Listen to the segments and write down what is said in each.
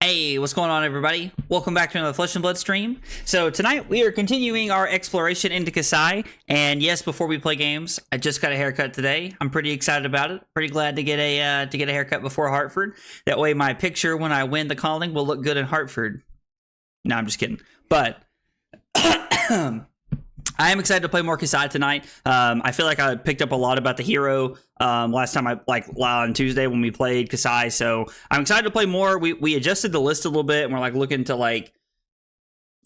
Hey, what's going on, everybody? Welcome back to another Flesh and Blood stream. So tonight we are continuing our exploration into Kassai, and yes, before we play games, I just got a haircut today. I'm pretty excited about it. Pretty glad to get a haircut before Hartford. That way, my picture when I win the calling will look good in Hartford. No, I'm just kidding. But I am excited to play more Kassai tonight. I feel like I picked up a lot about the hero last time on Tuesday when we played Kassai, so I'm excited to play more. We adjusted the list a little bit, and we're looking to I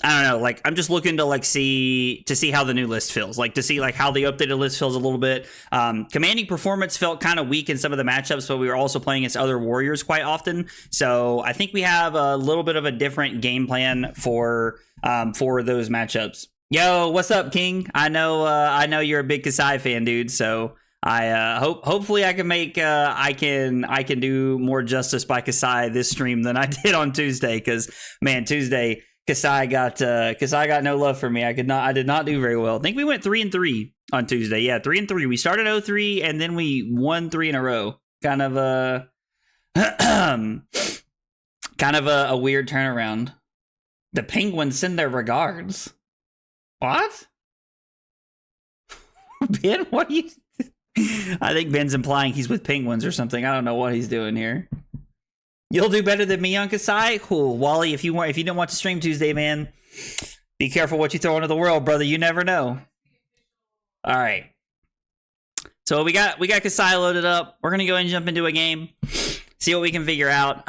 don't know, I'm just looking to see how the new list feels, to see how the updated list feels a little bit. Commanding performance felt kind of weak in some of the matchups, but we were also playing against other warriors quite often, so I think we have a little bit of a different game plan for those matchups. Yo, what's up, King? I know you're a big Kassai fan, dude. So I hopefully I can make I can do more justice by Kassai this stream than I did on Tuesday. Because man, Tuesday Kassai got no love for me. I did not do very well. I think we went 3-3 on Tuesday. Yeah, 3-3. We started 0-3 and then we won 3 in a row. Kind of a weird turnaround. The Penguins send their regards. What? Ben, what are you... I think Ben's implying he's with Penguins or something. I don't know what he's doing here. You'll do better than me on Kassai? Cool. Wally, if you didn't want to stream Tuesday, man, be careful what you throw into the world, brother. You never know. All right. So we got Kassai loaded up. We're going to go ahead and jump into a game. See what we can figure out.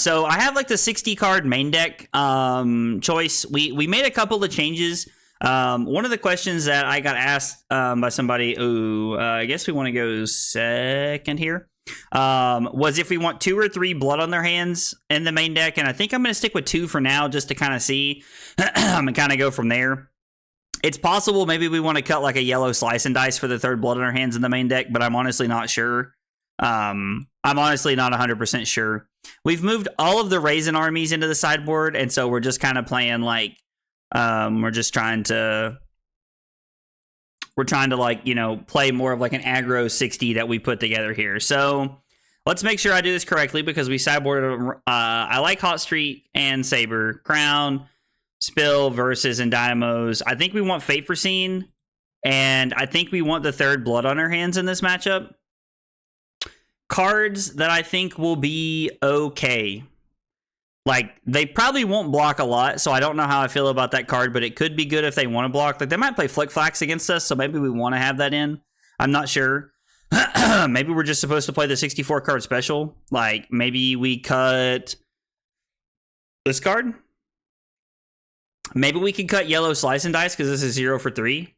So I have the 60 card main deck choice. We made a couple of changes. One of the questions that I got asked by somebody, I guess we want to go second here, was if we want 2 or 3 blood on their hands in the main deck. And I think I'm going to stick with 2 for now just to kind of see and kind of go from there. It's possible maybe we want to cut a yellow slice and dice for the 3rd blood on our hands in the main deck, but I'm honestly not sure. I'm honestly not 100% sure. We've moved all of the Raisin armies into the sideboard, and so we're just kind of playing we're trying to play more of an aggro 60 that we put together here. So let's make sure I do this correctly because we sideboarded. I like Hot Streak and Saber, Crown, Spill versus and Dynamos. I think we want Fate Foreseen, and I think we want the 3rd blood on our hands in this matchup. Cards that I think will be okay. They probably won't block a lot, so I don't know how I feel about that card, but it could be good if they want to block. They might play Flick Flax against us, so maybe we want to have that in. I'm not sure. Maybe we're just supposed to play the 64 card special. Maybe we cut this card. Maybe we could cut Yellow Slice and Dice because this is 0 for 3.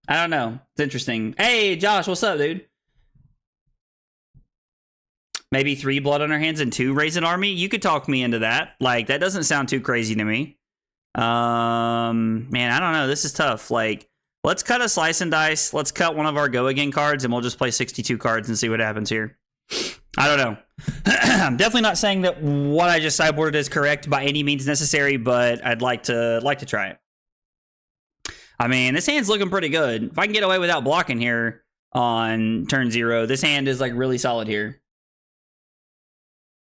I don't know. It's interesting. Hey, Josh, what's up, dude? Maybe 3 blood on our hands and 2 Raisin army. You could talk me into that. That doesn't sound too crazy to me. Man, I don't know. This is tough. Let's cut a slice and dice. Let's cut one of our go again cards, and we'll just play 62 cards and see what happens here. I don't know. I'm definitely not saying that what I just sideboarded is correct by any means necessary, but I'd like to try it. I mean, this hand's looking pretty good. If I can get away without blocking here on turn 0, this hand is really solid here.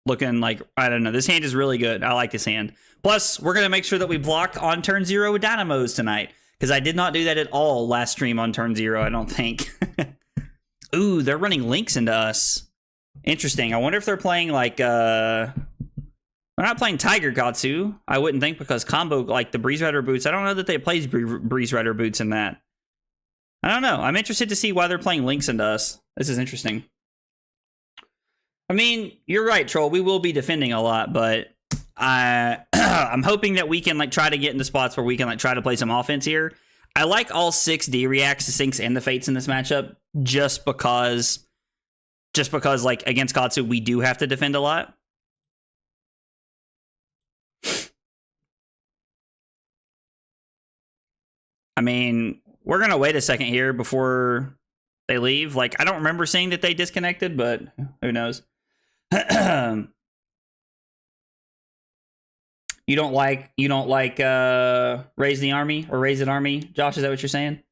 Looking I don't know. This hand is really good. I like this hand. Plus, we're going to make sure that we block on turn 0 with Dynamos tonight. Because I did not do that at all last stream on turn 0, I don't think. Ooh, they're running links into us. Interesting. I wonder if they're playing they're not playing Tiger Gatsu. I wouldn't think because combo, the Breeze Rider boots. I don't know that they play Breeze Rider boots in that. I don't know. I'm interested to see why they're playing links into us. This is interesting. I mean, you're right, Troll. We will be defending a lot, but I'm hoping that we can try to get into spots where we can try to play some offense here. I like all 6 D reacts, the Sinks, and the Fates in this matchup, just because against Katsu we do have to defend a lot. I mean, we're gonna wait a second here before they leave. I don't remember seeing that they disconnected, but who knows. You don't like Raise the Army or Raise an Army, Josh? Is that what you're saying?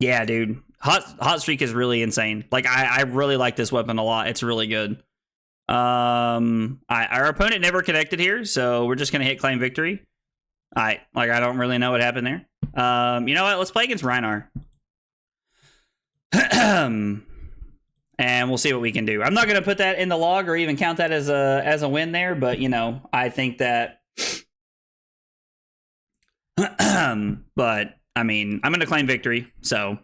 Yeah, dude. Hot Streak is really insane. I really like this weapon a lot. It's really good. Our opponent never connected here, so we're just gonna hit claim victory. I don't really know what happened there. You know what? Let's play against Rinar. And we'll see what we can do. I'm not gonna put that in the log or even count that as a win there, but you know, I think that. But I mean, I'm gonna claim victory. So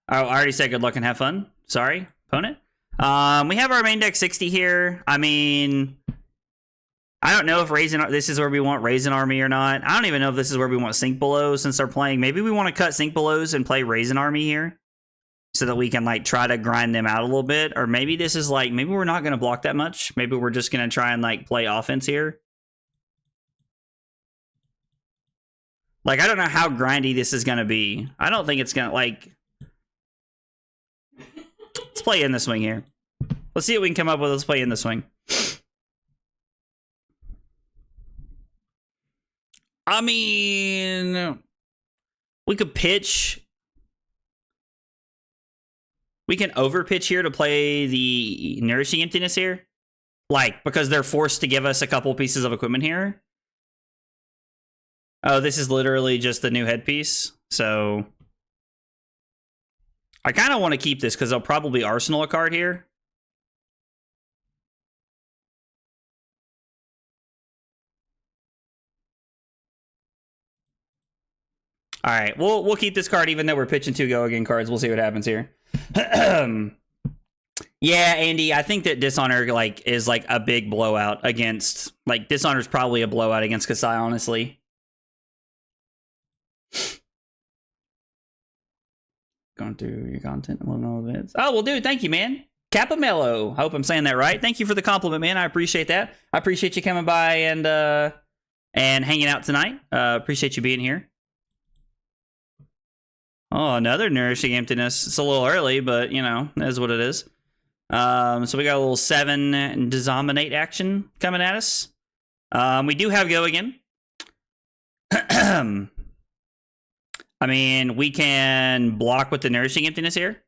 I already said good luck and have fun. Sorry, opponent. We have our main deck 60 here. I mean, I don't know if this is where we want Raisin Army or not. I don't even know if this is where we want Sink Below since they're playing. Maybe we want to cut Sink Belows and play Raisin Army here so that we can like try to grind them out a little bit. Or maybe this is like, maybe we're not going to block that much. Maybe we're just going to try and like play offense here. Like, I don't know how grindy this is going to be. I don't think it's going to like... Let's play in the swing here. Let's see what we can come up with. Let's play in the swing. I mean, we could pitch. We can over pitch here to play the Nourishing Emptiness here. Like, because they're forced to give us a couple pieces of equipment here. Oh, this is literally just the new headpiece. So I kind of want to keep this because they'll probably arsenal a card here. All right, we'll keep this card even though we're pitching 2 go again cards. We'll see what happens here. Yeah, Andy, I think that Dishonor like is like a big blowout against like Dishonor's probably a blowout against Kassai, honestly. Going through your content. Oh, well, dude, thank you, man. Capamello. I hope I'm saying that right. Thank you for the compliment, man. I appreciate that. I appreciate you coming by and hanging out tonight. Appreciate you being here. Oh, another Nourishing Emptiness. It's a little early, but, you know, that is what it is. So we got a little 7 Dominate action coming at us. We do have Go again. I mean, we can block with the Nourishing Emptiness here.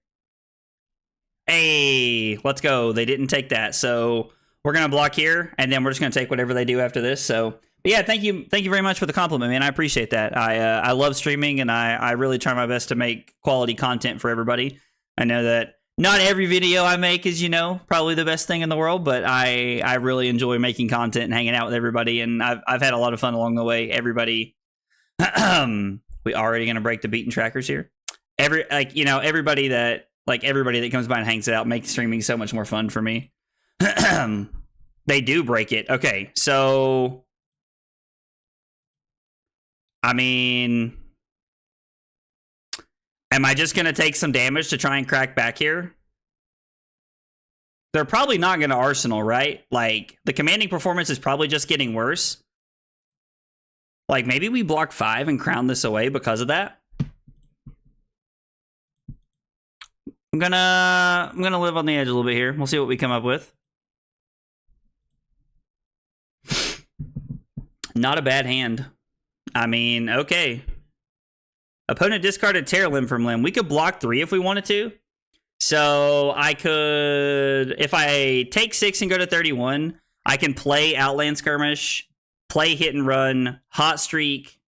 Hey, let's go. They didn't take that. So we're going to block here, and then we're just going to take whatever they do after this. So, but yeah, thank you very much for the compliment, man. I appreciate that. I love streaming, and I really try my best to make quality content for everybody. I know that not every video I make is, you know, probably the best thing in the world, but I really enjoy making content and hanging out with everybody, and I've had a lot of fun along the way. Everybody... We already going to break the beaten trackers here. Everybody that comes by and hangs out makes streaming so much more fun for me. They do break it. Okay, so I mean, am I just going to take some damage to try and crack back here? They're probably not going to Arsenal, right? Like, the commanding performance is probably just getting worse. Like, maybe we block 5 and crown this away because of that. I'm gonna live on the edge a little bit here. We'll see what we come up with. Not a bad hand. I mean, okay. Opponent discarded Terra Limb from Limb. We could block 3 if we wanted to. So I could, if I take 6 and go to 31, I can play Outland Skirmish, play Hit and Run, Hot Streak,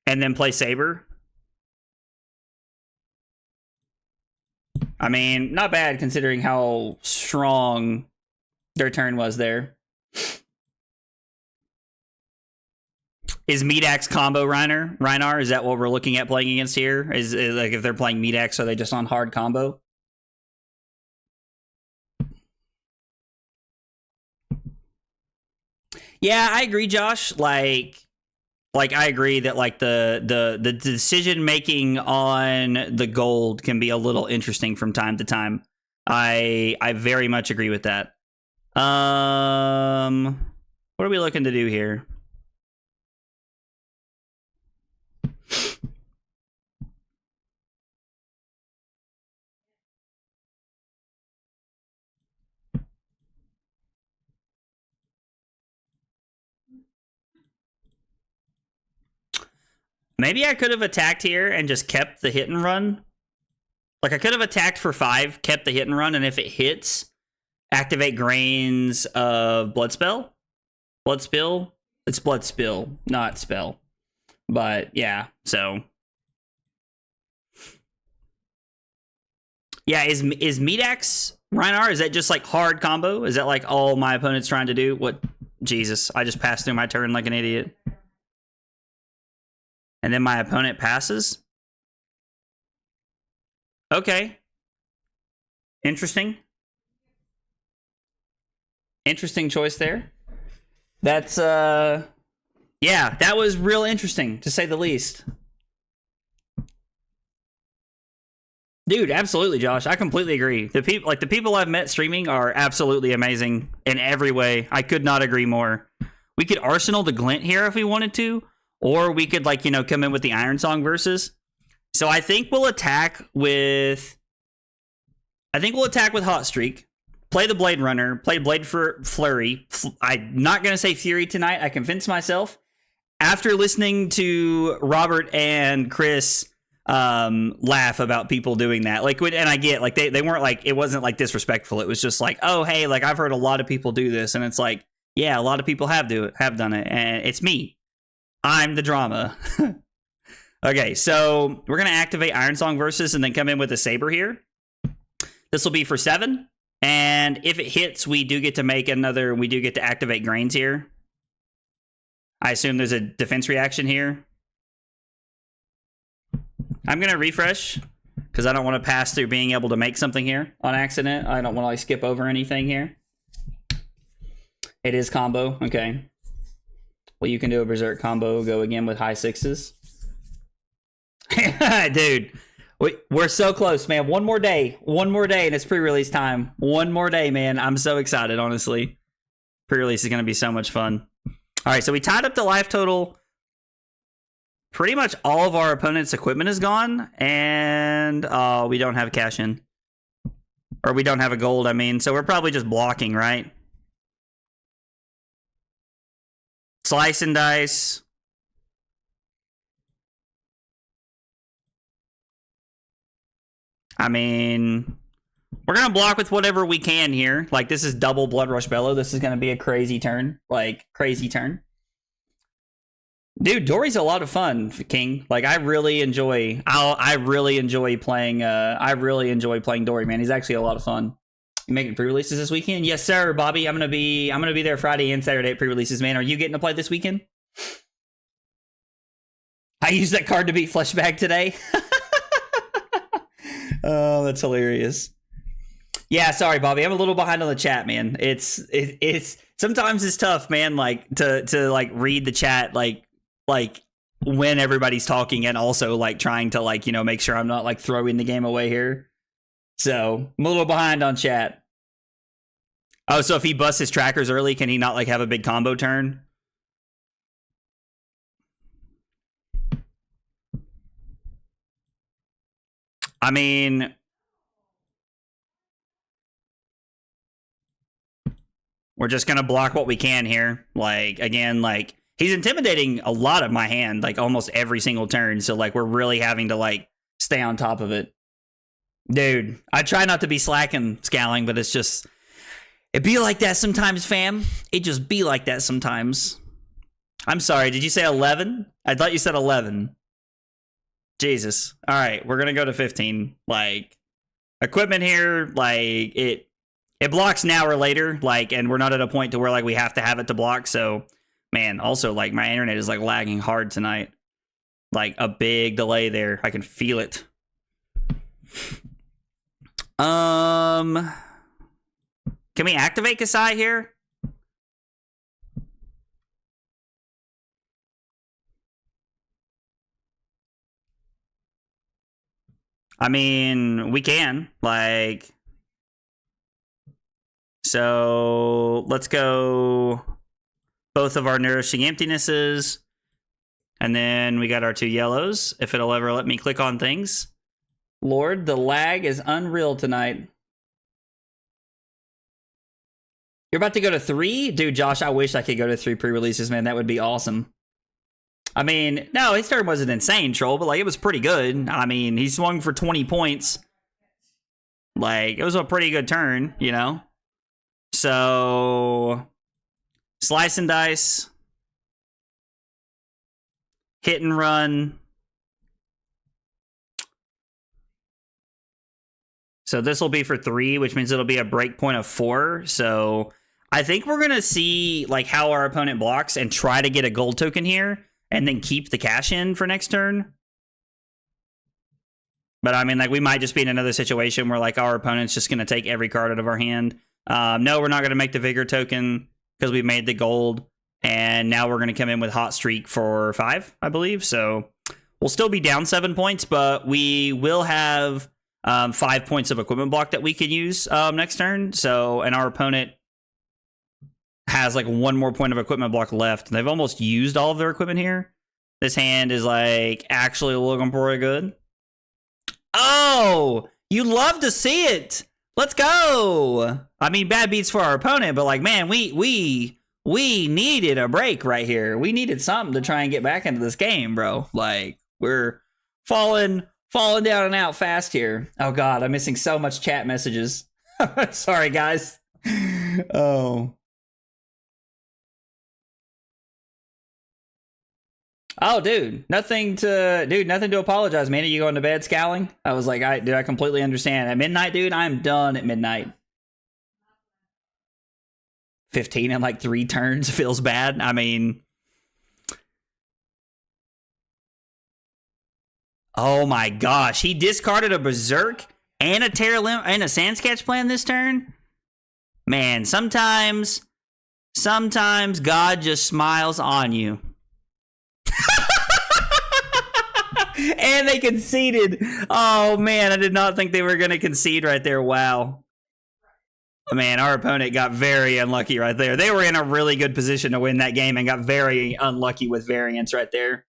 and then play Saber. I mean, not bad considering how strong their turn was there. Is Meat-Axe combo Rinar? Is that what we're looking at playing against here? Is like if they're playing Meat-Axe, are they just on hard combo? Yeah, I agree, Josh. Like I agree that like the decision making on the gold can be a little interesting from time to time. I very much agree with that. What are we looking to do here? Maybe I could have attacked here and just kept the hit and run. Like, I could have attacked for 5, kept the hit and run, and if it hits, activate grains of blood spell. Blood spill. It's blood spill, not spell. But yeah, so yeah, is Medax Rinar? Is that just like hard combo? Is that like all my opponent's trying to do? What? Jesus, I just passed through my turn like an idiot. And then my opponent passes? Okay. Interesting. Interesting choice there. That's, yeah, that was real interesting, to say the least. Dude, absolutely, Josh. I completely agree. The people I've met streaming are absolutely amazing in every way. I could not agree more. We could Arsenal the Glint here if we wanted to, or we could come in with the Iron Song versus. So I think we'll attack with Hot Streak. Play the Blade Runner. Play Blade for Flurry. I'm not gonna say Fury tonight. I convinced myself after listening to Robert and Chris laugh about people doing that, and I get they weren't it wasn't disrespectful. It was just oh hey, I've heard a lot of people do this, and it's yeah, a lot of people have done it, and it's me. I'm the drama. Okay, so we're gonna activate Iron Song versus and then come in with a Saber here. This will be for 7, and if it hits, we do get to activate Grains here. I assume there's a defense reaction here. I'm going to refresh because I don't want to pass through being able to make something here on accident. I don't want to skip over anything here. It is combo. Okay. Well, you can do a Berserk combo. Go again with high 6s. Dude, we're so close, man. One more day, and it's pre-release time. One more day, man. I'm so excited, honestly. Pre-release is going to be so much fun. All right, so we tied up the life total. Pretty much all of our opponent's equipment is gone, and we don't have cash in. Or we don't have a gold, I mean. So we're probably just blocking, right? Slice and dice. I mean, we're going to block with whatever we can here. This is double Blood Rush Bellow. This is going to be a crazy turn. Crazy turn. Dude, Dory's a lot of fun, King. I really enjoy playing Dory, man. He's actually a lot of fun. You making pre-releases this weekend? Yes, sir, Bobby. I'm gonna be there Friday and Saturday at pre-releases, man. Are you getting to play this weekend? I used that card to beat Fleshbag today. Oh, that's hilarious. Yeah, sorry, Bobby. I'm a little behind on the chat, man. It's sometimes it's tough, man, to read the chat when everybody's talking, and also trying to make sure I'm not throwing the game away here. So I'm a little behind on chat. Oh, so if he busts his trackers early, can he not have a big combo turn? I mean, we're just gonna block what we can here. Again, he's intimidating a lot of my hand, almost every single turn. So we're really having to stay on top of it. Dude, I try not to be slacking, Scowling, but it be like that sometimes, fam. It just be like that sometimes. I'm sorry, did you say 11? I thought you said 11. Jesus. All right, we're gonna go to 15. Equipment here, it blocks now or later, and we're not at a point to where we have to have it to block. So, man, also my internet is lagging hard tonight. A big delay there. I can feel it. Can we activate Kassai here? I mean, we can. So let's go both of our Nourishing Emptinesses. And then we got our 2 yellows, if it'll ever let me click on things. Lord, the lag is unreal tonight. You're about to go to 3? Dude, Josh, I wish I could go to 3 pre-releases, man. That would be awesome. I mean, no, his turn wasn't insane, Troll, but it was pretty good. I mean, he swung for 20 points. It was a pretty good turn, you know? So slice and dice, hit and run. So this will be for 3, which means it'll be a break point of 4. So I think we're going to see like how our opponent blocks and try to get a gold token here and then keep the cash in for next turn. But I mean, like, we might just be in another situation where like our opponent's just going to take every card out of our hand. No, we're not going to make the Vigor token because we made the gold. And now we're going to come in with Hot Streak for 5, I believe. So we'll still be down 7 points, but we will have 5 points of equipment block that we could use next turn. So, and our opponent has like 1 more point of equipment block left. They've almost used all of their equipment here. This hand is like actually looking pretty good. Oh, you love to see it. Let's go. I mean, bad beats for our opponent, but like, man, we needed a break right here. We needed something to try and get back into this game, bro. Like, we're falling down and out fast here. Oh God, I'm missing so much chat messages. Sorry, guys. Oh, dude, nothing to apologize, man. Are you going to bed scowling? I was like, I completely understand. At midnight, dude, I'm done at midnight. 15 in like 3 turns feels bad. I mean, oh my gosh, he discarded a Berserk and a Terra and a Sand Sketch plan this turn. Man, sometimes God just smiles on you. And they conceded. Oh man, I did not think they were going to concede right there. Wow. Man, our opponent got very unlucky right there. They were in a really good position to win that game and got very unlucky with variance right there.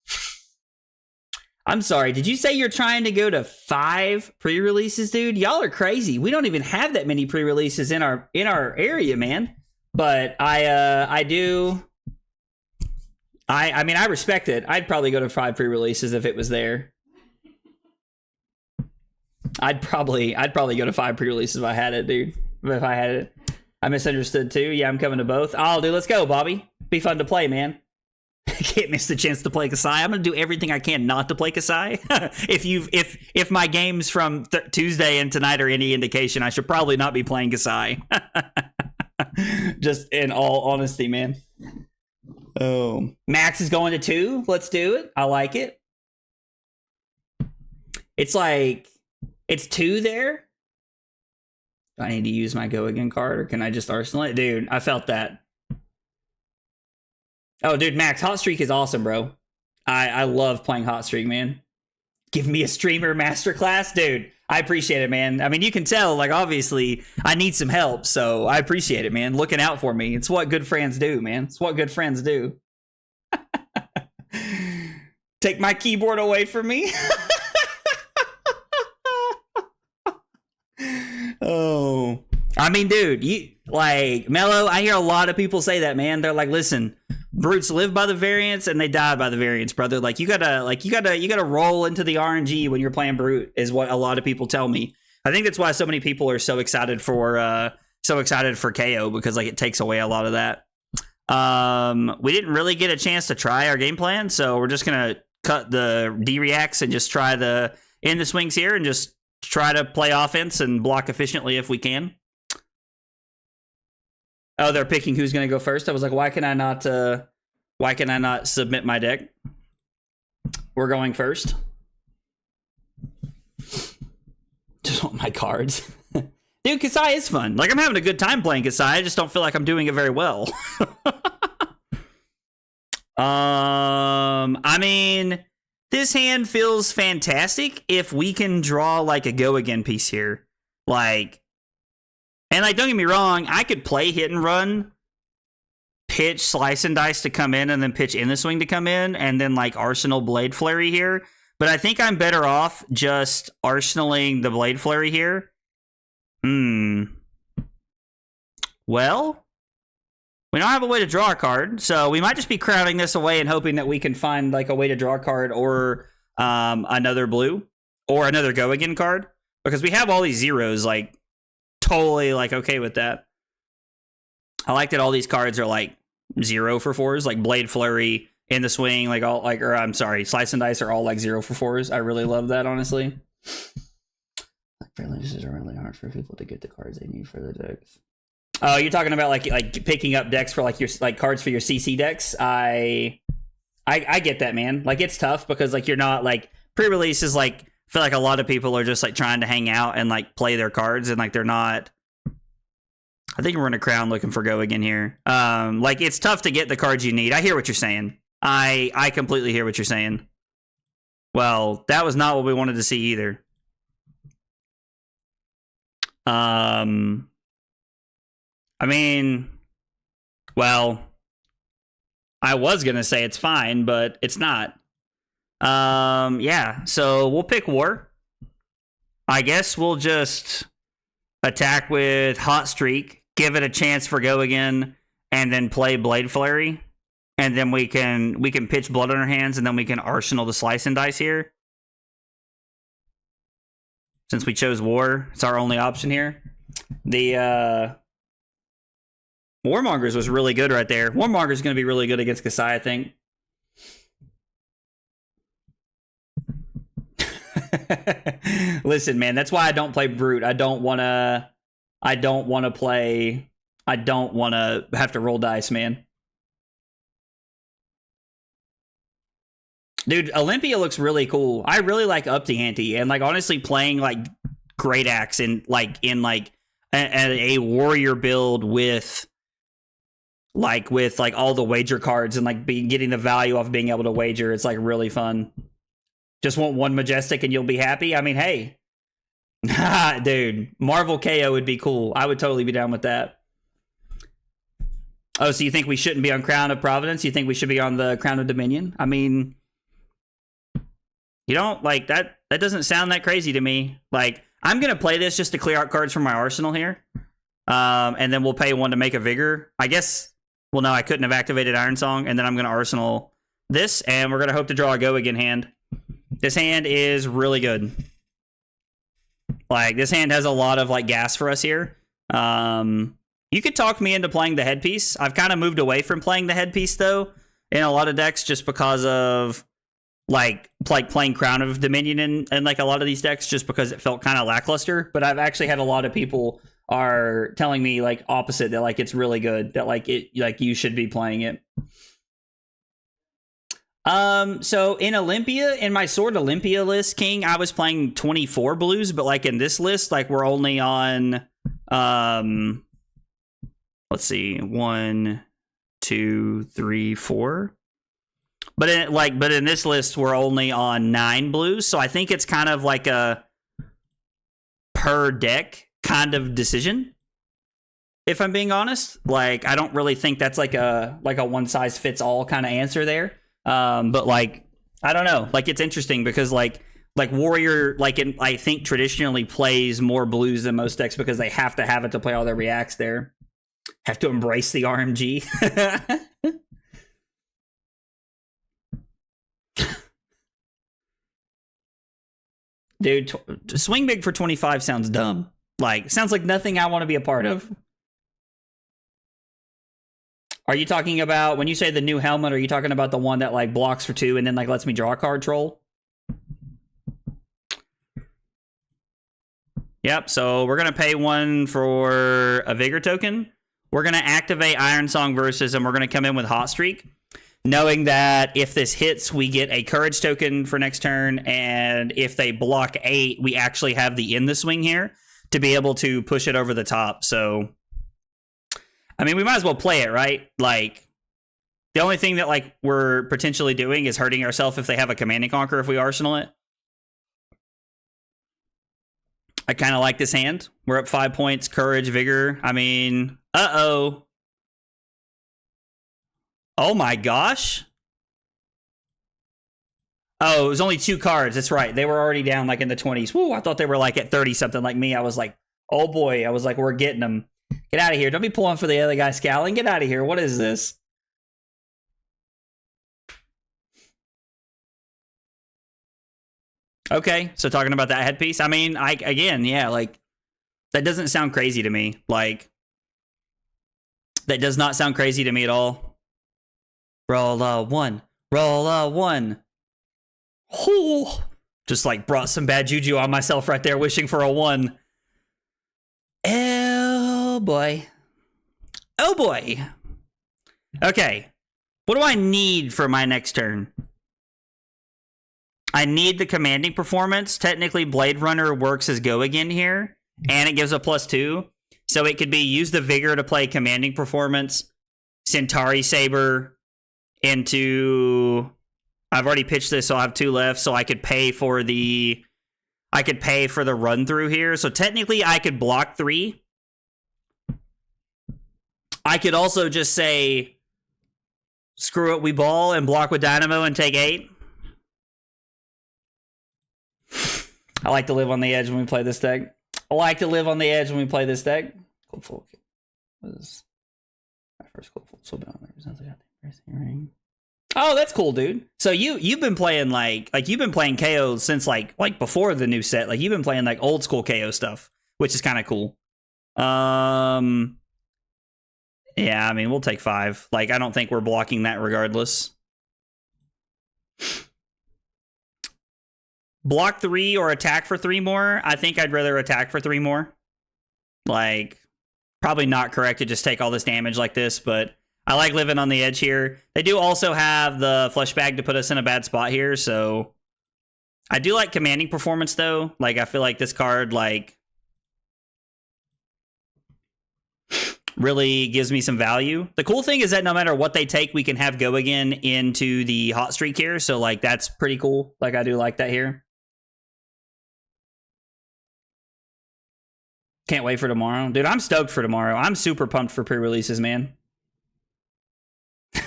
I'm sorry, did you say you're trying to go to 5 pre-releases, dude? Y'all are crazy. We don't even have that many pre-releases in our area, man. But I do. I mean, I respect it. I'd probably go to 5 pre-releases if it was there. I'd probably go to 5 pre-releases if I had it, dude. If I had it. I misunderstood too. Yeah, I'm coming to both. Oh, dude, let's go, Bobby. Be fun to play, man. I can't miss the chance to play Kassai. I'm gonna do everything I can not to play Kassai. if my games from Tuesday and tonight are any indication, I should probably not be playing Kassai. Just in all honesty, man. Oh, Max is going to 2. Let's do it. I like it. It's like it's 2 there. Do I need to use my go again card, or can I just arsenal it? Dude, I felt that. Oh, dude, Max, Hot Streak is awesome, bro. I love playing Hot Streak, man. Give me a streamer masterclass, dude. I appreciate it, man. I mean, you can tell, like, obviously, I need some help, so I appreciate it, man. Looking out for me. It's what good friends do, man. It's what good friends do. Take my keyboard away from me. Oh, I mean, dude, you like Mello. I hear a lot of people say that, man. They're like, listen, brutes live by the variance and they die by the variance, brother. Like you gotta roll into the RNG when you're playing brute, is what a lot of people tell me. I think that's why so many people are so excited for KO, because like it takes away a lot of that. We didn't really get a chance to try our game plan, so we're just gonna cut the D-reacts and just try the in the swings here and just try to play offense and block efficiently if we can. Oh, they're picking who's going to go first. I was like, why can I not submit my deck? We're going first. Just want my cards. Dude, Kassai is fun. Like, I'm having a good time playing Kassai. I just don't feel like I'm doing it very well. I mean, this hand feels fantastic if we can draw like a go again piece here. Like, and like, don't get me wrong, I could play hit and run, pitch slice and dice to come in, and then pitch in the swing to come in, and then like arsenal blade flurry here. But I think I'm better off just arsenaling the blade flurry here. Well, we don't have a way to draw a card, so we might just be crowding this away and hoping that we can find like a way to draw a card, or another blue, or another go again card, because we have all these zeros. Like, totally like okay with that. I like that all these cards are like 0 for 4s, like Blade Flurry, In the Swing, like all like, or I'm sorry, Slice and Dice are all like 0 for 4s. I really love that, honestly. Like privileges are really hard for people to get the cards they need for the decks. Oh, you're talking about like picking up decks for like your like cards for your CC decks. I get that, man. Like it's tough because like you're not like pre-release is like I feel like a lot of people are just like trying to hang out and like play their cards and like they're not. I think we're in a crown looking for Go again here. Like it's tough to get the cards you need. I hear what you're saying. I completely hear what you're saying. Well, that was not what we wanted to see either. I mean, well, I was gonna say it's fine, but it's not. Yeah, so we'll pick War. I guess we'll just attack with Hot Streak, give it a chance for Go again, and then play Blade Flurry. And then we can pitch Blood on our hands, and then we can arsenal the Slice and Dice here. Since we chose War, it's our only option here. The Warmongers was really good right there. Warmonger's going to be really good against Kassai, I think. Listen, man, that's why I don't play Brute. I don't want to have to roll dice, man. Dude, Olympia looks really cool. I really like Up the Ante, and like honestly playing like Great Axe in a warrior build with all the wager cards and like getting the value off being able to wager. It's like really fun. Just want one Majestic and you'll be happy. I mean, hey, dude, Marvel KO would be cool. I would totally be down with that. Oh, so you think we shouldn't be on Crown of Providence? You think we should be on the Crown of Dominion? I mean, you don't like that. That doesn't sound that crazy to me. Like, I'm going to play this just to clear out cards from my arsenal here. And then we'll pay one to make a Vigor. I guess, well, no, I couldn't have activated Iron Song. And then I'm going to arsenal this. And we're going to hope to draw a Go again hand. This hand is really good. Like, this hand has a lot of, like, gas for us here. You could talk me into playing the headpiece. I've kind of moved away from playing the headpiece, though, in a lot of decks just because of, like playing Crown of Dominion in like a lot of these decks just because it felt kind of lackluster. But I've actually had a lot of people are telling me, like, opposite, that, like, it's really good, that, like, you should be playing it. So in Olympia, in my Sword Olympia list, King, I was playing 24 blues, but like in this list, like we're only on, let's see, 1, 2, 3, 4. But in this list, we're only on 9 blues, so I think it's kind of like a per deck kind of decision. If I'm being honest, like I don't really think that's like a one size fits all kind of answer there. But like I don't know, like it's interesting because like Warrior, like I think traditionally plays more blues than most decks because they have to have it to play all their reacts there. Have to embrace the RMG. Dude, swing big for 25 sounds dumb. Like, sounds like nothing I want to be a part of. Are you talking about, when you say the new helmet, are you talking about the one that, like, blocks for 2 and then, like, lets me draw a card troll? Yep, so we're going to pay 1 for a Vigor token. We're going to activate Iron Song Versus, and we're going to come in with Hot Streak, knowing that if this hits, we get a Courage token for next turn, and if they block 8, we actually have the In the Swing here to be able to push it over the top. So, I mean, we might as well play it, right? Like, the only thing that, like, we're potentially doing is hurting ourselves if they have a Command and Conquer if we arsenal it. I kind of like this hand. We're up 5 points, Courage, Vigor. I mean, uh-oh. Oh my gosh. Oh, it was only 2 cards. That's right. They were already down like in the 20s. Woo, I thought they were like at 30 something like me. I was like, oh boy. I was like, we're getting them. Get out of here. Don't be pulling for the other guy scowling. Get out of here. What is this? Okay, so talking about that headpiece. I mean, again, yeah, like that doesn't sound crazy to me. Like That does not sound crazy to me at all. Roll a 1. Roll a 1. Oh, just like brought some bad juju on myself right there, wishing for a 1. Oh boy. Oh boy. Okay. What do I need for my next turn? I need the commanding performance. Technically, Blade Runner works as go again here, and it gives a +2. So it could be use the Vigor to play commanding performance, Centauri Saber into... I've already pitched this, so I'll have 2 left, so I could pay for the run through here. So technically, I could block 3. I could also just say, screw it, we ball, and block with Dynamo and take 8. I like to live on the edge when we play this deck. I like to live on the edge when we play this deck. What is my first cool full? So down there. Oh, that's cool, dude. So you've been playing like you've been playing KO since like before the new set. Like you've been playing like old school KO stuff, which is kind of cool. Yeah, I mean, we'll take 5. Like, I don't think we're blocking that regardless. Block 3 or attack for 3 more. I think I'd rather attack for 3 more. Like, probably not correct to just take all this damage like this, but I like living on the edge here. They do also have the flesh bag to put us in a bad spot here, so I do like commanding performance though. Like, I feel like this card like really gives me some value. The cool thing is that no matter what they take, we can have go again into the hot streak here. So like that's pretty cool. Like I do like that here. Can't wait for tomorrow. Dude, I'm stoked for tomorrow. I'm super pumped for pre-releases, man.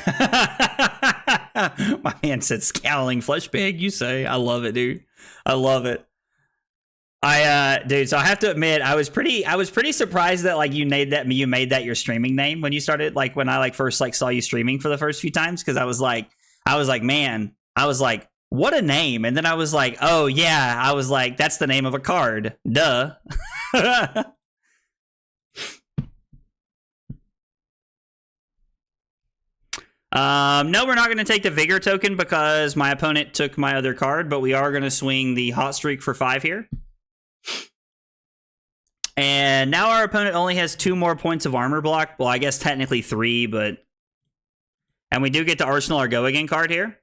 My man said scowling flesh bag, you say. I love it, dude. I love it. Dude, so I have to admit, I was pretty surprised that like you made that your streaming name when you started, like when I like first like saw you streaming for the first few times, because I was like, man, I was like, what a name. And then I was like, oh yeah, I was like, that's the name of a card. Duh. No, we're not going to take the Vigor token because my opponent took my other card, but we are going to swing the hot streak for 5 here. And now our opponent only has 2 more points of armor block. Well, I guess technically 3, but... And we do get to Arsenal our Go Again card here.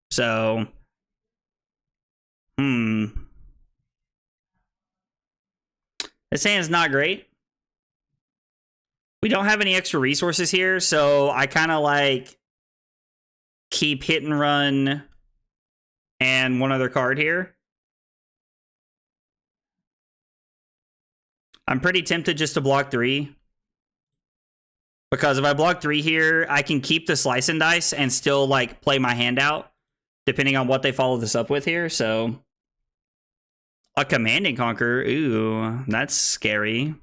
So... This hand is not great. We don't have any extra resources here, so I kind of like... keep hit and run and one other card here. I'm pretty tempted just to block 3. Because if I block 3 here, I can keep the slice and dice and still like play my hand out, depending on what they follow this up with here. So a Command and Conquer. Ooh, that's scary.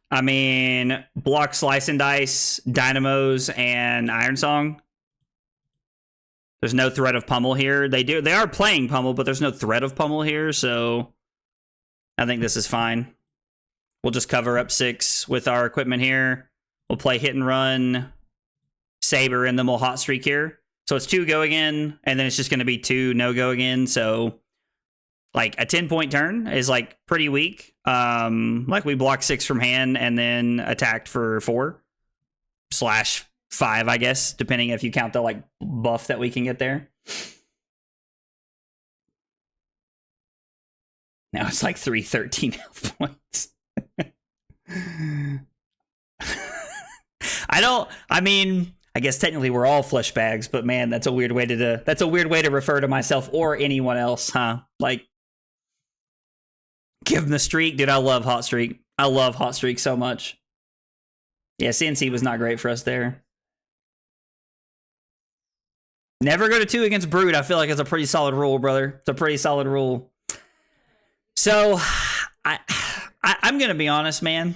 I mean, block Slice and Dice, Dynamos, and Iron Song. There's no threat of pummel here. They are playing pummel, but there's no threat of pummel here, so I think this is fine. We'll just cover up 6 with our equipment here. We'll play hit and run, Saber, and then we'll hot streak here. So it's 2 go again, and then it's just going to be 2 no go again. So like a 10-point turn is like pretty weak. Like we blocked 6 from hand and then attacked for 4/5, I guess, depending if you count the like buff that we can get there. Now it's like 313 health points. I guess technically we're all flesh bags, but man, that's a weird way to refer to myself or anyone else, huh? Like, give them the streak. Dude, I love hot streak. I love hot streak so much. Yeah, CNC was not great for us there. Never go to 2 against Brood. I feel like it's a pretty solid rule, brother. It's a pretty solid rule. So, I'm going to be honest, man.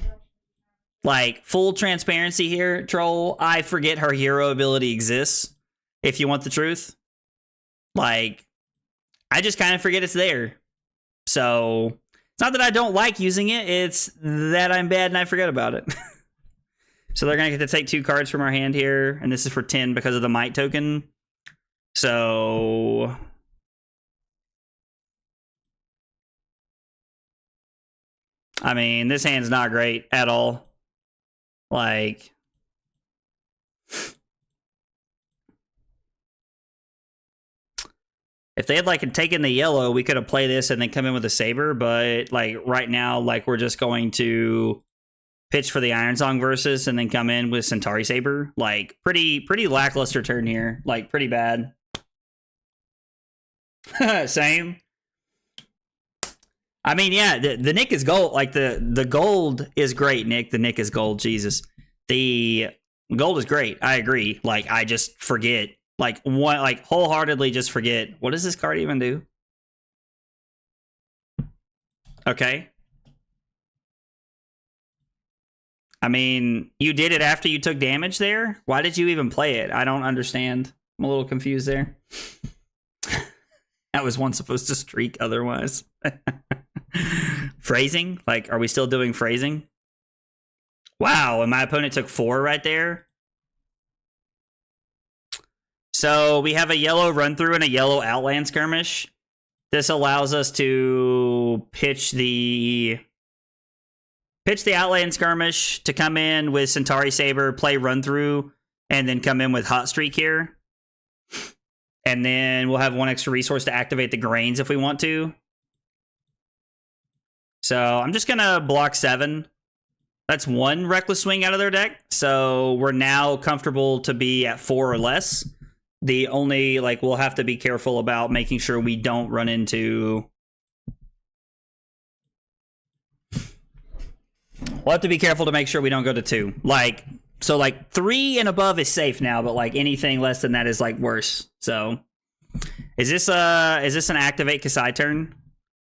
Like, full transparency here, Troll. I forget her hero ability exists, if you want the truth. Like, I just kind of forget it's there. So, it's not that I don't like using it. It's that I'm bad and I forget about it. So they're going to get to take 2 cards from our hand here, and this is for 10 because of the might token. So I mean, this hand's not great at all. Like, if they had like taken the yellow, we could have played this and then come in with a saber. But like right now, like we're just going to pitch for the Iron Song versus and then come in with Centauri Saber. Like pretty lackluster turn here. Like pretty bad. Same. I mean, yeah, the Nick is gold. Like the gold is great, Nick. The Nick is gold. Jesus, the gold is great. I agree. Like I just forget. Like one, like wholeheartedly just forget. What does this card even do? Okay. I mean, you did it after you took damage there. Why did you even play it? I don't understand. I'm a little confused there. That was one supposed to streak otherwise. Phrasing? Like, are we still doing phrasing? Wow, and my opponent took 4 right there. So we have a yellow run through and a yellow outland skirmish. This allows us to pitch the outland skirmish to come in with Centauri Saber, play run through, and then come in with hot streak here. And then we'll have 1 extra resource to activate the grains if we want to. So I'm just going to block 7. That's 1 reckless swing out of their deck. So we're now comfortable to be at 4 or less. The only, like, we'll have to be careful about making sure we don't run into... We'll have to be careful to make sure we don't go to 2. Like, so like 3 and above is safe now, but like anything less than that is like worse. So is this an activate Kassai turn?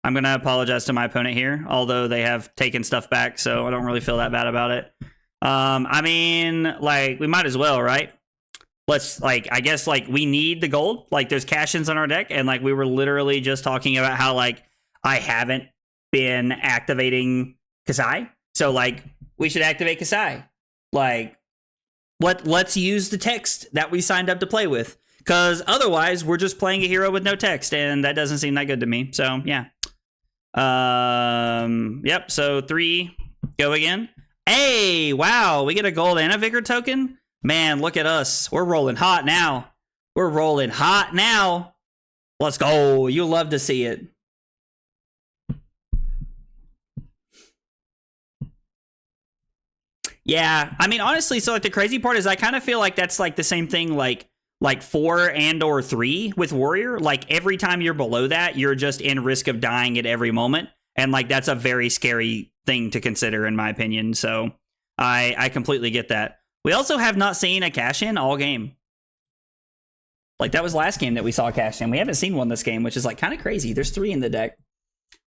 I'm going to apologize to my opponent here, although they have taken stuff back, so I don't really feel that bad about it. I mean, like, we might as well, right? Let's, like, I guess, like, we need the gold. Like, there's cash-ins on our deck, and, like, we were literally just talking about how, like, I haven't been activating Kassai. So, like, we should activate Kassai. Like, let's use the text that we signed up to play with. Because otherwise, we're just playing a hero with no text, and that doesn't seem that good to me. So, yeah. Yep, so 3, go again. Hey, wow, we get a gold and a vigor token? Man, look at us. We're rolling hot now. We're rolling hot now. Let's go. You'll love to see it. Yeah, I mean, honestly, so like the crazy part is I kind of feel like that's like the same thing like 4 and or 3 with Warrior. Like every time you're below that, you're just in risk of dying at every moment. And like that's a very scary thing to consider in my opinion. So I completely get that. We also have not seen a cash in all game. Like that was last game that we saw a cash in. We haven't seen one this game, which is like kind of crazy. There's 3 in the deck.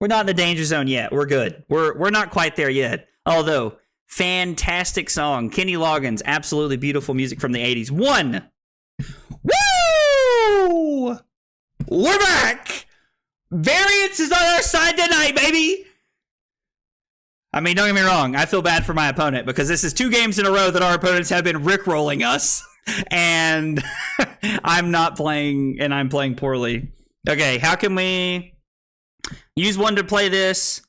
We're not in the danger zone yet. We're good. We're not quite there yet. Although fantastic song. Kenny Loggins, absolutely beautiful music from the 80s. 1. Woo! We're back! Variance is on our side tonight, baby! I mean, don't get me wrong. I feel bad for my opponent because this is 2 games in a row that our opponents have been rickrolling us. And I'm not playing, and I'm playing poorly. Okay, how can we use 1 to play this,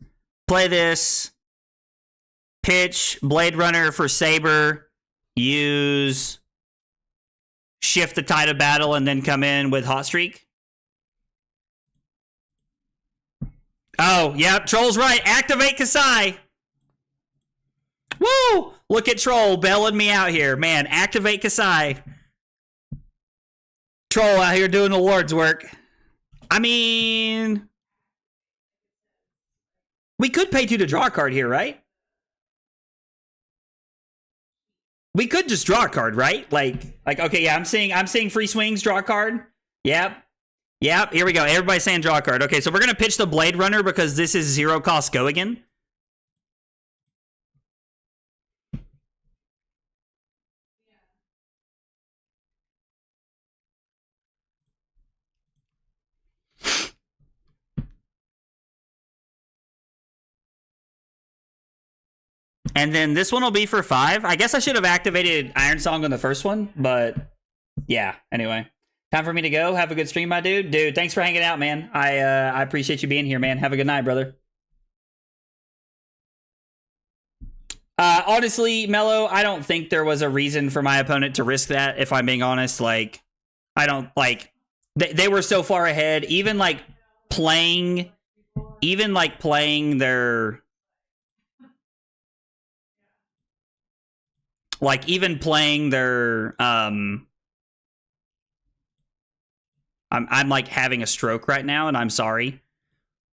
pitch, Blade Runner for Saber, use... shift the tide of battle and then come in with hot streak. Oh, yep, Troll's right. Activate Kassai. Woo! Look at Troll bailing me out here. Man, activate Kassai. Troll out here doing the Lord's work. I mean, we could pay 2 to draw a card here, right? We could just draw a card, right? Like, okay, yeah, I'm seeing free swings, draw a card. Yep. Here we go. Everybody's saying draw a card. Okay, so we're gonna pitch the Blade Runner because this is 0 cost go again. And then this one will be for 5. I guess I should have activated Iron Song on the first one, but yeah, anyway. Time for me to go. Have a good stream, my dude. Dude, thanks for hanging out, man. I appreciate you being here, man. Have a good night, brother. Honestly, Mello, I don't think there was a reason for my opponent to risk that, if I'm being honest. Like, I don't, like, they were so far ahead. Even, like, playing their... Like, even playing their, I'm like having a stroke right now, and I'm sorry.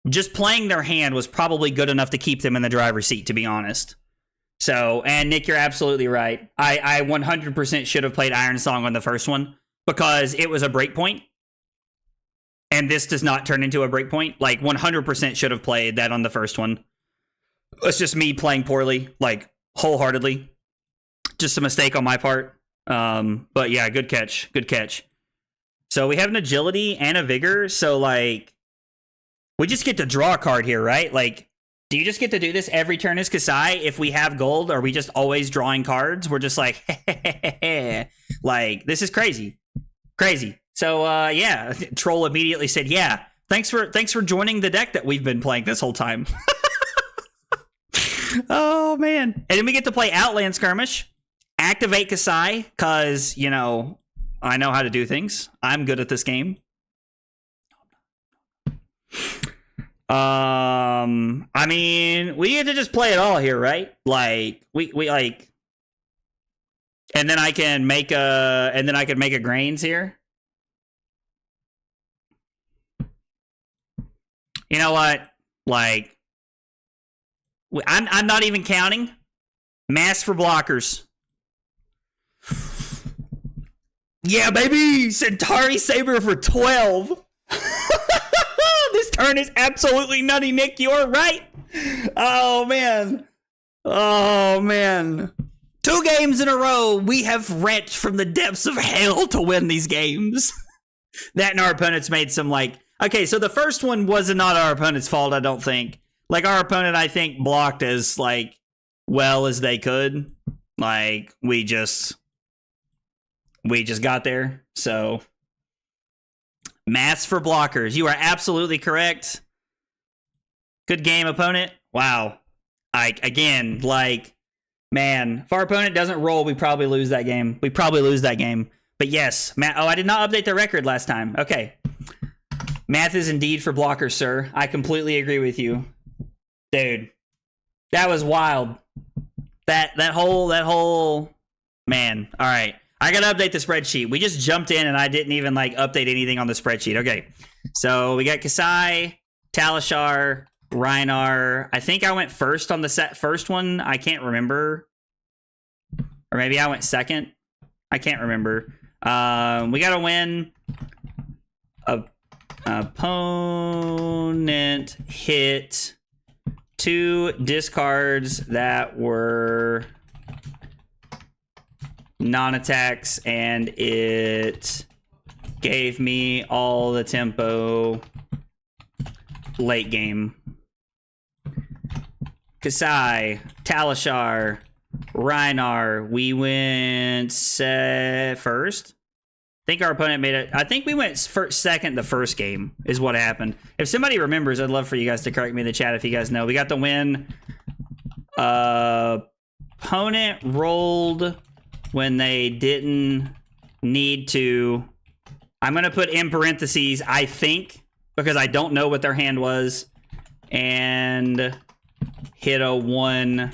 Just playing their hand was probably good enough to keep them in the driver's seat, to be honest. So, and Nick, you're absolutely right. I 100% should have played Iron Song on the first one, because it was a breakpoint. And this does not turn into a breakpoint. Like, 100% should have played that on the first one. It's just me playing poorly, like, wholeheartedly. Just a mistake on my part. But yeah, good catch. Good catch. So we have an agility and a vigor. So, like, we just get to draw a card here, right? Like, do you just get to do this every turn as Kassai? If we have gold, are we just always drawing cards? We're just like, like, this is crazy. Crazy. So, yeah, Troll immediately said, yeah, thanks for joining the deck that we've been playing this whole time. Oh, man. And then we get to play Outland Skirmish. Activate Kassai, because, you know, I know how to do things. I'm good at this game. I mean, we get to just play it all here, right? Like, we like... And then I can make a Grains here. You know what? Like, I'm not even counting. Mass for blockers. Yeah, baby! Centauri Saber for 12! This turn is absolutely nutty, Nick. You're right! Oh, man. Oh, man. 2 games in a row, we have wrenched from the depths of hell to win these games. That and our opponents made some, like... Okay, so the first one was not our opponent's fault, I don't think. Like, our opponent, I think, blocked as, like, well as they could. Like, we just got there. So, maths for blockers. You are absolutely correct. Good game, opponent. Wow. Again, like, man, if our opponent doesn't roll, we probably lose that game. But yes, Matt. Oh, I did not update the record last time. Okay. Math is indeed for blockers, sir. I completely agree with you. Dude, that was wild. That whole man. All right. I got to update the spreadsheet. We just jumped in and I didn't even like update anything on the spreadsheet. Okay. So we got Kassai, Talishar, Rinar. I think I went first on the first one. I can't remember. Or maybe I went second. I can't remember. We got to win. Opponent hit 2 discards that were non-attacks, and it gave me all the tempo late game. Kassai, Talishar, Rinar. We went first. I think our opponent made it. I think we went second the first game is what happened. If somebody remembers, I'd love for you guys to correct me in the chat if you guys know. We got the win. Opponent rolled when they didn't need to. I'm going to put in parentheses, I think, because I don't know what their hand was. And hit a 1.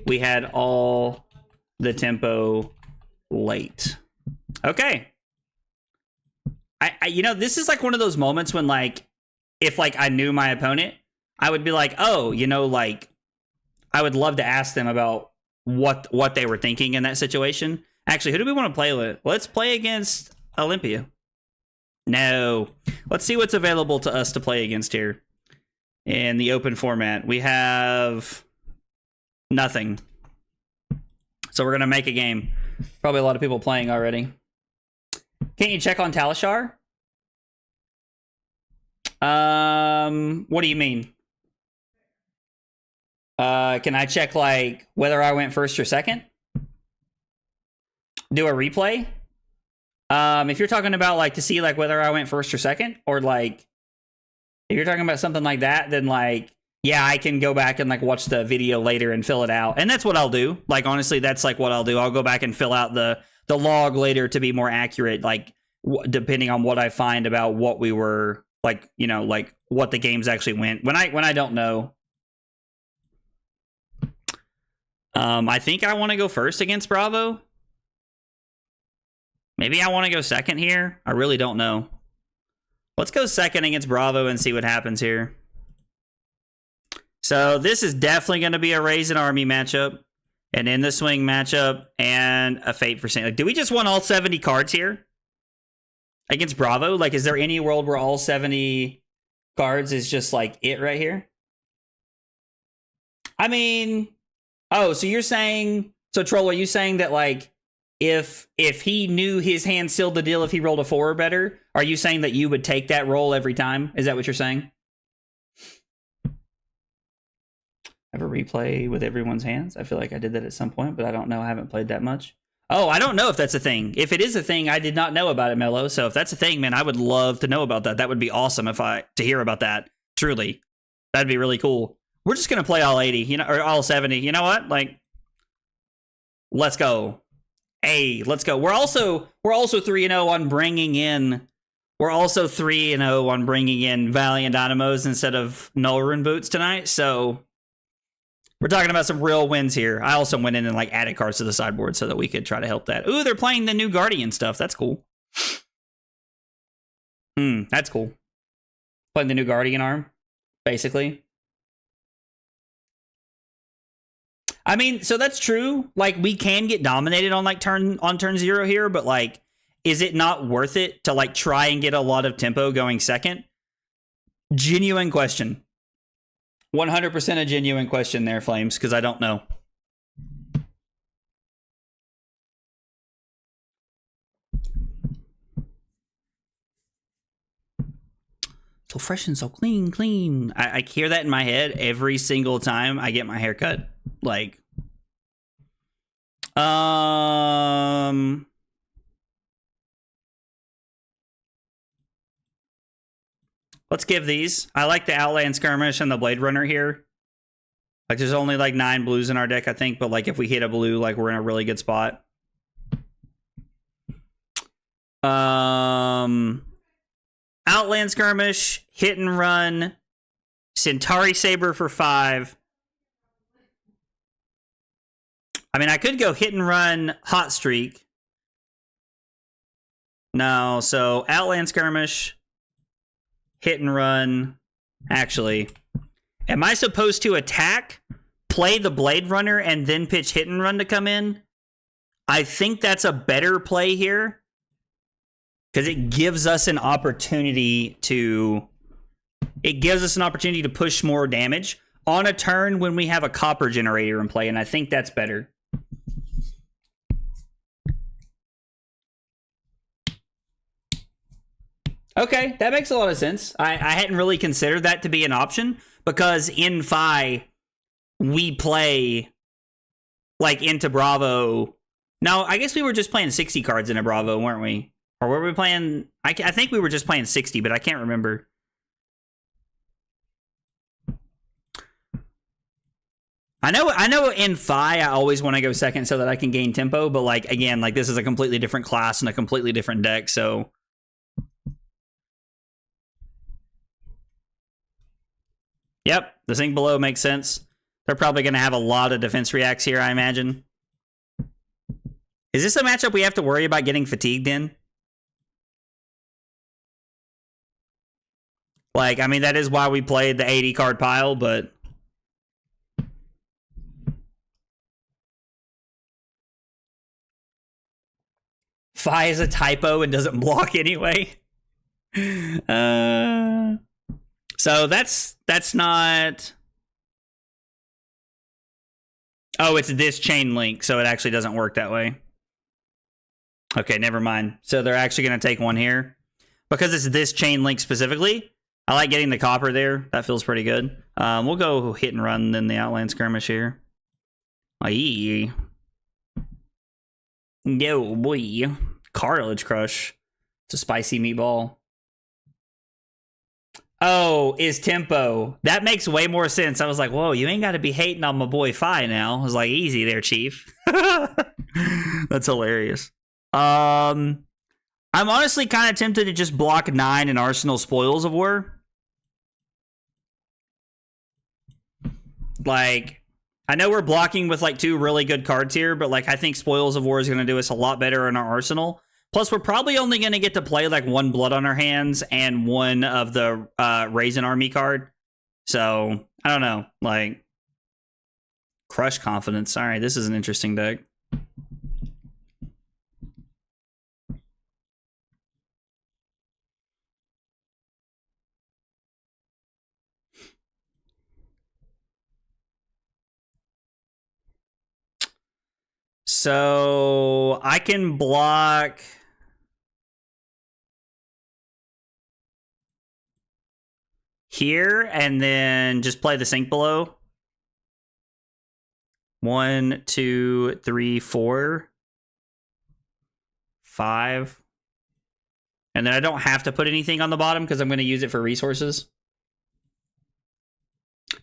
We had all the tempo late. Okay. I you know, this is like one of those moments when, like, if, like, I knew my opponent, I would be like, oh, you know, like, I would love to ask them about what they were thinking in that situation. Actually, who do we want to play with? Let's play against Olympia. No. Let's see what's available to us to play against here in the open format. We have nothing. So we're going to make a game. Probably a lot of people playing already. Can't you check on Talishar? What do you mean? Can I check like whether I went first or second? Do a replay? If you're talking about like to see like whether I went first or second, or like if you're talking about something like that, then like, yeah, I can go back and like watch the video later and fill it out. And that's what I'll do. Like, honestly, that's like what I'll do. I'll go back and fill out the log later to be more accurate, like depending on what I find about what we were like, you know, like what the games actually went when I don't know. I think I want to go first against Bravo. Maybe I want to go second here. I really don't know. Let's go second against Bravo and see what happens here. So this is definitely going to be a Raise an Army matchup, an In the Swing matchup, and a Fate for Saint. Like, do we just want all 70 cards here against Bravo? Like, is there any world where all 70 cards is just like it right here? I mean, oh, so you're saying, so Troll, are you saying that like if he knew his hand sealed the deal if he rolled a 4 or better, are you saying that you would take that roll every time? Is that what you're saying? Have a replay with everyone's hands? I feel like I did that at some point, but I don't know. I haven't played that much. Oh, I don't know if that's a thing. If it is a thing, I did not know about it, Mello. So if that's a thing, man, I would love to know about that. That would be awesome to hear about that. Truly. That'd be really cool. We're just going to play all 80, you know, or all 70. You know what? Like, let's go. Hey, let's go. We're also 3-0 on bringing in. We're also 3-0 on bringing in Valiant Dynamos instead of Null Rune Boots tonight. So we're talking about some real wins here. I also went in and like added cards to the sideboard so that we could try to help that. Ooh, they're playing the new Guardian stuff. That's cool. That's cool. Playing the new Guardian arm, basically. I mean, so that's true. Like, we can get dominated on like turn 0 here, but like, is it not worth it to like try and get a lot of tempo going second? Genuine question. 100% a genuine question there, Flames, because I don't know. So fresh and so clean. I hear that in my head every single time I get my hair cut. Like, let's give these. I like the Outland Skirmish and the Blade Runner here. Like, there's only like 9 blues in our deck, I think, but like if we hit a blue, like we're in a really good spot. Outland Skirmish, Hit and Run, Centauri Saber for 5. I mean, I could go Hit and Run, Hot Streak. No, so Outland Skirmish, Hit and Run. Actually, am I supposed to attack, play the Blade Runner, and then pitch Hit and Run to come in? I think that's a better play here, because it gives us an opportunity to push more damage on a turn when we have a copper generator in play, and I think that's better. Okay, that makes a lot of sense. I hadn't really considered that to be an option, because in Fi, we play like into Bravo. No, I guess we were just playing 60 cards in a Bravo, weren't we? Or were we playing? I think we were just playing 60, but I can't remember. I know in Fi, I always want to go second so that I can gain tempo, but like, again, like this is a completely different class and a completely different deck, so. Yep, the Sink Below makes sense. They're probably going to have a lot of defense reacts here, I imagine. Is this a matchup we have to worry about getting fatigued in? Like, I mean, that is why we played the 80 card pile, but Fi is a typo and doesn't block anyway. So that's not. Oh, it's this chain link, so it actually doesn't work that way. Okay, never mind. So they're actually going to take one here. Because it's this chain link specifically, I like getting the copper there. That feels pretty good. We'll go hit and run then the Outland Skirmish here. Aye. Yo, boy. Cartilage Crush. It's a spicy meatball. Oh, is tempo. That makes way more sense. I was like, whoa, you ain't got to be hating on my boy Fi now. I was like, easy there, Chief. That's hilarious. I'm honestly kind of tempted to just block 9 in Arsenal Spoils of War. Like, I know we're blocking with like 2 really good cards here, but like I think Spoils of War is going to do us a lot better in our arsenal. Plus, we're probably only going to get to play like 1 Blood on our hands and 1 of the Raisin Army card. So, I don't know. Like, Crush Confidence. All right, this is an interesting deck. So, I can block... here, and then just play the sink below. 1, 2, 3, 4, 5. And then I don't have to put anything on the bottom because I'm going to use it for resources.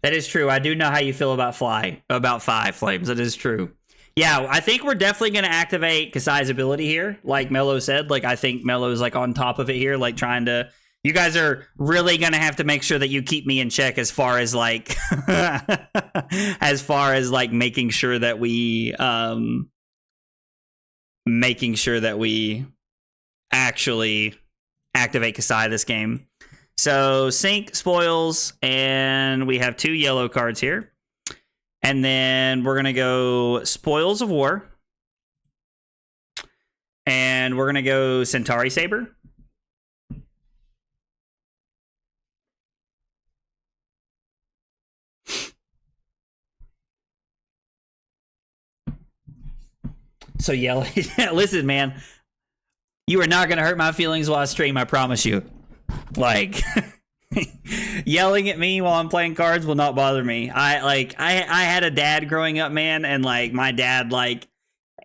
That is true. I do know how you feel about 5 Flames. That is true. Yeah, I think we're definitely going to activate Kassai's ability here. Like Mello said, like I think Mello's like on top of it here, like trying to... You guys are really going to have to make sure that you keep me in check as far as like making sure that we actually activate Kassai this game. So sink, spoils, and we have 2 yellow cards here. And then we're going to go Spoils of War. And we're going to go Centauri Saber. So yell. Listen, man, you are not going to hurt my feelings while I stream, I promise you. Like, yelling at me while I'm playing cards will not bother me. I had a dad growing up, man, and like my dad, like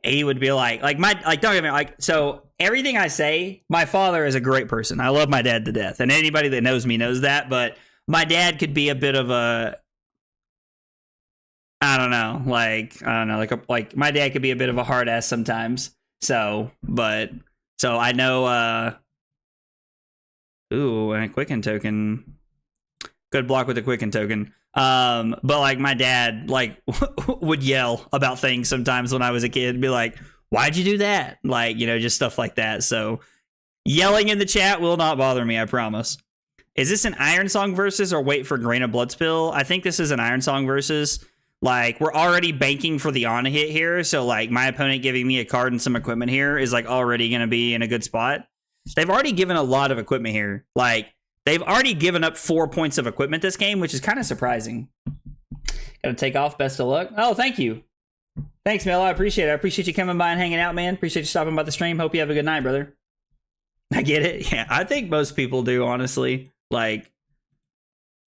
he would be like don't get me like, so everything I say, my father is a great person. I love my dad to death, and anybody that knows me knows that, but my dad could be a bit of a, I don't know, like my dad could be a bit of a hard ass sometimes. So I know, ooh, and a Quicken token. Good block with a Quicken token. But like my dad like would yell about things sometimes when I was a kid and be like, why'd you do that? Like, you know, just stuff like that. So yelling in the chat will not bother me, I promise. Is this an Iron Song versus or wait for Grain of Blood Spill? I think this is an Iron Song versus. Like, we're already banking for the on hit here, so like my opponent giving me a card and some equipment here is like already going to be in a good spot. They've already given a lot of equipment here. Like, they've already given up 4 points of equipment this game, which is kind of surprising. Gotta take off. Best of luck. Oh, thank you. Thanks, Mel. I appreciate it. I appreciate you coming by and hanging out, man. Appreciate you stopping by the stream. Hope you have a good night, brother. I get it. Yeah, I think most people do, honestly. Like,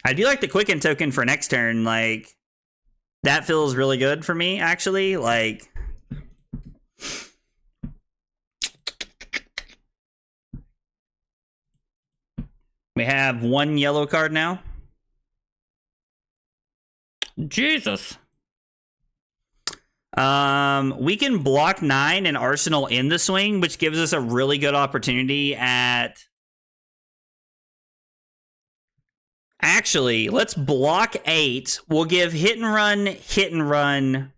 I do like the Quicken token for next turn. Like, that feels really good for me, actually. Like, we have 1 yellow card now. Jesus. We can block 9 and Arsenal in the swing, which gives us a really good opportunity at... Actually, let's block 8. We'll give hit and run,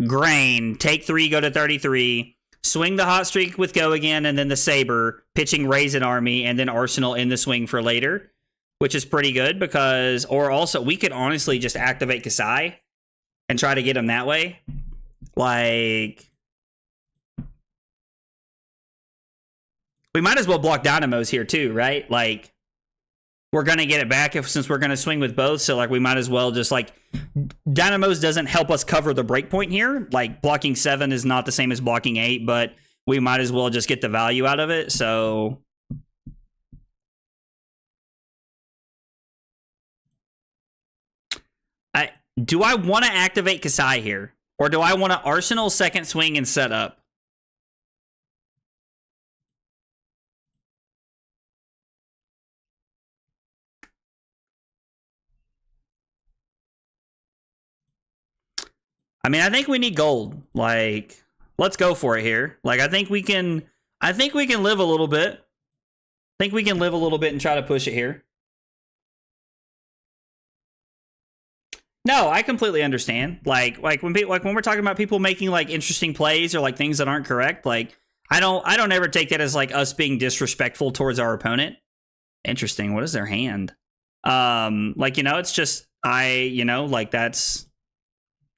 Grain, take 3, go to 33, swing the hot streak with go again, and then the Saber, pitching Raisin Army, and then Arsenal in the swing for later, which is pretty good because, or also, we could honestly just activate Kassai and try to get him that way. Like, we might as well block Dynamos here too, right? Like, we're going to get it back since we're going to swing with both. So, like, we might as well just, like... Dynamos doesn't help us cover the breakpoint here. Like, blocking 7 is not the same as blocking 8, but we might as well just get the value out of it. So... Do I want to activate Kassai here? Or do I want to Arsenal second swing and set up? I mean, I think we need gold. Like, let's go for it here. Like, I think we can live a little bit. I think we can live a little bit and try to push it here. No, I completely understand. Like when we're talking about people making like interesting plays or like things that aren't correct, like I don't ever take that as like us being disrespectful towards our opponent. Interesting. What is their hand? Like, you know, it's just like that's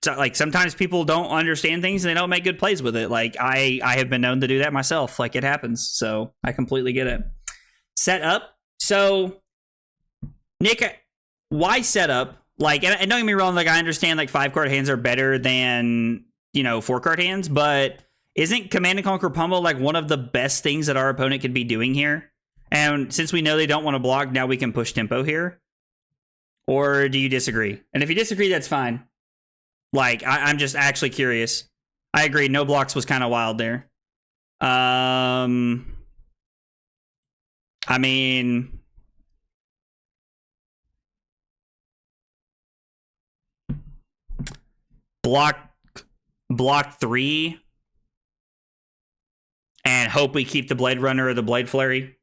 like sometimes people don't understand things and they don't make good plays with it. Like I have been known to do that myself. Like it happens. So I completely get it. Set up. So Nick, why set up? Like, and don't get me wrong, like I understand like 5-card hands are better than, 4-card hands, but isn't Command and Conquer Pummel like one of the best things that our opponent could be doing here? And since we know they don't want to block, now we can push tempo here. Or do you disagree? And if you disagree, that's fine. Like, I'm just actually curious. I agree, no blocks was kind of wild there. I mean, block 3 and hope we keep the Blade Runner or the Blade Flurry.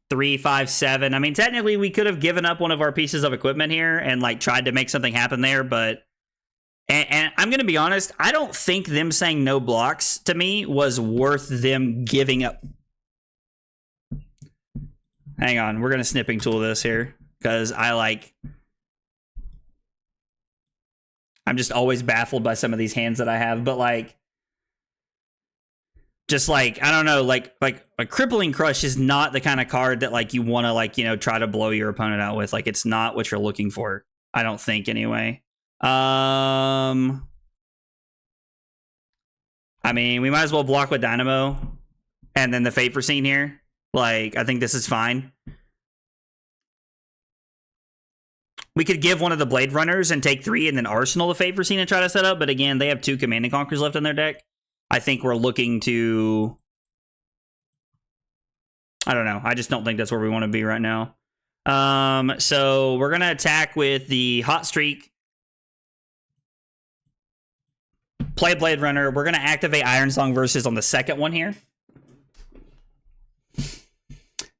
3, 5, 7. I mean, technically we could have given up one of our pieces of equipment here and like tried to make something happen there, but and I'm gonna be honest, I don't think them saying no blocks to me was worth them giving up. Hang on, we're gonna snipping tool this here because I'm just always baffled by some of these hands that I have, but like, just like, I don't know, like a Crippling Crush is not the kind of card that like you want to like, try to blow your opponent out with. Like, it's not what you're looking for. I don't think anyway. I mean, we might as well block with Dynamo and then the Fate Foreseen here. Like, I think this is fine. We could give one of the Blade Runners and take 3 and then Arsenal the Fate Foreseen and try to set up. But again, they have 2 Command and Conquers left in their deck. I think we're looking to... I don't know. I just don't think that's where we want to be right now. So we're going to attack with the Hot Streak. Play Blade Runner. We're going to activate Iron Song versus on the second one here.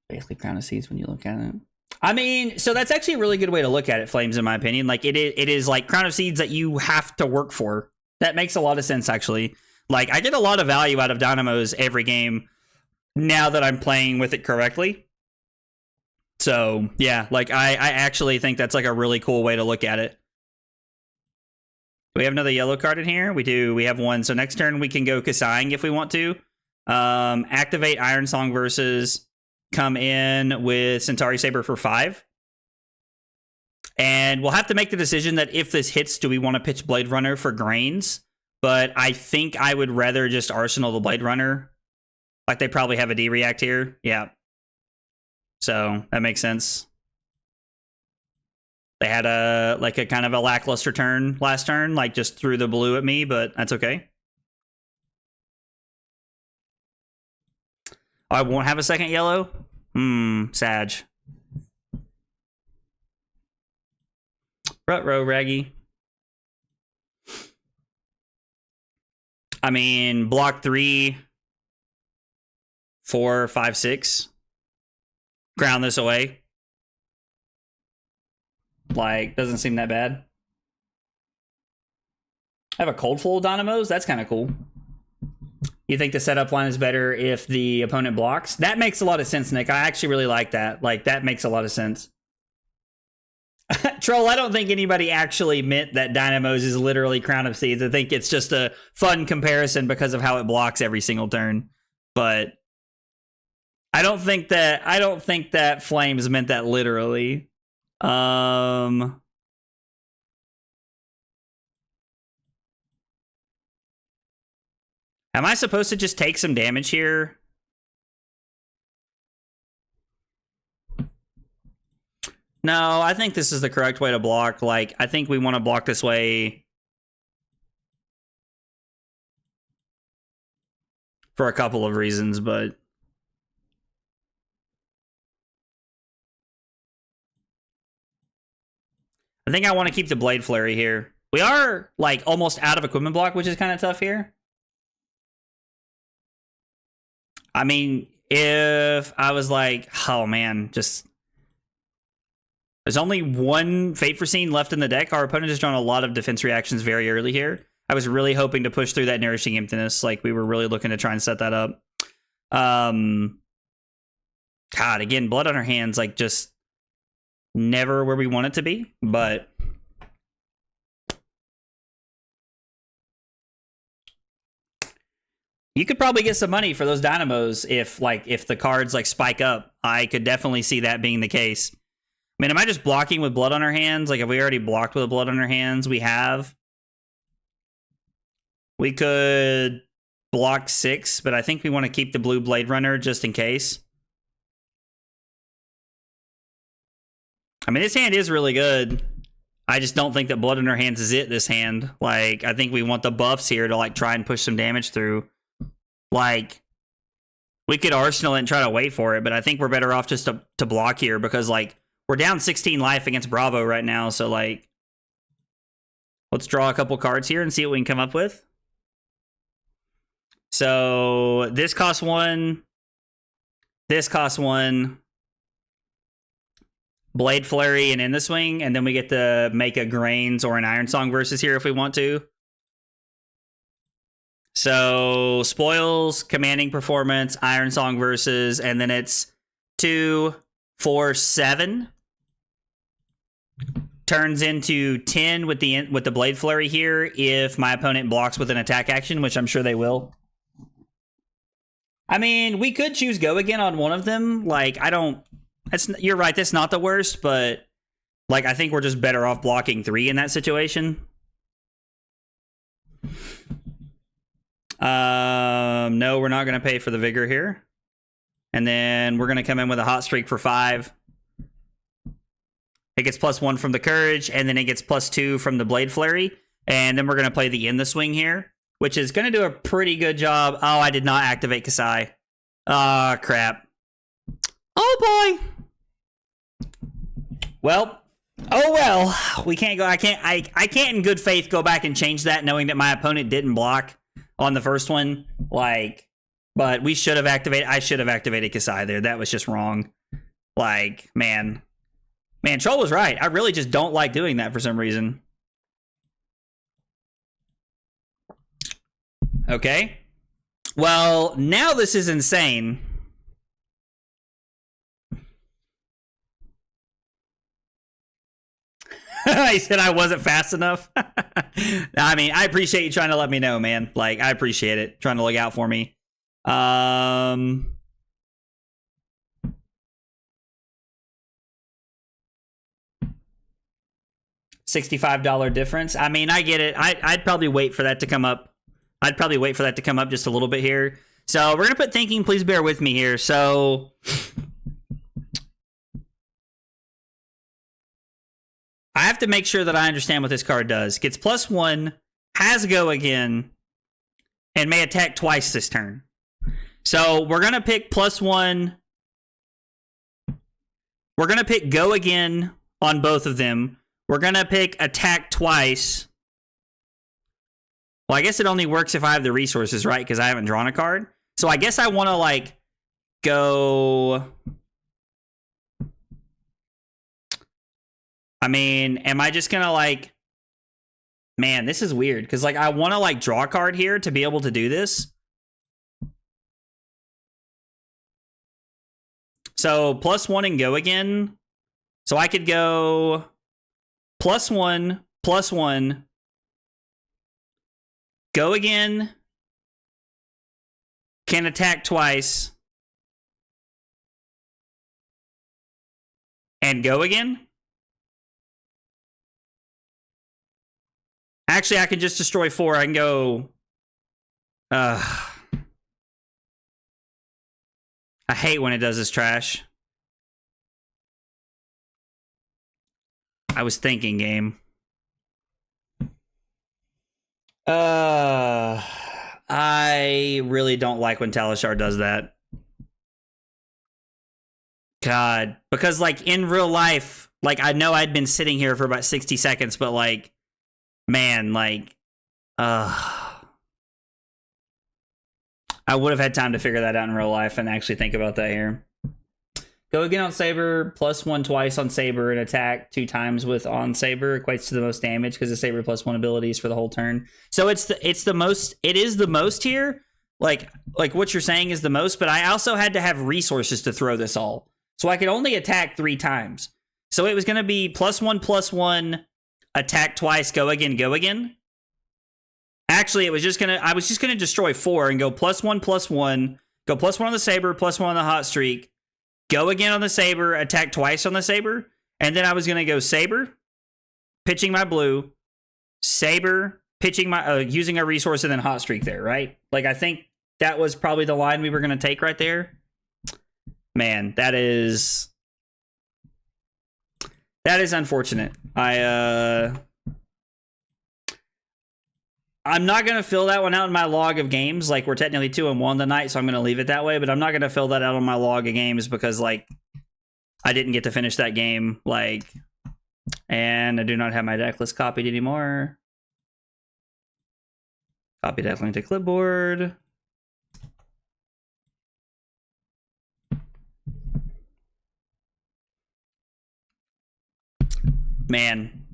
Basically Crown of Seeds when you look at it. I mean, so that's actually a really good way to look at it, Flames, in my opinion. Like, it is like Crown of Seeds that you have to work for. That makes a lot of sense, actually. Like, I get a lot of value out of Dynamos every game now that I'm playing with it correctly. So, yeah, like, I actually think that's, like, a really cool way to look at it. Do we have another yellow card in here? We do. We have one. So next turn, we can go Kassaiing if we want to. Activate Iron Song versus... come in with Centauri Saber for 5. And we'll have to make the decision that if this hits, do we want to pitch Blade Runner for Grains? But I think I would rather just Arsenal the Blade Runner. Like, they probably have a D-React here. Yeah. So, that makes sense. They had a kind of a lackluster turn last turn. Like, just threw the blue at me, but that's okay. I won't have a second yellow? Sag. Rut-row, Raggy. I mean, block 3, 4, 5, 6. Ground this away. Like, doesn't seem that bad. I have a cold full of Dynamos? That's kind of cool. You think the setup line is better if the opponent blocks? That makes a lot of sense, Nick. I actually really like that. Like, that makes a lot of sense. Troll, I don't think anybody actually meant that Dynamos is literally Crown of Seeds. I think it's just a fun comparison because of how it blocks every single turn. But I don't think that Flames meant that literally. Am I supposed to just take some damage here? No, I think this is the correct way to block. Like, I think we want to block this way for a couple of reasons, but I think I want to keep the Blade Flurry here. We are, like, almost out of equipment block, which is kind of tough here. I mean, if I was like, oh man, just... There's only one Fate Foreseen left in the deck. Our opponent has drawn a lot of defense reactions very early here. I was really hoping to push through that Nourishing Emptiness. Like, we were really looking to try and set that up. God, again, Blood on our hands, like, just never where we want it to be, but... You could probably get some money for those dynamos if the cards like spike up. I could definitely see that being the case. I mean, am I just blocking with Blood on our hands? Like, if we already blocked with Blood on our hands, we could block 6, but I think we want to keep the blue Blade Runner just in case. I mean, this hand is really good. I just don't think that Blood on our hands is it this hand. Like, I think we want the buffs here to like try and push some damage through. Like, we could arsenal it and try to wait for it, but I think we're better off just to block here because, like, we're down 16 life against Bravo right now, so, like, let's draw a couple cards here and see what we can come up with. So, this costs 1. This costs 1. Blade Flurry and In the Swing, and then we get to make a Grains or an Iron Song versus here if we want to. So, Spoils, Commanding Performance, Iron Song versus, and then it's 2, 4, 7. Turns into 10 with the Blade Flurry here if my opponent blocks with an attack action, which I'm sure they will. I mean, we could choose Go Again on one of them. Like, you're right, that's not the worst, but like, I think we're just better off blocking 3 in that situation. No, we're not going to pay for the Vigor here. And then we're going to come in with a Hot Streak for 5. It gets +1 from the Courage, and then it gets +2 from the Blade Flurry. And then we're going to play the In the Swing here, which is going to do a pretty good job. Oh, I did not activate Kassai. Ah, crap. Oh, boy. Well, oh, well. We can't go. I can't in good faith go back and change that knowing that my opponent didn't block on the first one. Like, but we should have activated. I should have activated Kassai there. That was just wrong. Like, man, Troll was right. I really just don't like doing that for some reason. Okay. Well, now this is insane. He said I wasn't fast enough. I mean, I appreciate you trying to let me know, man. Like, I appreciate it. Trying to look out for me. $65 difference. I mean, I get it. I'd probably wait for that to come up. I'd probably wait for that to come up just a little bit here. So we're going to put Thinking. Please bear with me here. So I have to make sure that I understand what this card does. Gets +1, has Go Again, and may attack twice this turn. So we're going to pick +1. We're going to pick Go Again on both of them. We're going to pick Attack Twice. Well, I guess it only works if I have the resources, right? Because I haven't drawn a card. So I guess I want to, like, go... I mean, am I just going to, like... Man, this is weird. Because, like, I want to, like, draw a card here to be able to do this. So, +1 and Go Again. So I could go... +1, +1... Go Again, can attack twice, and Go Again. Actually, I can just destroy 4. I can go... I hate when it does this trash. I was thinking, game. I really don't like when Talishar does that. God, because like in real life, like I know I'd been sitting here for about 60 seconds, but like, man, like, I would have had time to figure that out in real life and actually think about that here. Go again on Saber, +1 twice on Saber, and attack 2 times with on Saber equates to the most damage because the Saber +1 abilities for the whole turn. So it is the most here. Like what you're saying is the most, but I also had to have resources to throw this all. So I could only attack 3 times. So it was going to be +1/+1, attack twice, go again. Actually, I was just gonna destroy 4 and go +1/+1, go +1 on the Saber, +1 on the Hot Streak, go again on the Saber, attack twice on the Saber, and then I was gonna go Saber, pitching my blue, Saber, pitching my using a resource, and then Hot Streak there, right? Like I think that was probably the line we were gonna take right there. Man, that is unfortunate. I'm not going to fill that one out in my log of games. Like, we're technically 2-1 tonight, so I'm going to leave it that way. But I'm not going to fill that out on my log of games because, like, I didn't get to finish that game. Like, and I do not have my deck list copied anymore. Copy deck link to clipboard. Man.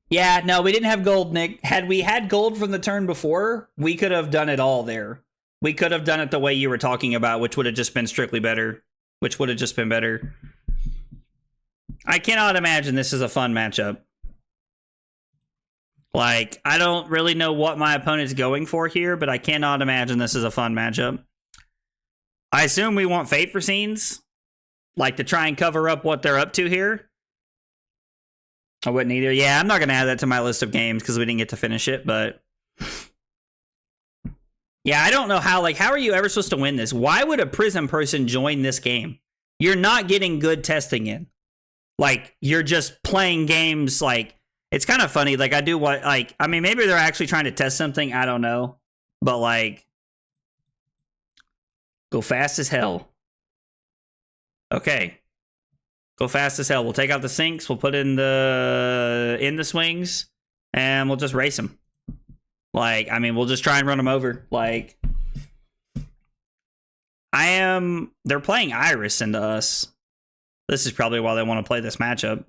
Yeah, no, we didn't have gold, Nick. Had we had gold from the turn before, we could have done it all there. We could have done it the way you were talking about, which would have just been strictly better. Which would have just been better. I cannot imagine this is a fun matchup. Like, I don't really know what my opponent's going for here, but I cannot imagine this is a fun matchup. I assume we want Fate for Scenes, like to try and cover up what they're up to here. I wouldn't either. Yeah, I'm not going to add that to my list of games because we didn't get to finish it, but... Yeah, I don't know how, like, how are you ever supposed to win this? Why would a Prism person join this game? You're not getting good testing in. Like, you're just playing games, like, it's kind of funny. Like, I do what, like, I mean, maybe they're actually trying to test something. I don't know. But, like, go fast as hell. Okay. Go fast as hell. We'll take out the sinks. We'll put in the swings. And we'll just race them. Like, I mean, we'll just try and run them over. Like, they're playing Iris into us. This is probably why they want to play this matchup.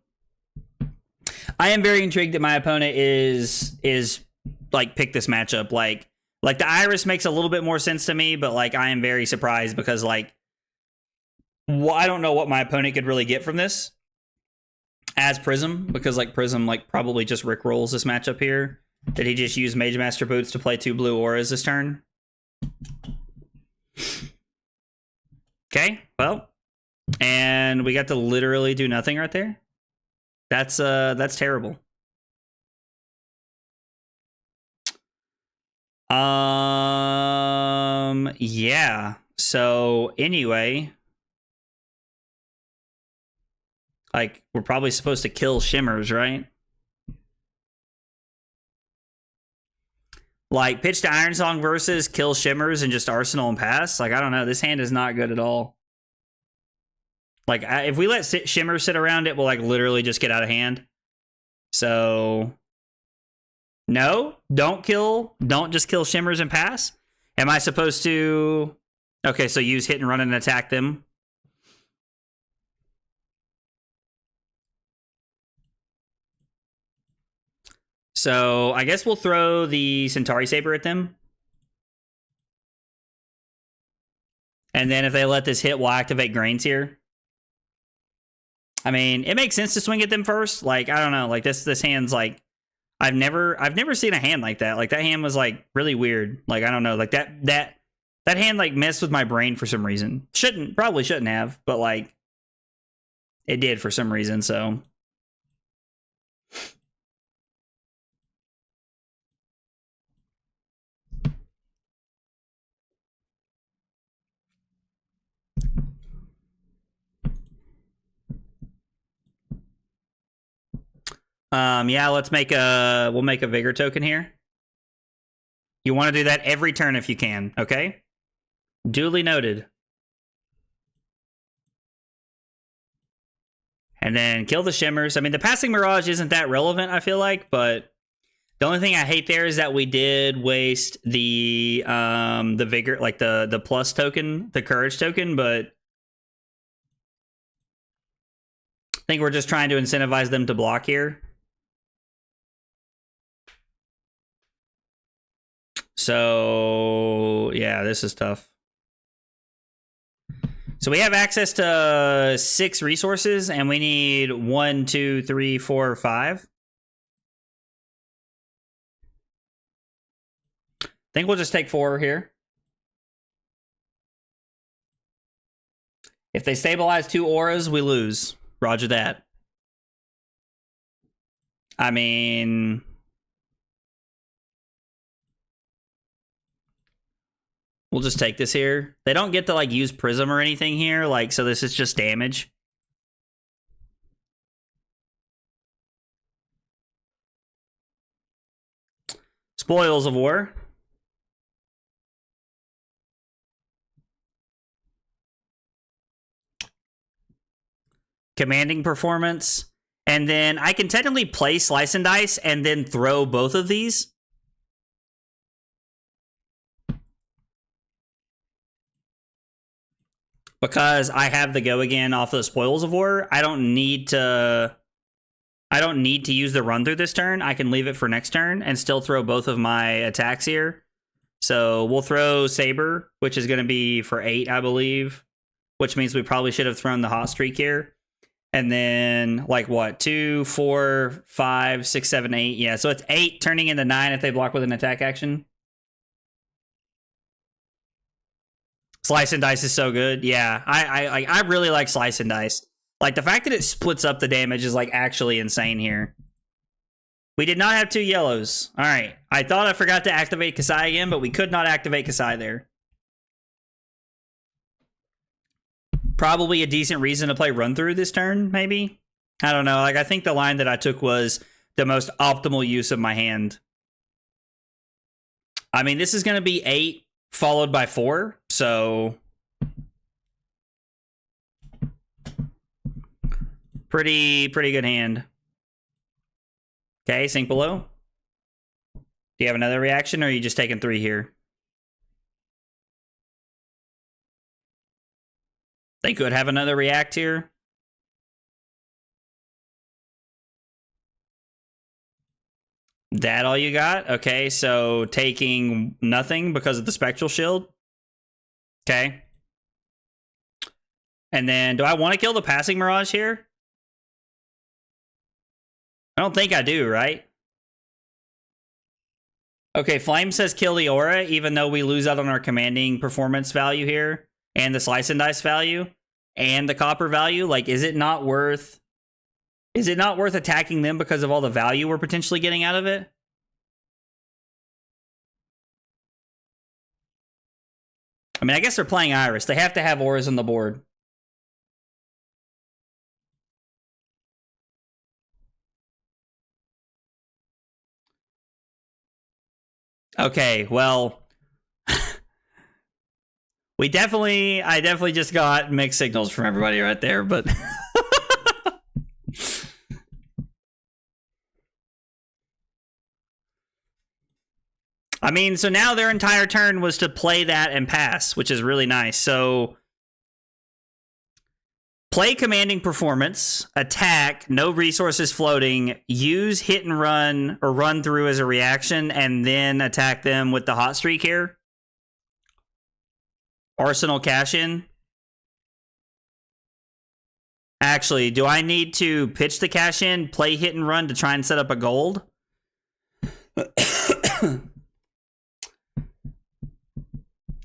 I am very intrigued that my opponent is like, pick this matchup. Like the Iris makes a little bit more sense to me, but, like, I am very surprised because, like, well, I don't know what my opponent could really get from this as Prism, because, like, Prism, like, probably just rickrolls this matchup here. Did he just use Mage Master Boots to play 2 blue auras this turn? Okay, well, and we got to literally do nothing right there. That's terrible. Yeah. So anyway, like, we're probably supposed to kill Shimmers, right? Like, pitch to Iron Song versus kill Shimmers and just Arsenal and pass. Like, I don't know. This hand is not good at all. Like, if we let Shimmers sit around it, we'll, like, literally just get out of hand. So, no, don't just kill Shimmers and pass. Am I supposed to? Okay, so use hit and run and attack them. So I guess we'll throw the Centauri Saber at them. And then if they let this hit, we'll activate Grains here. I mean, it makes sense to swing at them first. Like, I don't know. Like, this hand's like, I've never seen a hand like that. Like, that hand was, like, really weird. Like, I don't know. Like, that hand, like, messed with my brain for some reason. Probably shouldn't have, but, like, it did for some reason, so... Yeah, we'll make a vigor token here. You want to do that every turn if you can, okay? Duly noted. And then kill the shimmers. I mean, the passing mirage isn't that relevant, I feel like, but the only thing I hate there is that we did waste the vigor, like the plus token, the courage token, but I think we're just trying to incentivize them to block here. So yeah, this is tough. So we have access to 6 resources, and we need 1, 2, 3, 4, 5. I think we'll just take 4 here. If they stabilize 2 auras, we lose. Roger that. I mean, we'll just take this here. They don't get to like use Prism or anything here, like, so this is just damage. Spoils of War. Commanding Performance. And then I can technically play Slice and Dice and then throw both of these. Because I have the go again off of the Spoils of War. I don't need to use the run through this turn. I can leave it for next turn and still throw both of my attacks here. So we'll throw Saber, which is going to be for 8, I believe. Which means we probably should have thrown the Hot Streak here. And then, like, what? 2, 4, 5, 6, 7, 8. Yeah, so it's 8 turning into 9 if they block with an attack action. Slice and Dice is so good. Yeah, I really like Slice and Dice. Like, the fact that it splits up the damage is, like, actually insane here. We did not have 2 yellows. All right. I thought I forgot to activate Kassai again, but we could not activate Kassai there. Probably a decent reason to play run through this turn, maybe. I don't know. Like, I think the line that I took was the most optimal use of my hand. I mean, this is going to be 8 followed by 4, so pretty good hand. Okay, sink below. Do you have another reaction, or are you just taking 3 here? They could have another react here. That all you got? Okay, so taking nothing because of the Spectral Shield. Okay. And then, do I want to kill the Passing Mirage here? I don't think I do, right? Okay, Flame says kill the Aura, even though we lose out on our commanding performance value here, and the Slice and Dice value, and the copper value. Like, is it not worth attacking them because of all the value we're potentially getting out of it? I mean, I guess they're playing Iris. They have to have auras on the board. Okay, well, I definitely just got mixed signals from everybody right there, but I mean, so now their entire turn was to play that and pass, which is really nice. So play commanding performance, attack, no resources floating, use hit and run or run through as a reaction, and then attack them with the hot streak here. Arsenal cash in. Actually, do I need to pitch the cash in, play hit and run to try and set up a gold?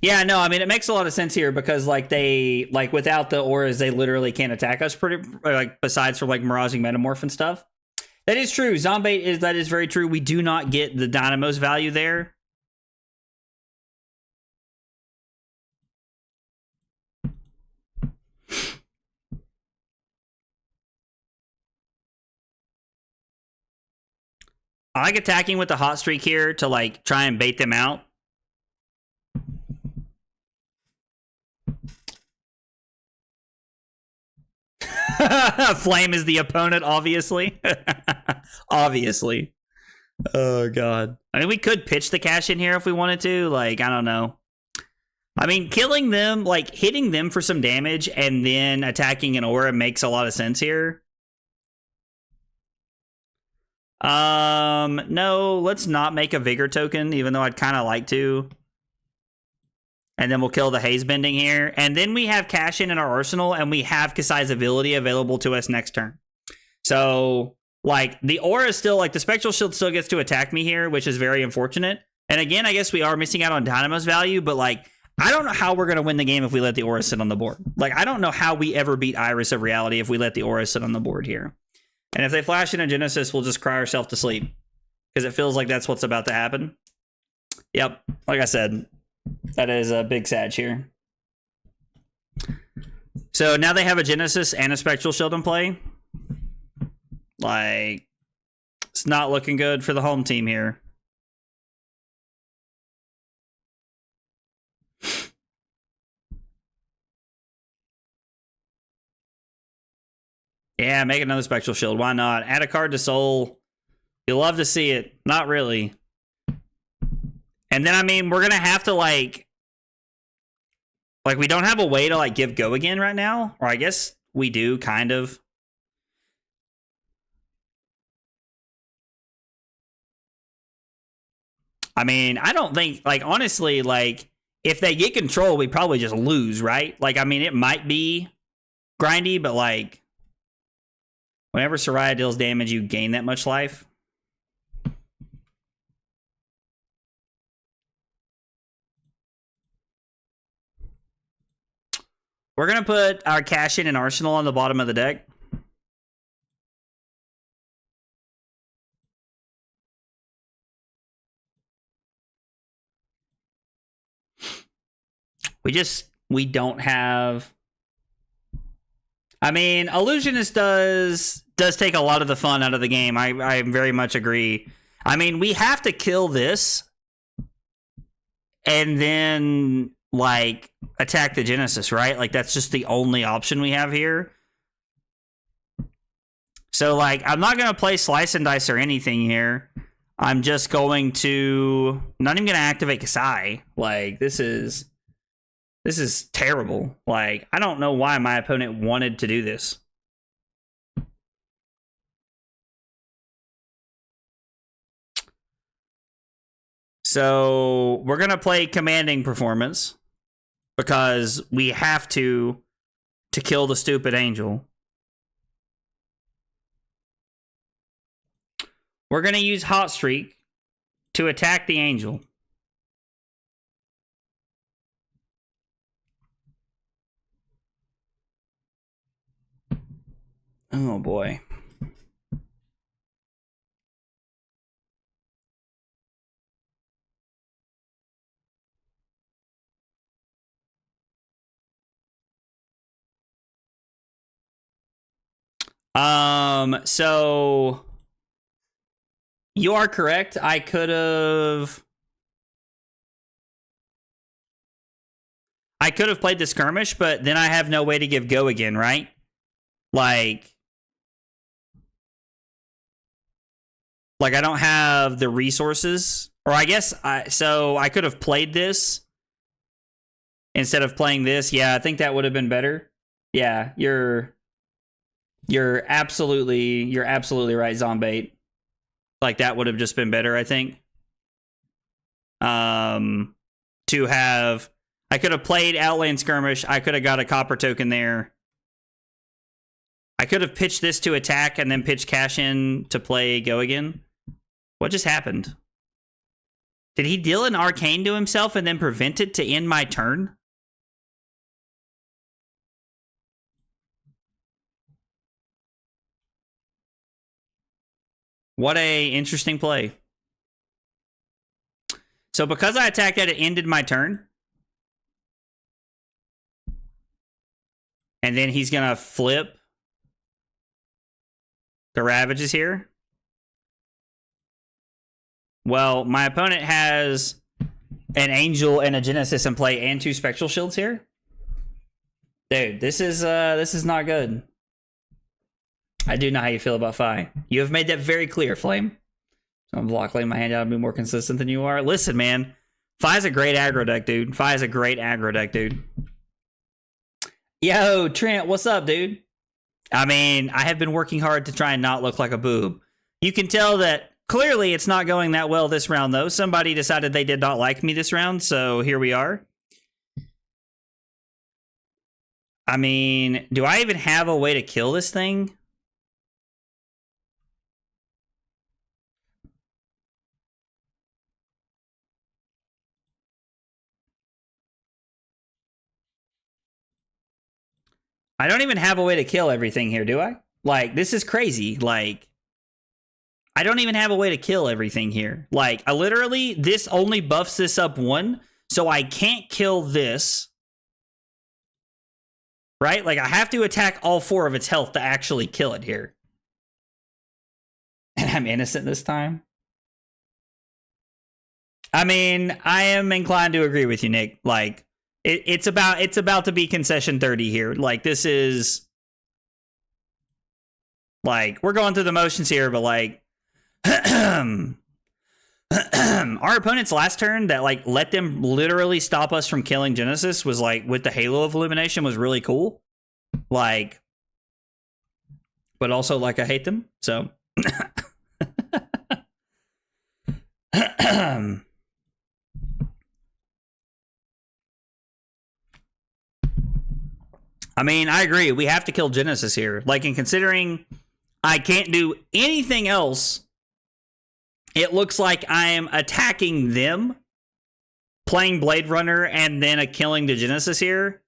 Yeah, no, I mean, it makes a lot of sense here because, like, without the auras, they literally can't attack us besides for, like, Miraging Metamorph and stuff. That is true. Zombate that is very true. We do not get the Dynamos value there. I like attacking with the hot streak here to like try and bait them out. Flame is the opponent, obviously. Obviously. Oh, God. I mean, we could pitch the cash in here if we wanted to. Like, I don't know. I mean, killing them, like, hitting them for some damage and then attacking an aura makes a lot of sense here. No, let's not make a Vigor token, even though I'd kind of like to. And then we'll kill the haze bending here. And then we have cash in our arsenal, and we have Kassai's ability available to us next turn. So, like, the aura is still, like, the Spectral Shield still gets to attack me here, which is very unfortunate. And again, I guess we are missing out on Dynamo's value, but, like, I don't know how we're going to win the game if we let the aura sit on the board. Like, I don't know how we ever beat Iris of Reality if we let the aura sit on the board here. And if they flash in a Genesis, we'll just cry ourselves to sleep. Because it feels like that's what's about to happen. Yep, like I said. That is a big sad here. So now they have a Genesis and a Spectral Shield in play. Like, it's not looking good for the home team here. Yeah, make another Spectral Shield. Why not? Add a card to Soul. You'll love to see it. Not really. And then, I mean, we're going to have to, like, we don't have a way to, like, give go again right now. Or I guess we do, kind of. I mean, I don't think, like, honestly, like, if they get control, we probably just lose, right? Like, I mean, it might be grindy, but, like, whenever Soraya deals damage, you gain that much life. We're going to put our cash in and arsenal on the bottom of the deck. We don't have... I mean, Illusionist does take a lot of the fun out of the game. I very much agree. I mean, we have to kill this and then, like, attack the Genesis, right? Like, that's just the only option we have here. So, like, I'm not going to play Slice and Dice or anything here. I'm just going to... not even going to activate Kassai. Like, this is terrible. Like, I don't know why my opponent wanted to do this. So we're going to play Commanding Performance because we have to kill the stupid angel. We're going to use Hot Streak to attack the angel. Oh boy. So you are correct. I could have played the skirmish, but then I have no way to give go again, right? Like I don't have the resources. Or I guess so I could have played this instead of playing this. Yeah, I think that would have been better. Yeah, you're absolutely right, Zombait. Like, that would have just been better, I think. To have... I could have played Outland Skirmish. I could have got a copper token there. I could have pitched this to attack and then pitched cash in to play go again. What just happened? Did he deal an arcane to himself and then prevent it to end my turn? What a interesting play. So because I attacked that, it ended my turn. And then he's going to flip the Ravages here. Well, my opponent has an Angel and a Genesis in play and 2 Spectral Shields here. Dude, this is not good. I do know how you feel about Fi. You have made that very clear, Flame. So I'm laying my hand out and be more consistent than you are. Listen, man. Fi's a great aggro deck, dude. Fi is a great aggro deck, dude. Yo, Trent, what's up, dude? I mean, I have been working hard to try and not look like a boob. You can tell that clearly it's not going that well this round, though. Somebody decided they did not like me this round, so here we are. I mean, do I even have a way to kill this thing? I don't even have a way to kill everything here, do I? Like, this is crazy. Like, I don't even have a way to kill everything here. Like, I literally, this only buffs this up 1, so I can't kill this. Right? Like, I have to attack all 4 of its health to actually kill it here. And I'm innocent this time. I mean, I am inclined to agree with you, Nick. Like, it's about to be concession 30 here. Like, this is like, we're going through the motions here, but like our opponent's last turn that like let them literally stop us from killing Genesis was like with the Halo of Illumination was really cool. Like, but also like I hate them. So I mean, I agree. We have to kill Genesis here. Like, in considering I can't do anything else, it looks like I am attacking them, playing Blade Runner, and then killing the Genesis here.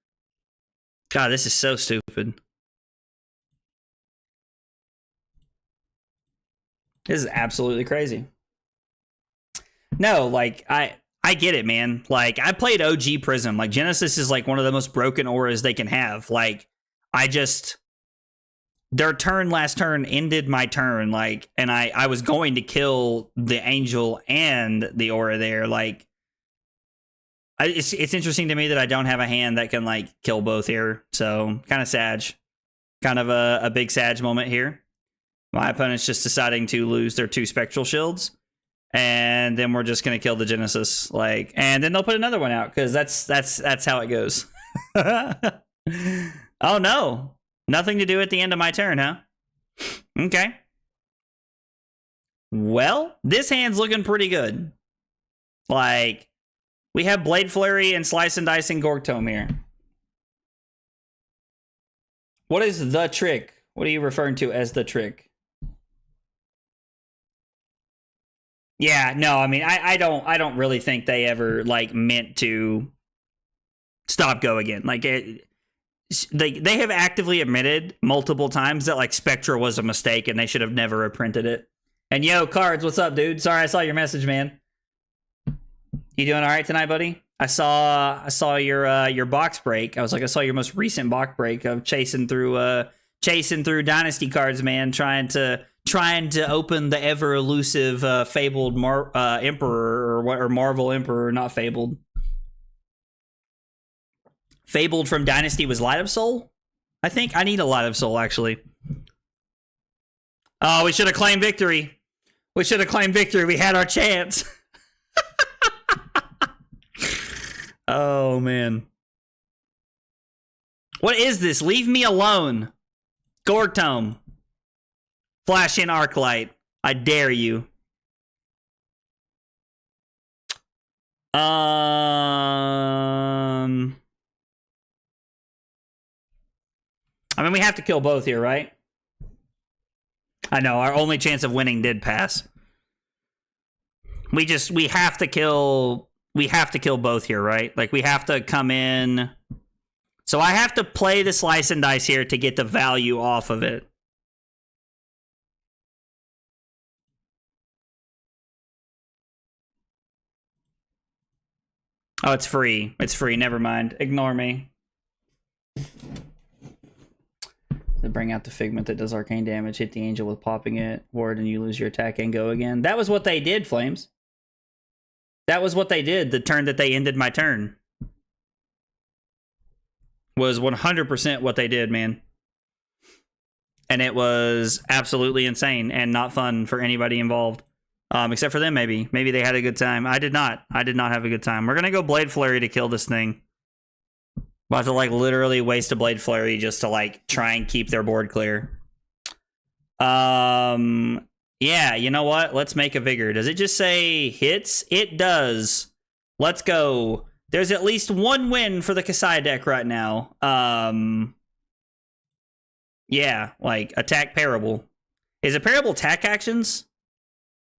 God, this is so stupid. This is absolutely crazy. No, like, I get it, man. Like, I played OG Prism. Like, Genesis is like one of the most broken auras they can have. Like, their turn last turn ended my turn. Like, and I was going to kill the Angel and the aura there. Like, it's interesting to me that I don't have a hand that can like kill both here. So kind of sad. Kind of a big sad moment here. My opponent's just deciding to lose their 2 Spectral Shields. And then we're just gonna kill the Genesis, like, and then they'll put another one out because that's how it goes. Oh no, nothing to do at the end of my turn, huh? Okay. Well, this hand's looking pretty good. Like, we have Blade Flurry and Slice and Dice and Gorg Tome here. What is the trick? What are you referring to as the trick? Yeah, no, I mean, I don't really think they ever like meant to stop Go again. Like, they have actively admitted multiple times that like Spectra was a mistake and they should have never reprinted it. And yo, Cards, what's up, dude? Sorry, I saw your message, man. You doing all right tonight, buddy? I saw your box break. I was like, I saw your most recent box break of chasing through Dynasty cards, man, trying to open the ever elusive fabled Emperor or Marvel Emperor, not fabled. Fabled from Dynasty was Light of Soul? I think I need a Light of Soul, actually. Oh, we should have claimed victory. We should have claimed victory. We had our chance. Oh, man. What is this? Leave me alone. Gorg Tome. Flash in Arclight. I dare you. I mean, we have to kill both here, right? I know, our only chance of winning did pass. We have to kill both here, right? Like, we have to come in. So I have to play the Slice and Dice here to get the value off of it. Oh, it's free. It's free. Never mind. Ignore me. To bring out the Figment that does arcane damage, hit the Angel with popping it, ward, and you lose your attack and go again. That was what they did, Flames. That was what they did the turn that they ended my turn. Was 100% what they did, man. And it was absolutely insane and not fun for anybody involved. Except for them, maybe. Maybe they had a good time. I did not. I did not have a good time. We're going to go Blade Flurry to kill this thing. About to, like, literally waste a Blade Flurry just to, like, try and keep their board clear. Yeah, you know what? Let's make a Vigor. Does it just say hits? It does. Let's go. There's at least one win for the Kassai deck right now. Yeah, like, attack Parable. Is a Parable attack actions?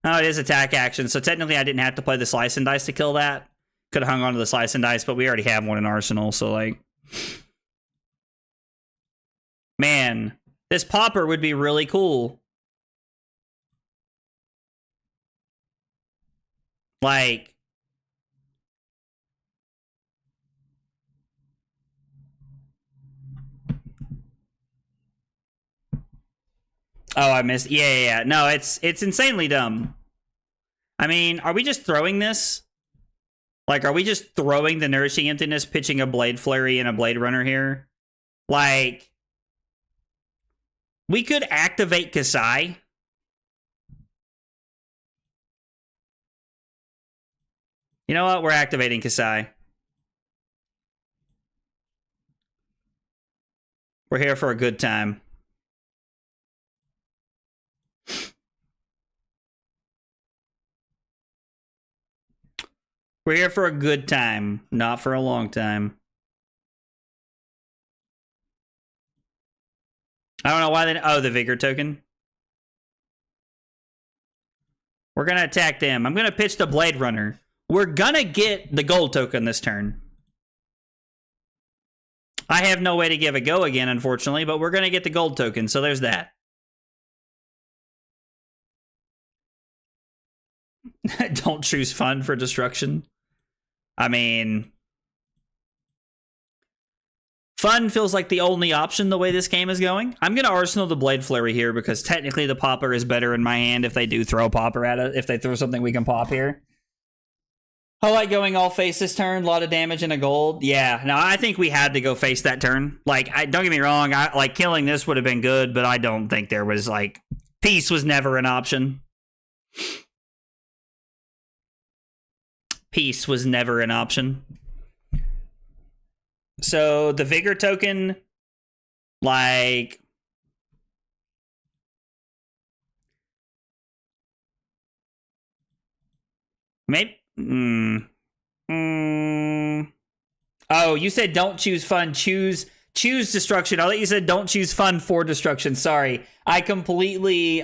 Oh, it is attack action. So technically I didn't have to play the Slice and Dice to kill that. Could have hung on to the Slice and Dice, but we already have one in Arsenal, so like... Man, this Popper would be really cool. Like... Oh, I missed. Yeah. No, it's insanely dumb. I mean, are we just throwing this? Like, are we just throwing the Nourishing Emptiness, pitching a Blade Flurry and a Blade Runner here? Like, we could activate Kassai. You know what? We're activating Kassai. We're here for a good time. We're here for a good time, not for a long time. I don't know why they... Oh, the Vigor token. We're going to attack them. I'm going to pitch the Blade Runner. We're going to get the gold token this turn. I have no way to give a go again, unfortunately, but we're going to get the gold token, so there's that. Don't choose fun for destruction. I mean, fun feels like the only option the way this game is going. I'm going to Arsenal the Blade Flurry here because technically the Popper is better in my hand if they do throw a Popper at it. If they throw something we can pop here. I like going all face this turn. A lot of damage and a gold. Yeah, no, I think we had to go face that turn. Like, don't get me wrong. Like, killing this would have been good, but I don't think there was, like... Peace was never an option. Peace was never an option. So the Vigor token, like... Maybe... Oh, you said don't choose fun, choose destruction. I thought you said don't choose fun for destruction. Sorry. I completely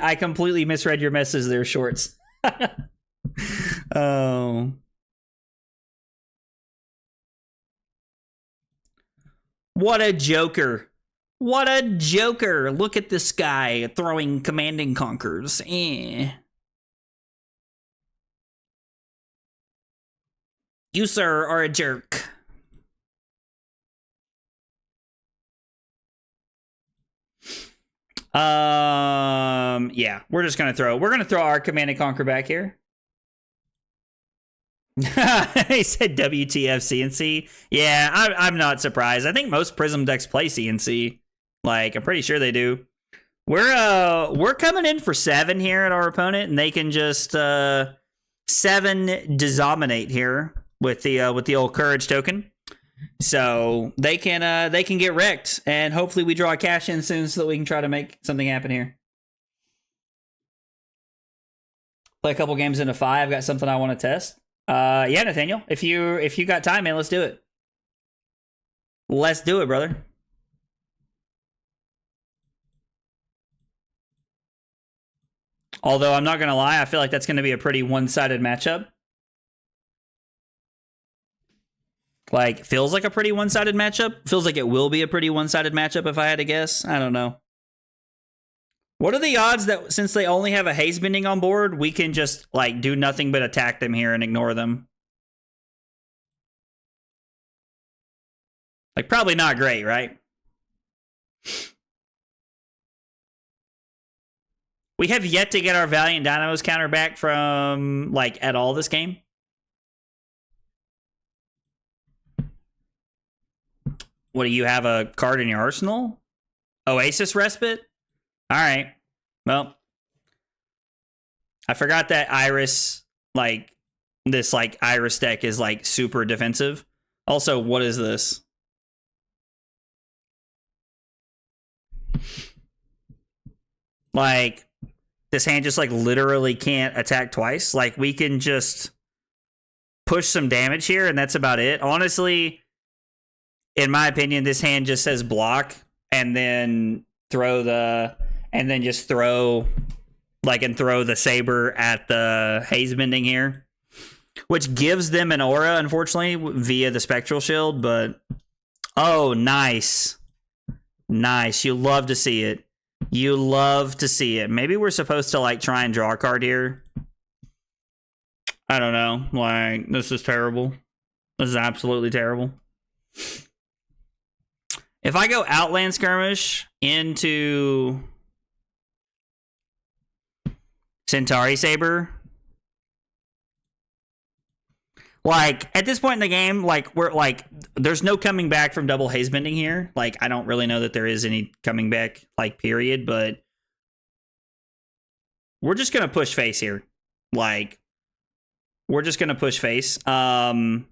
misread your message there, Shorts. Oh... What a joker. What a joker. Look at this guy throwing Command and Conquers. You, sir, are a jerk. Yeah, we're just gonna throw our Command and Conquer back here. He said WTF CNC. Yeah, I'm not surprised. I think most Prism decks play CNC. Like, I'm pretty sure they do. We're coming in for 7 here at our opponent, and they can just 7 dominate here with the old courage token. So they can get wrecked, and hopefully we draw a cash in soon so that we can try to make something happen here. Play a couple games into 5. Got something I want to test. Yeah, Nathaniel, if you got time, man, let's do it. Let's do it, brother. Although I'm not gonna lie, I feel like that's gonna be a pretty one-sided matchup. Like, feels like a pretty one-sided matchup. Feels like it will be a pretty one-sided matchup if I had to guess. I don't know. What are the odds that since they only have a haze bending on board, we can just, like, do nothing but attack them here and ignore them? Like, probably not great, right? We have yet to get our Valiant Dynamos counter back from, like, at all this game. What, do you have a card in your arsenal? Oasis Respite? Alright. Well, I forgot that Iris, like, this, like, Iris deck is, like, super defensive. Also, what is this? Like, this hand just, like, literally can't attack twice. Like, we can just push some damage here, and that's about it. Honestly, in my opinion, this hand just says block, and then throw the... And then just throw... Like, and throw the Saber at the Haze Bending here. Which gives them an aura, unfortunately, via the Spectral Shield, but... Oh, nice. Nice. You love to see it. You love to see it. Maybe we're supposed to, like, try and draw a card here. I don't know. Like, this is terrible. This is absolutely terrible. If I go Outland Skirmish into Centauri Saber, like, at this point in the game, like, we're, like, there's no coming back from double Haze Bending here. Like, I don't really know that there is any coming back, like, period, but we're just gonna push face here. Like, we're just gonna push face. I'm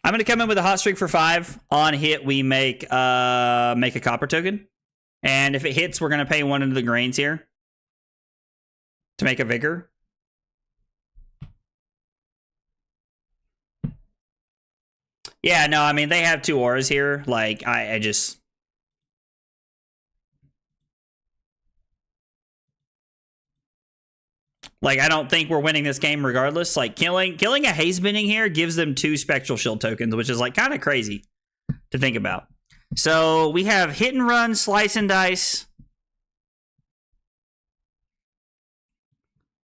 gonna come in with a hot streak for 5. On hit, we make a copper token. And if it hits, we're gonna pay 1 into the grains here to make a vigor. Yeah, no, I mean, they have 2 auras here. Like, I just... Like, I don't think we're winning this game regardless. Like, killing a Haze Bending here gives them 2 Spectral Shield tokens, which is, like, kind of crazy to think about. So, we have Hit and Run, Slice and Dice,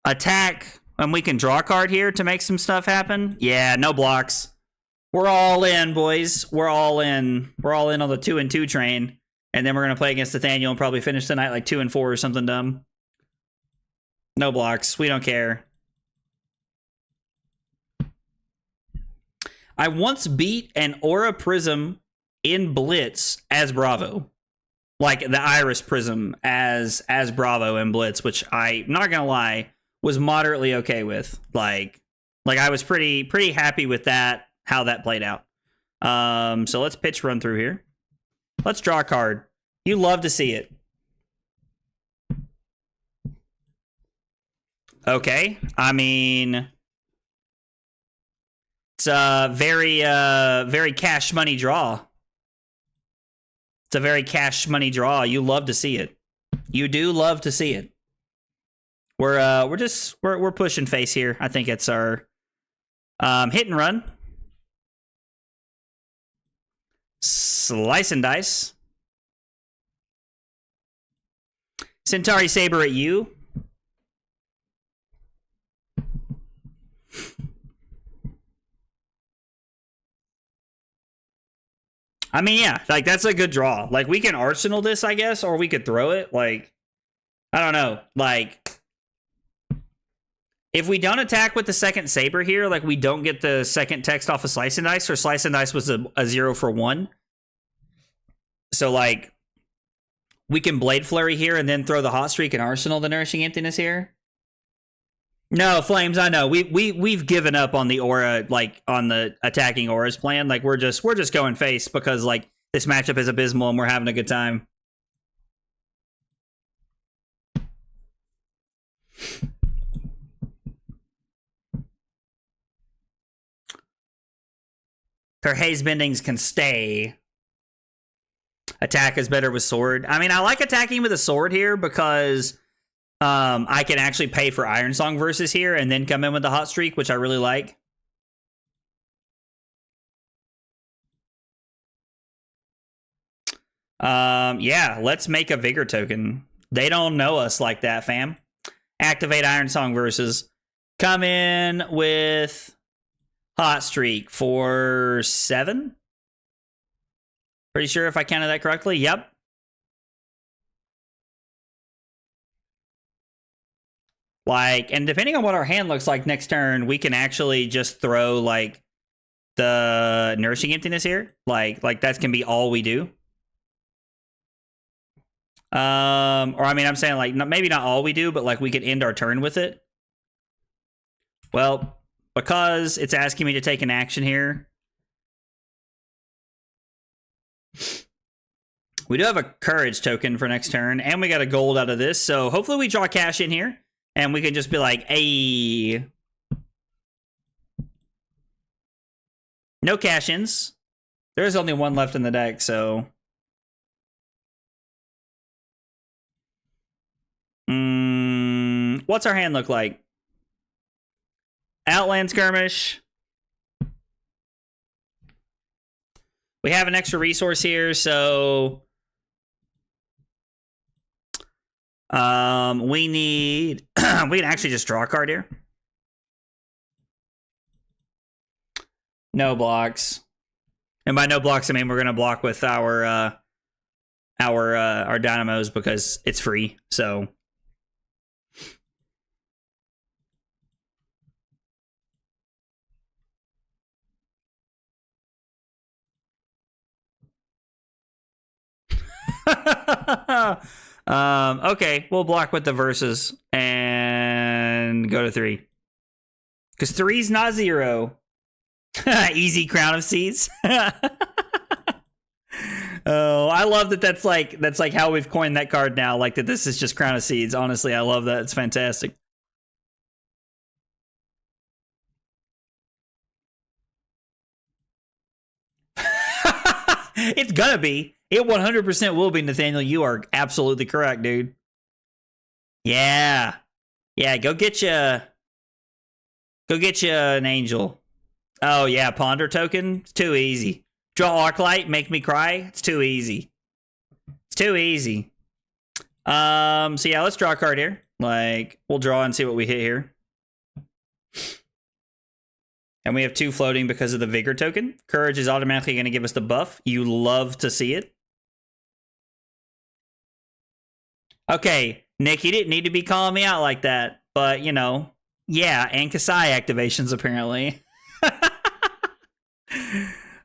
Attack, and we can draw a card here to make some stuff happen. Yeah, no blocks. We're all in, boys. We're all in. We're all in on the 2-2 train. And then we're going to play against Nathaniel and probably finish the night like 2-4 or something dumb. No blocks. We don't care. I once beat an Aura Prism in Blitz as Bravo. Like the Iris Prism as Bravo in Blitz, which I'm not going to lie, was moderately okay with. Like I was pretty happy with that, how that played out. So let's pitch run through here. Let's draw a card. You love to see it. Okay, I mean, it's a very cash money draw. It's a very cash money draw. You love to see it. You do love to see it. We're pushing face here. I think it's our hit and run, slice and dice, Centauri Saber at you. I mean, yeah, like, that's a good draw. Like, we can Arsenal this, I guess, or we could throw it. Like, I don't know. Like, if we don't attack with the second Saber here, like, we don't get the second text off of Slice and Dice, or Slice and Dice was a 0 for 1. So, like, we can Blade Flurry here and then throw the Hot Streak and Arsenal the Nourishing Emptiness here. No, Flames, I know. We've given up on the aura, like, on the attacking auras plan. Like, we're just going face because, like, this matchup is abysmal and we're having a good time. Her Haze Bendings can stay. Attack is better with sword. I mean, I like attacking with a sword here because I can actually pay for Iron Song versus here and then come in with the hot streak, which I really like. Yeah, let's make a Vigor token. They don't know us like that, fam. Activate Iron Song versus. Come in with hot streak for 7. Pretty sure if I counted that correctly. Yep. Like, and depending on what our hand looks like next turn, we can actually just throw, like, the Nourishing Emptiness here. Like that can be all we do. Or I mean, I'm saying like maybe not all we do, but like we could end our turn with it. Well, because it's asking me to take an action here, we do have a courage token for next turn, and we got a gold out of this. So hopefully we draw cash in here, and we can just be like, hey, no cash-ins. There's only one left in the deck, so what's our hand look like? Outland Skirmish. We have an extra resource here, so we need we can actually just draw a card here. No blocks. And by no blocks, I mean we're gonna block with our dynamos because it's free, so okay, we'll block with the verses and go to 3. Because 3's not 0. Easy Crown of Seeds. Oh, I love that that's like how we've coined that card now. Like that this is just Crown of Seeds. Honestly, I love that. It's fantastic. It's gonna be. It 100% will be, Nathaniel. You are absolutely correct, dude. Yeah. Yeah, go get you an angel. Oh, yeah, Ponder token. It's too easy. Draw Arclight, make me cry. It's too easy. It's too easy. So yeah, let's draw a card here. Like, we'll draw and see what we hit here. And we have 2 floating because of the Vigor token. Courage is automatically going to give us the buff. You love to see it. Okay, Nick, you didn't need to be calling me out like that. But, you know, yeah, and Kassai activations, apparently.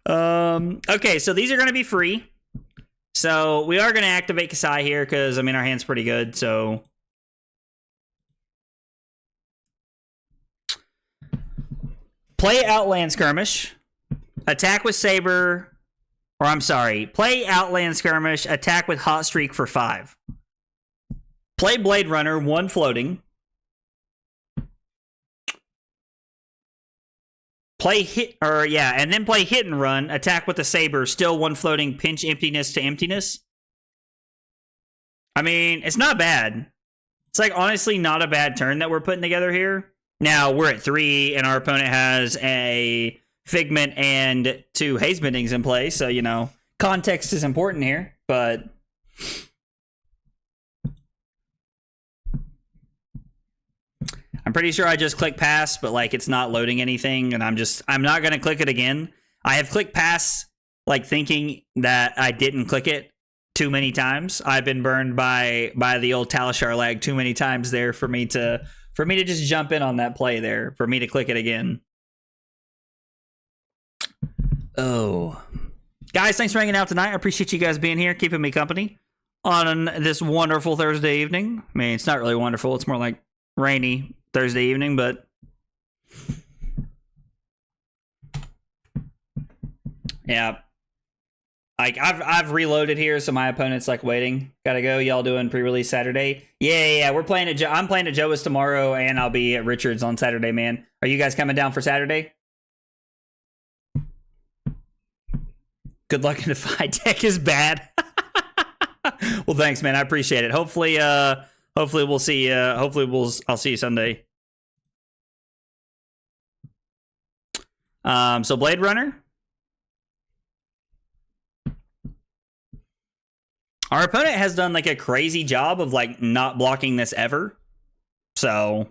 Okay, so these are going to be free. So we are going to activate Kassai here because, I mean, our hand's pretty good, so... Play Outland Skirmish. Attack with Saber. Or I'm sorry. Play Outland Skirmish. Attack with Hot Streak for 5. Play Blade Runner. 1 floating. Play hit. Or yeah. And then play Hit and Run. Attack with the Saber. Still 1 floating. Pinch Emptiness to Emptiness. I mean, it's not bad. It's like honestly not a bad turn that we're putting together here. Now, we're at 3, and our opponent has a Figment and 2 Haze Bendings in play, so, you know, context is important here, but... I'm pretty sure I just clicked pass, but, like, it's not loading anything, and I'm not going to click it again. I have clicked pass, like, thinking that I didn't click it too many times. I've been burned by the old Talishar lag too many times there for me to just jump in on that play there, for me to click it again. Oh. Guys, thanks for hanging out tonight. I appreciate you guys being here, keeping me company on this wonderful Thursday evening. I mean, it's not really wonderful. It's more like rainy Thursday evening, but... yeah. Like, I've reloaded here, so my opponent's, like, waiting. Gotta go. Y'all doing pre-release Saturday? Yeah. We're playing at I'm playing at Joe's tomorrow, and I'll be at Richard's on Saturday, man. Are you guys coming down for Saturday? Good luck in the fight. Deck is bad. Well, thanks, man. I appreciate it. Hopefully we'll see. I'll see you Sunday. So Blade Runner. Our opponent has done like a crazy job of like not blocking this ever. So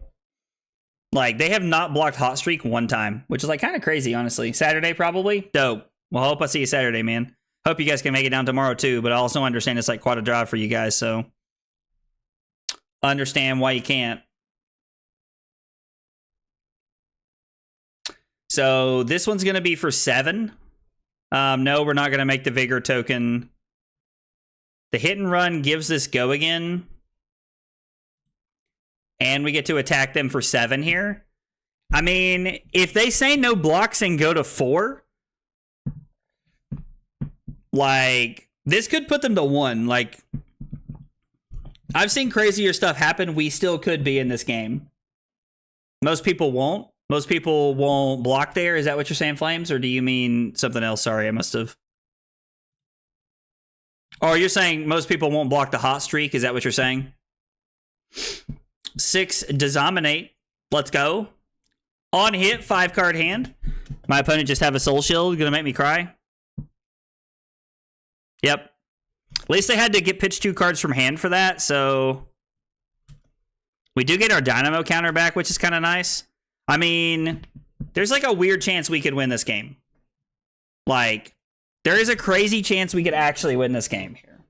like they have not blocked Hot Streak 1 time, which is like kind of crazy, honestly. Saturday, probably. Dope. Well, I hope I see you Saturday, man. Hope you guys can make it down tomorrow too, but I also understand it's like quite a drive for you guys, so understand why you can't. So this one's going to be for 7. No, we're not going to make the Vigor token. The hit and run gives this go again. And we get to attack them for 7 here. I mean, if they say no blocks and go to 4, like, this could put them to 1. Like, I've seen crazier stuff happen. We still could be in this game. Most people won't. Most people won't block there. Is that what you're saying, Flames? Or do you mean something else? Sorry, I must have. Oh, you're saying most people won't block the hot streak? Is that what you're saying? 6, Dominate. Let's go. On hit, 5-card hand. My opponent just have a Soul Shield. Gonna make me cry. Yep. At least they had to get pitch 2 cards from hand for that, so... We do get our Dynamo counter back, which is kind of nice. I mean, there's like a weird chance we could win this game. Like, there is a crazy chance we could actually win this game here.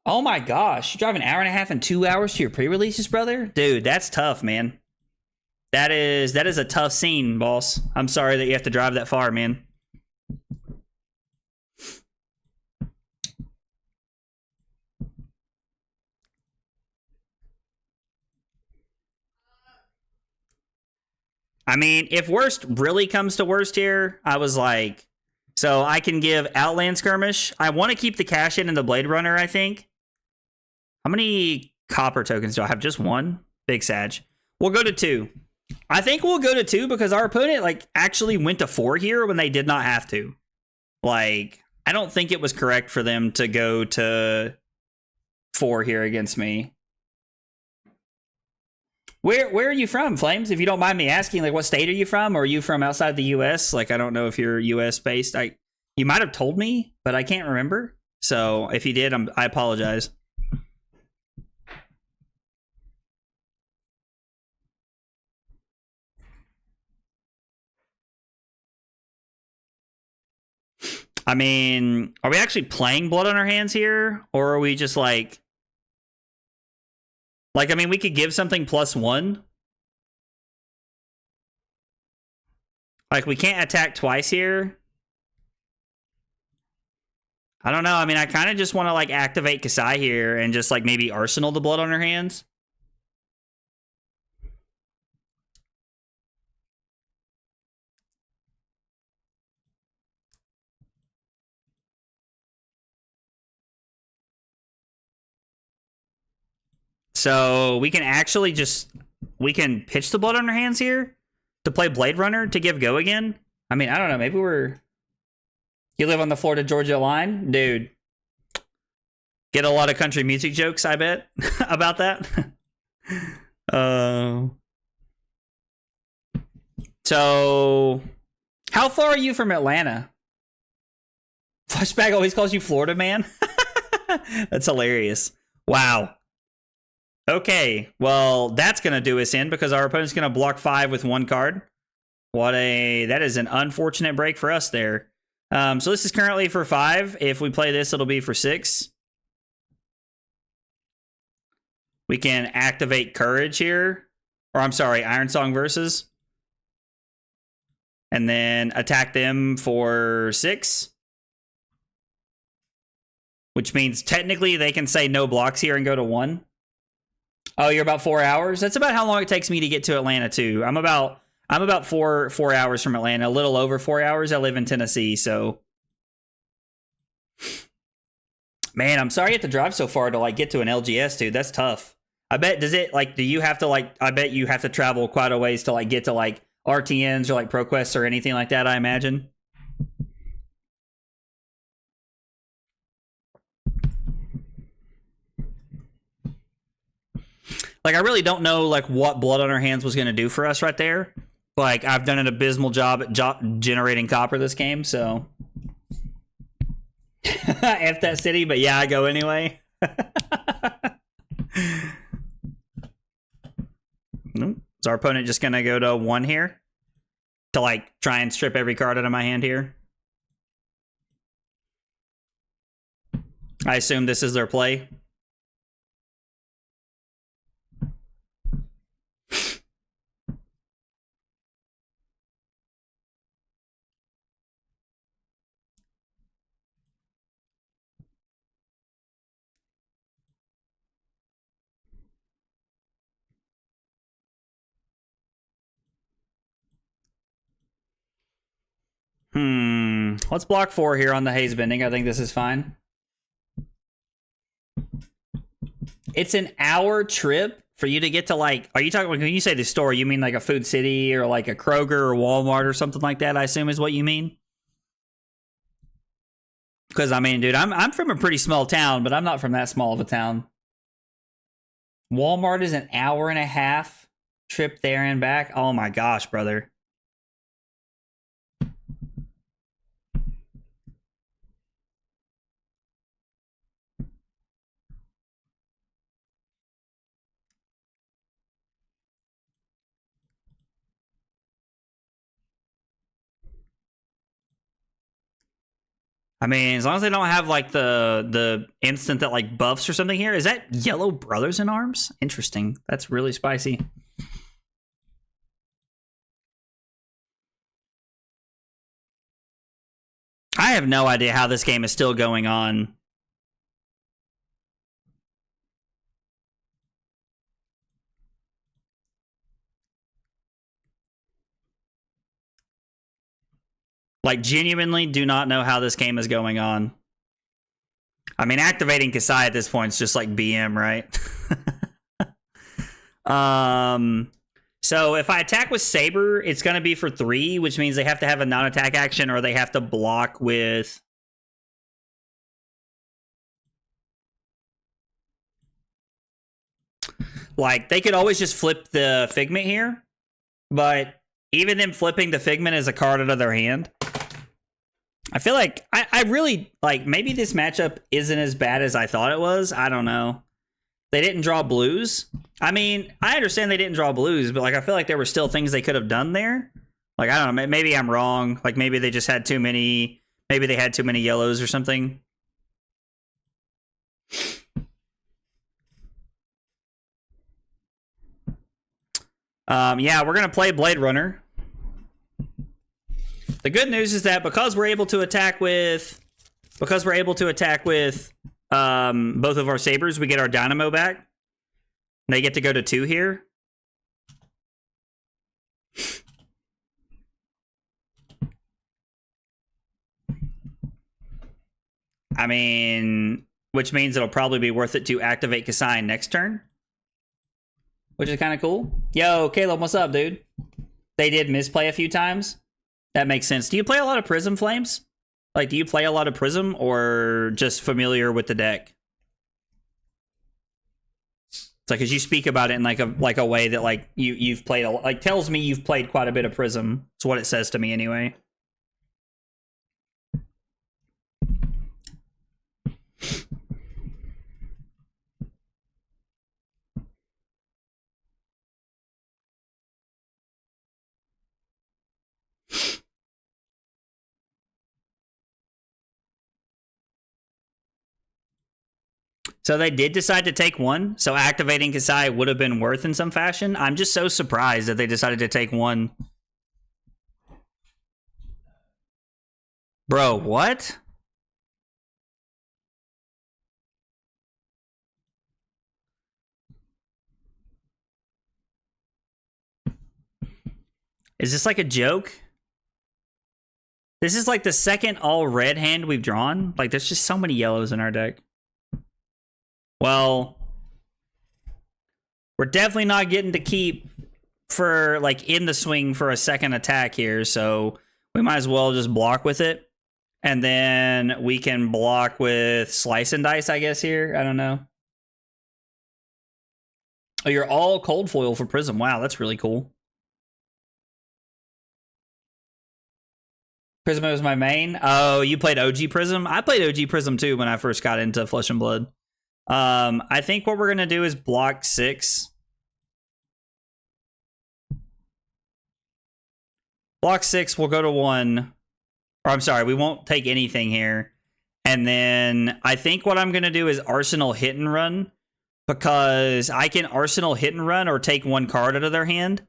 Oh my gosh, you drive an hour and a half and 2 hours to your pre-releases, brother? Dude, that's tough, man. That is a tough scene, boss. I'm sorry that you have to drive that far, man. I mean, if worst really comes to worst here, I was like, so I can give Outland Skirmish. I want to keep the cash in the Blade Runner, I think. How many copper tokens do I have? Just 1? Big Sag. We'll go to 2. I think we'll go to 2 because our opponent, like, actually went to 4 here when they did not have to. Like, I don't think it was correct for them to go to 4 here against me. Where are you from, Flames? If you don't mind me asking, like, what state are you from? Or are you from outside the U.S.? Like, I don't know if you're U.S. based. You might have told me, but I can't remember. So if you did, I apologize. I mean, are we actually playing blood on our hands here? Or are we just like... Like, I mean, we could give something +1. Like, we can't attack twice here. I don't know. I mean, I kind of just want to, like, activate Kassai here and just, like, maybe arsenal the blood on our hands. So we can actually just... We can pitch the blood on our hands here to play Blade Runner to give go again. I mean, I don't know. Maybe we're... You live on the Florida-Georgia line? Dude. Get a lot of country music jokes, I bet, about that. So, how far are you from Atlanta? Flashback always calls you Florida man? That's hilarious. Wow. Okay, well, that's going to do us in because our opponent's going to block 5 with 1 card. That is an unfortunate break for us there. So this is currently for 5. If we play this, it'll be for 6. We can activate Courage here. Or I'm sorry, Iron Song Versus. And then attack them for 6. Which means technically they can say no blocks here and go to 1. Oh, you're about 4 hours? That's about how long it takes me to get to Atlanta too. I'm about 4 hours from Atlanta, a little over 4 hours. I live in Tennessee, so man, I'm sorry you have to drive so far to like get to an LGS, dude. That's tough. I bet do you have to like I bet you have to travel quite a ways to like get to like RTNs or like ProQuests or anything like that, I imagine. Like, I really don't know, like, what Blood on Our Hands was going to do for us right there. Like, I've done an abysmal job at generating copper this game, so... F that city, but yeah, I go anyway. Nope. Is our opponent just going to go to 1 here? To, like, try and strip every card out of my hand here? I assume this is their play. Let's block 4 here on the haze bending. I think this is fine. It's an hour trip for you to get to, like, are you talking, when you say the store, you mean like a Food City or like a Kroger or Walmart or something like that, I assume is what you mean? Because, I mean, dude, I'm from a pretty small town, but I'm not from that small of a town. Walmart is an hour and a half trip there and back. Oh my gosh, brother. I mean, as long as they don't have like the instant that like buffs or something here. Is that Yellow Brothers in Arms? Interesting. That's really spicy. I have no idea how this game is still going on. Like, genuinely do not know how this game is going on. I mean, activating Kassai at this point is just like BM, right? So if I attack with Saber, it's going to be for 3, which means they have to have a non-attack action or they have to block with... Like, they could always just flip the Figment here, but even them flipping the Figment as a card out of their hand... I feel like I really, like, maybe this matchup isn't as bad as I thought it was. I don't know. They didn't draw blues. I mean, I understand they didn't draw blues, but, like, I feel like there were still things they could have done there. Like, I don't know. Maybe I'm wrong. Like, maybe they just had too many. Maybe they had too many yellows or something. Yeah, we're going to play Blade Runner. The good news is that because we're able to attack with both of our sabers, we get our dynamo back. They get to go to 2 here. I mean, which means it'll probably be worth it to activate Kassai next turn, which is kind of cool. Yo, Caleb, what's up, dude? They did misplay a few times. That makes sense. Do you play a lot of Prism Flames? Like, do you play a lot of Prism or just familiar with the deck? It's like, as you speak about it in like a way that like you've played like tells me you've played quite a bit of Prism. It's what it says to me anyway. So they did decide to take 1. So activating Kassai would have been worth in some fashion. I'm just so surprised that they decided to take 1. Bro, what? Is this like a joke? This is like the second all red hand we've drawn. Like, there's just so many yellows in our deck. Well, we're definitely not getting to keep for, like, in the swing for a second attack here, so we might as well just block with it. And then we can block with Slice and Dice, I guess, here. I don't know. Oh, you're all cold foil for Prism. Wow, that's really cool. Prism was my main. Oh, you played OG Prism? I played OG Prism, too, when I first got into Flesh and Blood. I think what we're gonna do is block 6. Block 6, we'll go to 1. Or I'm sorry, we won't take anything here. And then I think what I'm gonna do is Arsenal Hit and Run, because I can Arsenal Hit and Run or take 1 card out of their hand.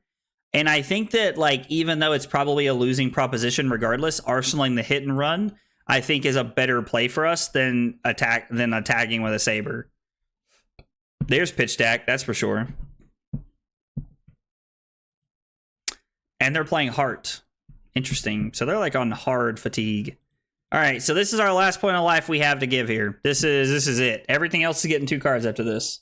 And I think that, like, even though it's probably a losing proposition regardless, arsenaling the Hit and Run I think is a better play for us than attacking with a Saber. There's pitch stack, that's for sure. And they're playing Heart. Interesting. So they're like on hard fatigue. All right, so this is our last point of life we have to give here. This is it. Everything else is getting 2 cards after this.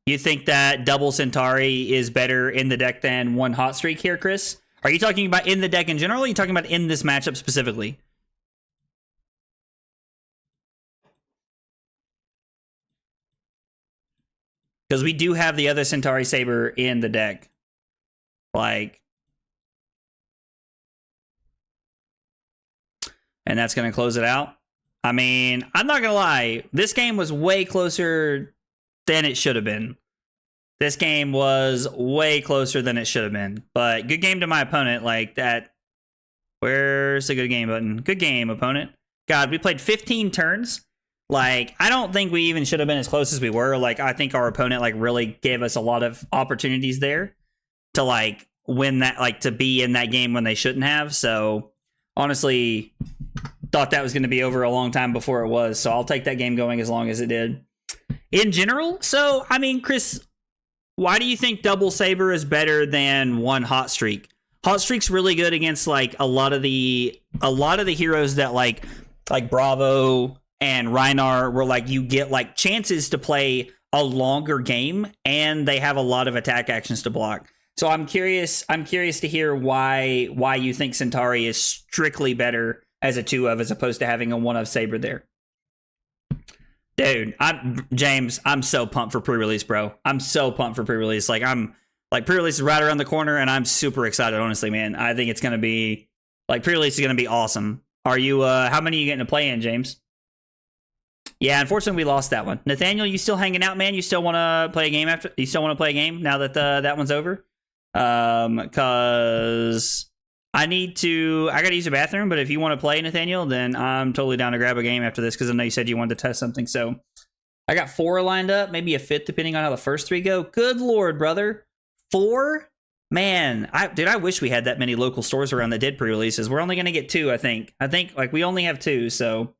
You think that double Centauri is better in the deck than 1 hot streak here, Chris? Are you talking about in the deck in general, or are you talking about in this matchup specifically? Because we do have the other Centauri Saber in the deck. Like... And that's going to close it out. I mean, I'm not going to lie. This game was way closer than it should have been. This game was way closer than it should have been. But good game to my opponent. Like that. Where's the good game button? Good game, opponent. God, we played 15 turns. Like, I don't think we even should have been as close as we were. Like, I think our opponent, like, really gave us a lot of opportunities there to, like, win that, like, to be in that game when they shouldn't have. So, honestly... thought that was going to be over a long time before it was, so I'll take that game going as long as it did. In general, so, I mean, Chris, why do you think Double Saber is better than 1 Hot Streak? Hot Streak's really good against, like, a lot of the heroes that, like Bravo and Rinar, where, like, you get, like, chances to play a longer game, and they have a lot of attack actions to block. So I'm curious to hear why you think Centauri is strictly better as a 2-of, as opposed to having a 1-of Saber there. Dude, James, I'm so pumped for pre-release, bro. I'm so pumped for pre-release. Like, pre-release is right around the corner, and I'm super excited, honestly, man. I think it's going to be, like, pre-release is going to be awesome. Are you, how many are you getting to play in, James? Yeah, unfortunately, we lost that one. Nathaniel, you still hanging out, man? You still want to play a game you still want to play a game now that that one's over? Because... I gotta use the bathroom, but if you want to play, Nathaniel, then I'm totally down to grab a game after this, because I know you said you wanted to test something. So I got 4 lined up, maybe a 5th, depending on how the first 3 go. Good Lord, brother. 4? Man, I wish we had that many local stores around that did pre-releases. We're only going to get 2, I think. Like, we only have 2, so...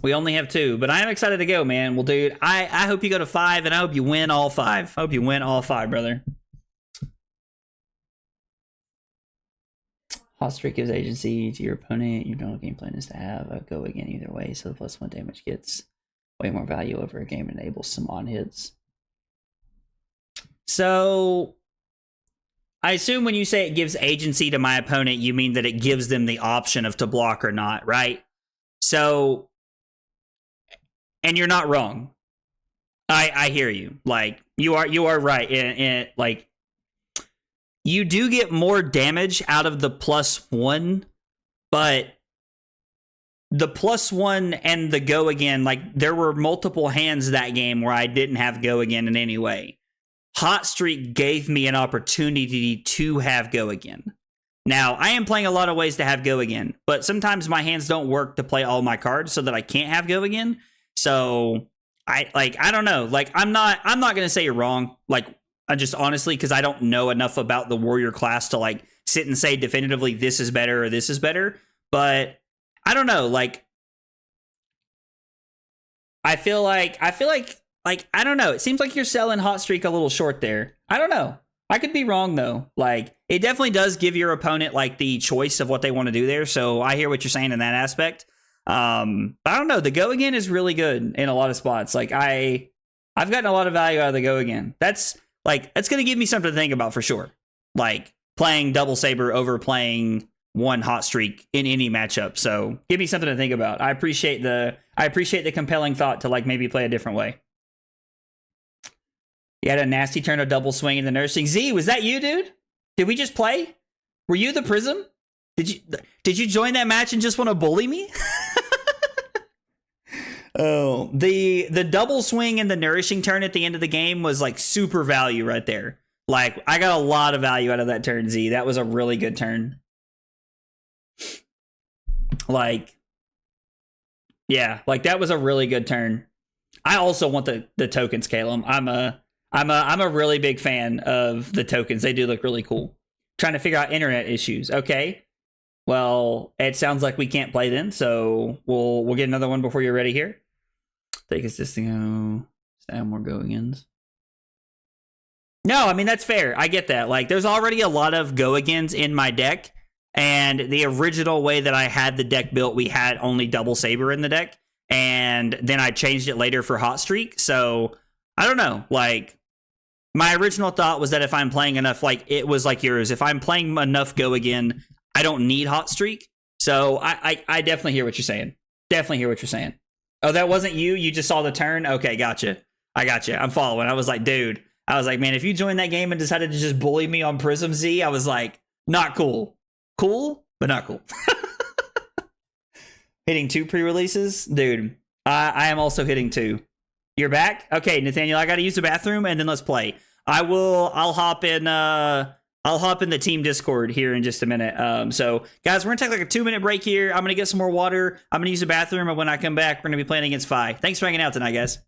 We only have 2, but I am excited to go, man. Well, dude, I hope you go to 5, and I hope you win all 5. I hope you win all 5, brother. Hot Streak gives agency to your opponent. Your normal game plan is to have a go again either way, so the +1 damage gets way more value over a game and enables some on hits. So, I assume when you say it gives agency to my opponent, you mean that it gives them the option of to block or not, right? So, and you're not wrong. I hear you. Like, you are right. And like, you do get more damage out of the +1, but the +1 and the go again, like, there were multiple hands that game where I didn't have go again in any way. Hot Streak gave me an opportunity to have go again. Now, I am playing a lot of ways to have go again, but sometimes my hands don't work to play all my cards so that I can't have go again. So I don't know. Like, I'm not going to say you're wrong. Like, I just honestly, because I don't know enough about the warrior class to, like, sit and say definitively this is better or this is better. But I don't know. Like, I feel like I don't know. It seems like you're selling Hot Streak a little short there. I don't know. I could be wrong though. Like, it definitely does give your opponent, like, the choice of what they want to do there. So I hear what you're saying in that aspect. I don't know. The go again is really good in a lot of spots. Like, I've gotten a lot of value out of the go again. That's going to give me something to think about for sure. Like, playing Double Saber over playing 1 Hot Streak in any matchup. So give me something to think about. I appreciate the compelling thought to, like, maybe play a different way. You had a nasty turn of double swing in the nursing. Z, was that you, dude? Did we just play? Were you the Prism? Did you join that match and just want to bully me? Oh, the double swing and the nourishing turn at the end of the game was, like, super value right there. Like, I got a lot of value out of that turn, Z. That was a really good turn. Like, yeah, like, that was a really good turn. I also want the tokens, Caleb. I'm a really big fan of the tokens. They do look really cool. Trying to figure out internet issues. Okay. Well, it sounds like we can't play then, so we'll get another one before you're ready here. Take us this thing. Add more go agains. No, I mean that's fair. I get that. Like, there's already a lot of go agains in my deck, and the original way that I had the deck built, we had only double saber in the deck, and then I changed it later for hot streak. So I don't know. Like, my original thought was that if I'm playing enough, like it was like yours. If I'm playing enough go again, I don't need hot streak. So I definitely hear what you're saying. Definitely hear what you're saying. Oh, that wasn't you. You just saw the turn. Okay, gotcha. I gotcha. I'm following. I was like, dude. I was like, man, if you joined that game and decided to just bully me on Prism Z, I was like, not cool. Cool, but not cool. Hitting 2 pre-releases? Dude, I am also hitting 2. You're back? Okay, Nathaniel, I gotta use the bathroom and then let's play. I'll hop in the team Discord here in just a minute. So guys, we're gonna take like a 2-minute break here. I'm gonna get some more water. I'm gonna use the bathroom, and when I come back, we're gonna be playing against Fi. Thanks for hanging out tonight, guys.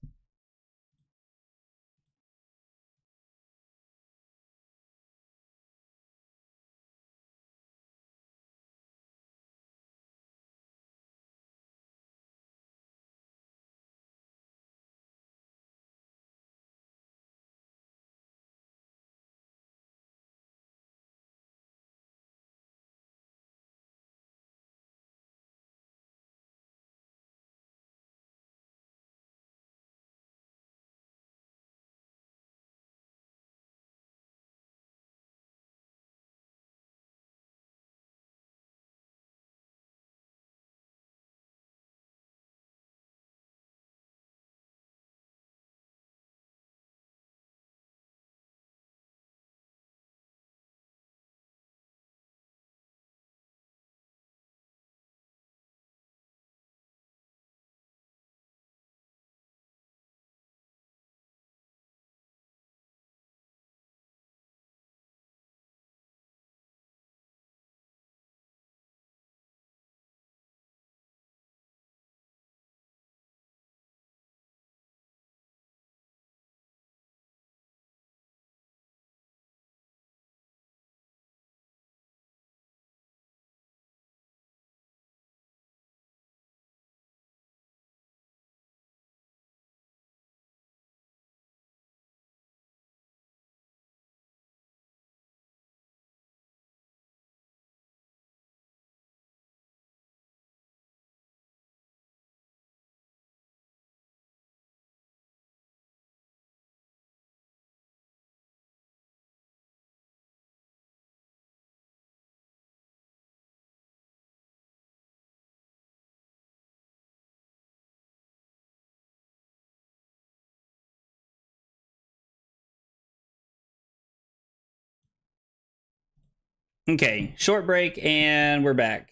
Okay, short break, and we're back.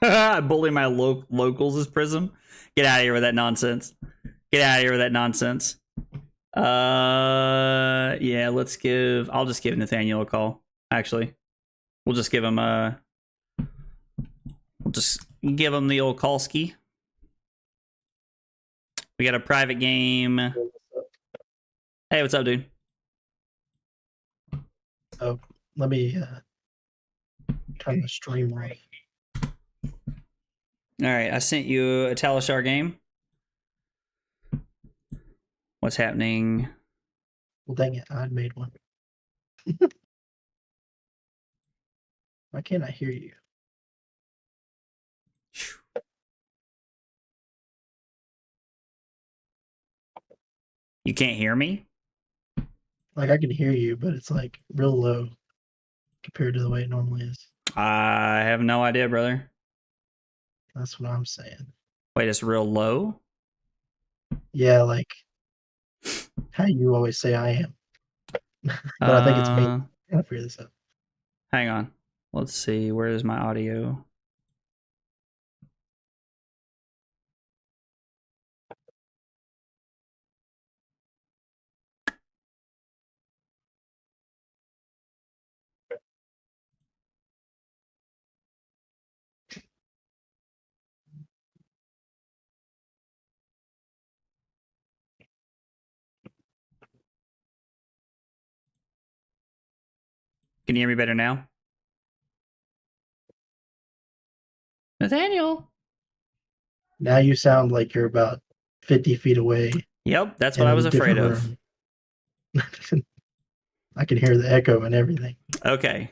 I bully my locals as Prism. Get out of here with that nonsense. Get out of here with that nonsense. Yeah, I'll just give Nathaniel a call. Actually, we'll just give him we'll just give him the old call ski. We got a private game. Hey, what's up, dude? Oh, let me turn the stream off. All right, I sent you a Talishar game. What's happening? Well, dang it, I'd made one. Why can't I hear you? You can't hear me? Like, I can hear you, but it's like real low compared to the way it normally is. I have no idea, brother. That's what I'm saying. Wait, it's real low? Yeah, like how you always say I am. But I think it's me. I gotta figure this out. Hang on. Let's see. Where is my audio? Can you hear me better now? Nathaniel. Now you sound like you're about 50 feet away. Yep, that's what I was afraid of. I can hear the echo and everything. Okay.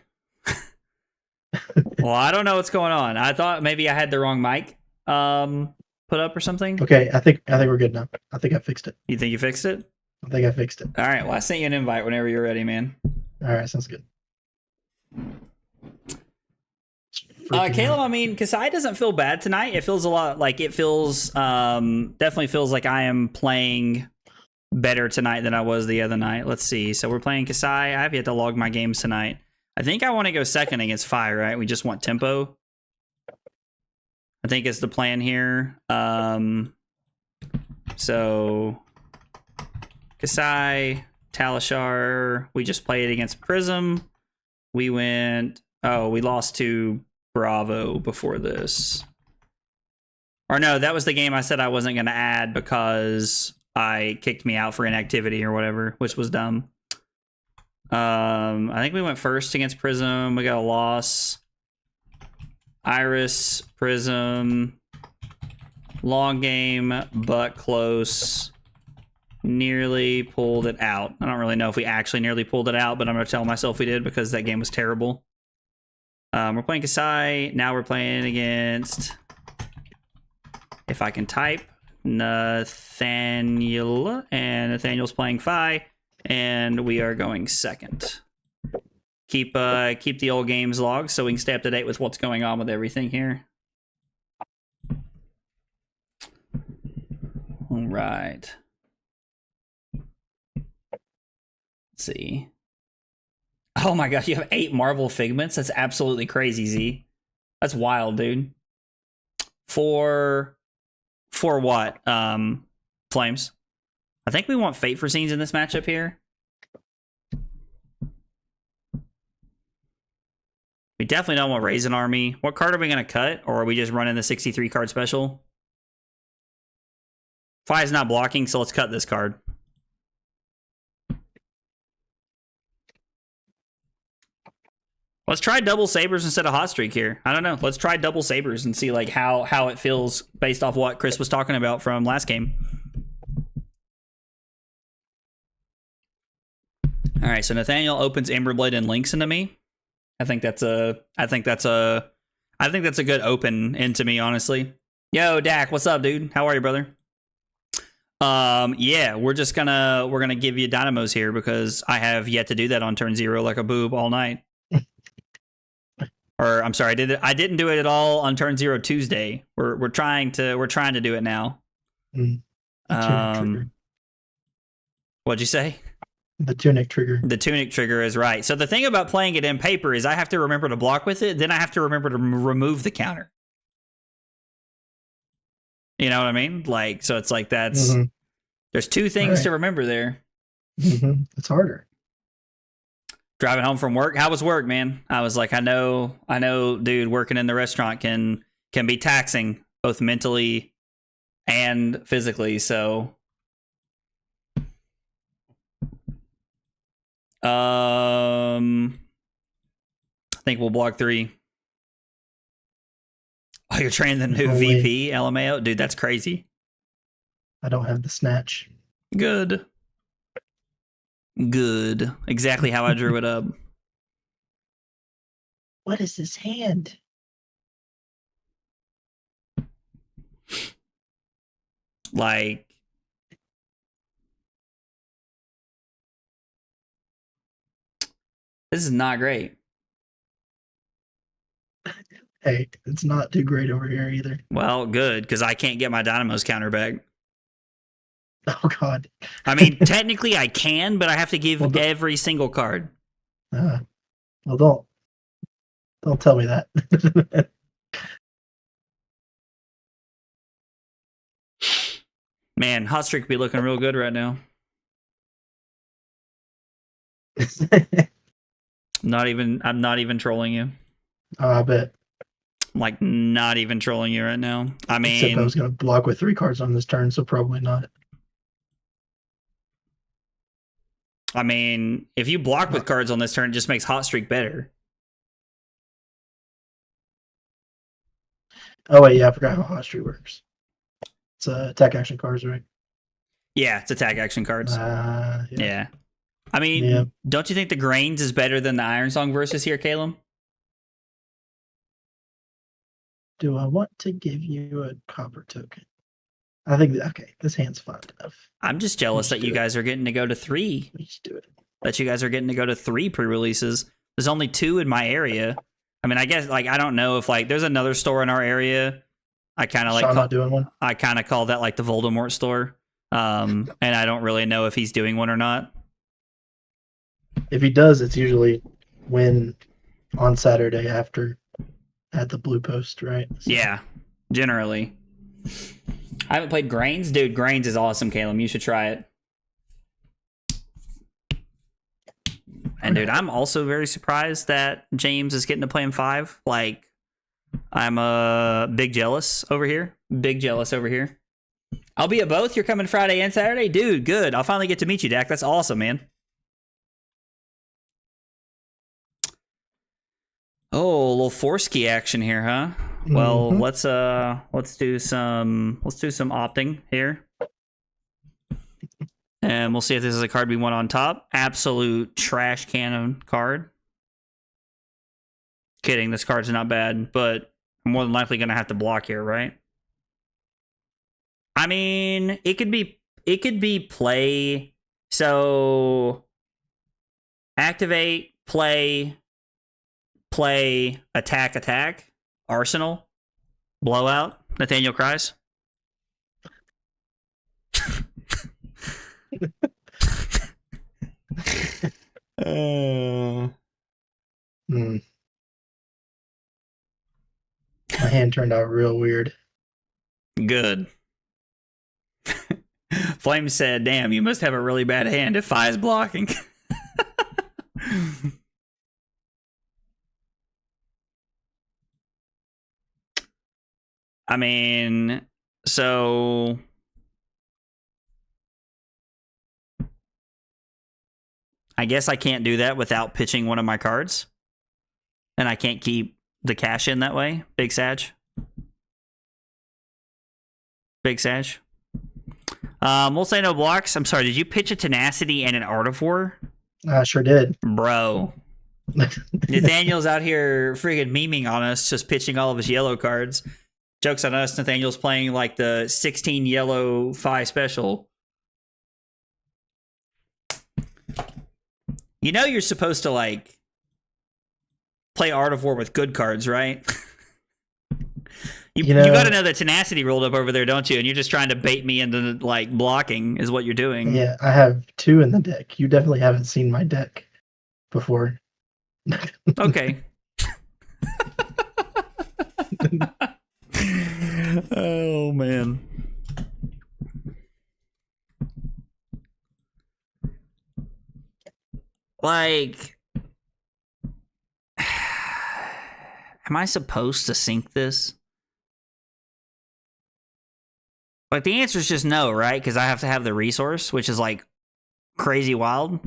Well, I don't know what's going on. I thought maybe I had the wrong mic put up or something. Okay, I think we're good now. I think I fixed it. You think you fixed it? I think I fixed it. All right. Well, I sent you an invite whenever you're ready, man. All right, sounds good. Caleb, I mean, Kassai doesn't feel bad tonight. It feels a lot like definitely feels like I am playing better tonight than I was the other night. Let's see. So we're playing Kassai. I have yet to log my games tonight. I think I want to go second against Fi, right? We just want tempo. I think it's the plan here. So Kassai, Talishar, we just played against Prism. We lost to Bravo before this. Or no, that was the game I said I wasn't going to add because I kicked me out for inactivity or whatever, which was dumb. I think we went first against Prism. We got a loss. Iris, Prism, long game, but close. Nearly pulled it out. I don't really know if we actually nearly pulled it out, but I'm going to tell myself we did because that game was terrible. We're playing Kassai. Now we're playing against, if I can type, Nathaniel. And Nathaniel's playing Fi. And we are going second. Keep the old games logs so we can stay up to date with what's going on with everything here. All right. Let's see. Oh my gosh, you have 8 Marvel Figments? That's absolutely crazy, Z. That's wild, dude. For what? Flames. I think we want Fate for Scenes in this matchup here. We definitely don't want Raisin Army. What card are we going to cut? Or are we just running the 63 card special? Fi's not blocking, so let's cut this card. Let's try double sabers instead of hot streak here. I don't know. Let's try double sabers and see like how it feels based off what Chris was talking about from last game. All right, so Nathaniel opens Emberblade and links into me. I think that's a good open into me, honestly. Yo, Dak, what's up, dude? How are you, brother? Yeah, we're gonna give you dynamos here because I have yet to do that on turn 0 like a boob all night. Or I'm sorry, I didn't do it at all on turn 0 Tuesday. We're trying to do it now. What'd you say? The tunic trigger. The tunic trigger is right. So the thing about playing it in paper is I have to remember to block with it, then I have to remember to remove the counter. You know what I mean? Like, so it's like that's there's 2 things to remember there. It's harder. Driving home from work. How was work, man? I was like, I know, dude, working in the restaurant can be taxing both mentally and physically. So, I think we'll block 3. Oh, you're training the new VP, LMAO? Dude, that's crazy. I don't have the snatch. Good. Exactly how I drew it up. What is this hand? Like, this is not great. Hey, it's not too great over here either. Well, good, because I can't get my Dynamo's counter back. Oh, God. I mean, technically I can, but I have to give every single card. Well, don't tell me that. Man, Hot Streak be looking real good right now. I'm not even trolling you. Oh, I bet. I'm like not even trolling you right now. I mean, except I was going to block with 3 cards on this turn, so probably not. I mean, if you block with cards on this turn, it just makes Hot Streak better. Oh, wait, yeah, I forgot how Hot Streak works. It's attack action cards, right? Yeah, it's attack action cards. Yeah. I mean, don't you think the Grains is better than the Iron Song versus here, Caleb? Do I want to give you a copper token? I think, okay, this hand's fine enough. I'm just jealous that you guys are getting to go to 3. Let's do it. That you guys are getting to go to 3 pre-releases. There's only 2 in my area. I mean, I guess, like, I don't know if, like, there's another store in our area. I kind of like not doing one. I kind of call that like the Voldemort store. And I don't really know if he's doing one or not. If he does, it's usually when on Saturday after at the Blue Post, right? So. Yeah, generally. I haven't played Grains. Dude, Grains is awesome, Caleb. You should try it. And dude, I'm also very surprised that James is getting to play in 5. Like, I'm big jealous over here. Big jealous over here. I'll be at both. You're coming Friday and Saturday? Dude, good. I'll finally get to meet you, Dak. That's awesome, man. Oh, a little Forsky action here, huh? Well, let's do some opting here. And we'll see if this is a card we want on top. Absolute trash cannon card. Kidding, this card's not bad, but I'm more than likely gonna have to block here, right? I mean, it could be play. So activate, play, attack, arsenal, blowout, Nathaniel cries. My hand turned out real weird. Good. Flame said, damn, you must have a really bad hand if Fi is blocking. I mean, so I guess I can't do that without pitching one of my cards. And I can't keep the cash in that way. Big Sag. Big Sag. We'll say no blocks. I'm sorry, did you pitch a Tenacity and an Art of War? I sure did. Bro. Nathaniel's out here freaking memeing on us, just pitching all of his yellow cards. Joke's on us, Nathaniel's playing like the 16 yellow Fi special. You know you're supposed to, like, play Art of War with good cards, right? You got to know that Tenacity rolled up over there, don't you? And you're just trying to bait me into, like, blocking is what you're doing. Yeah, I have 2 in the deck. You definitely haven't seen my deck before. Okay. Oh, man. Like, am I supposed to sink this? Like, the answer is just no, right? Because I have to have the resource, which is, like, crazy wild.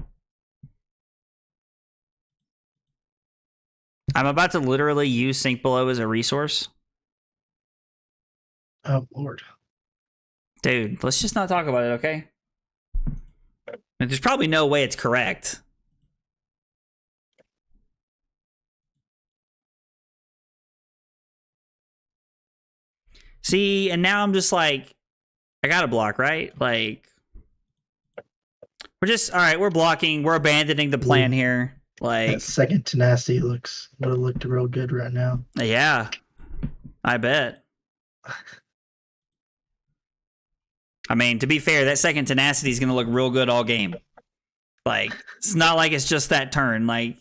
I'm about to literally use Sink Below as a resource. Oh, Lord. Dude, let's just not talk about it, okay? And there's probably no way it's correct. See, and now I'm just like, I gotta block, right? Like, we're just, all right, we're blocking. We're abandoning the plan here. Like, that second Tenacity would have looked real good right now. Yeah, I bet. I mean, to be fair, that second Tenacity is going to look real good all game. Like, it's not like it's just that turn. Like,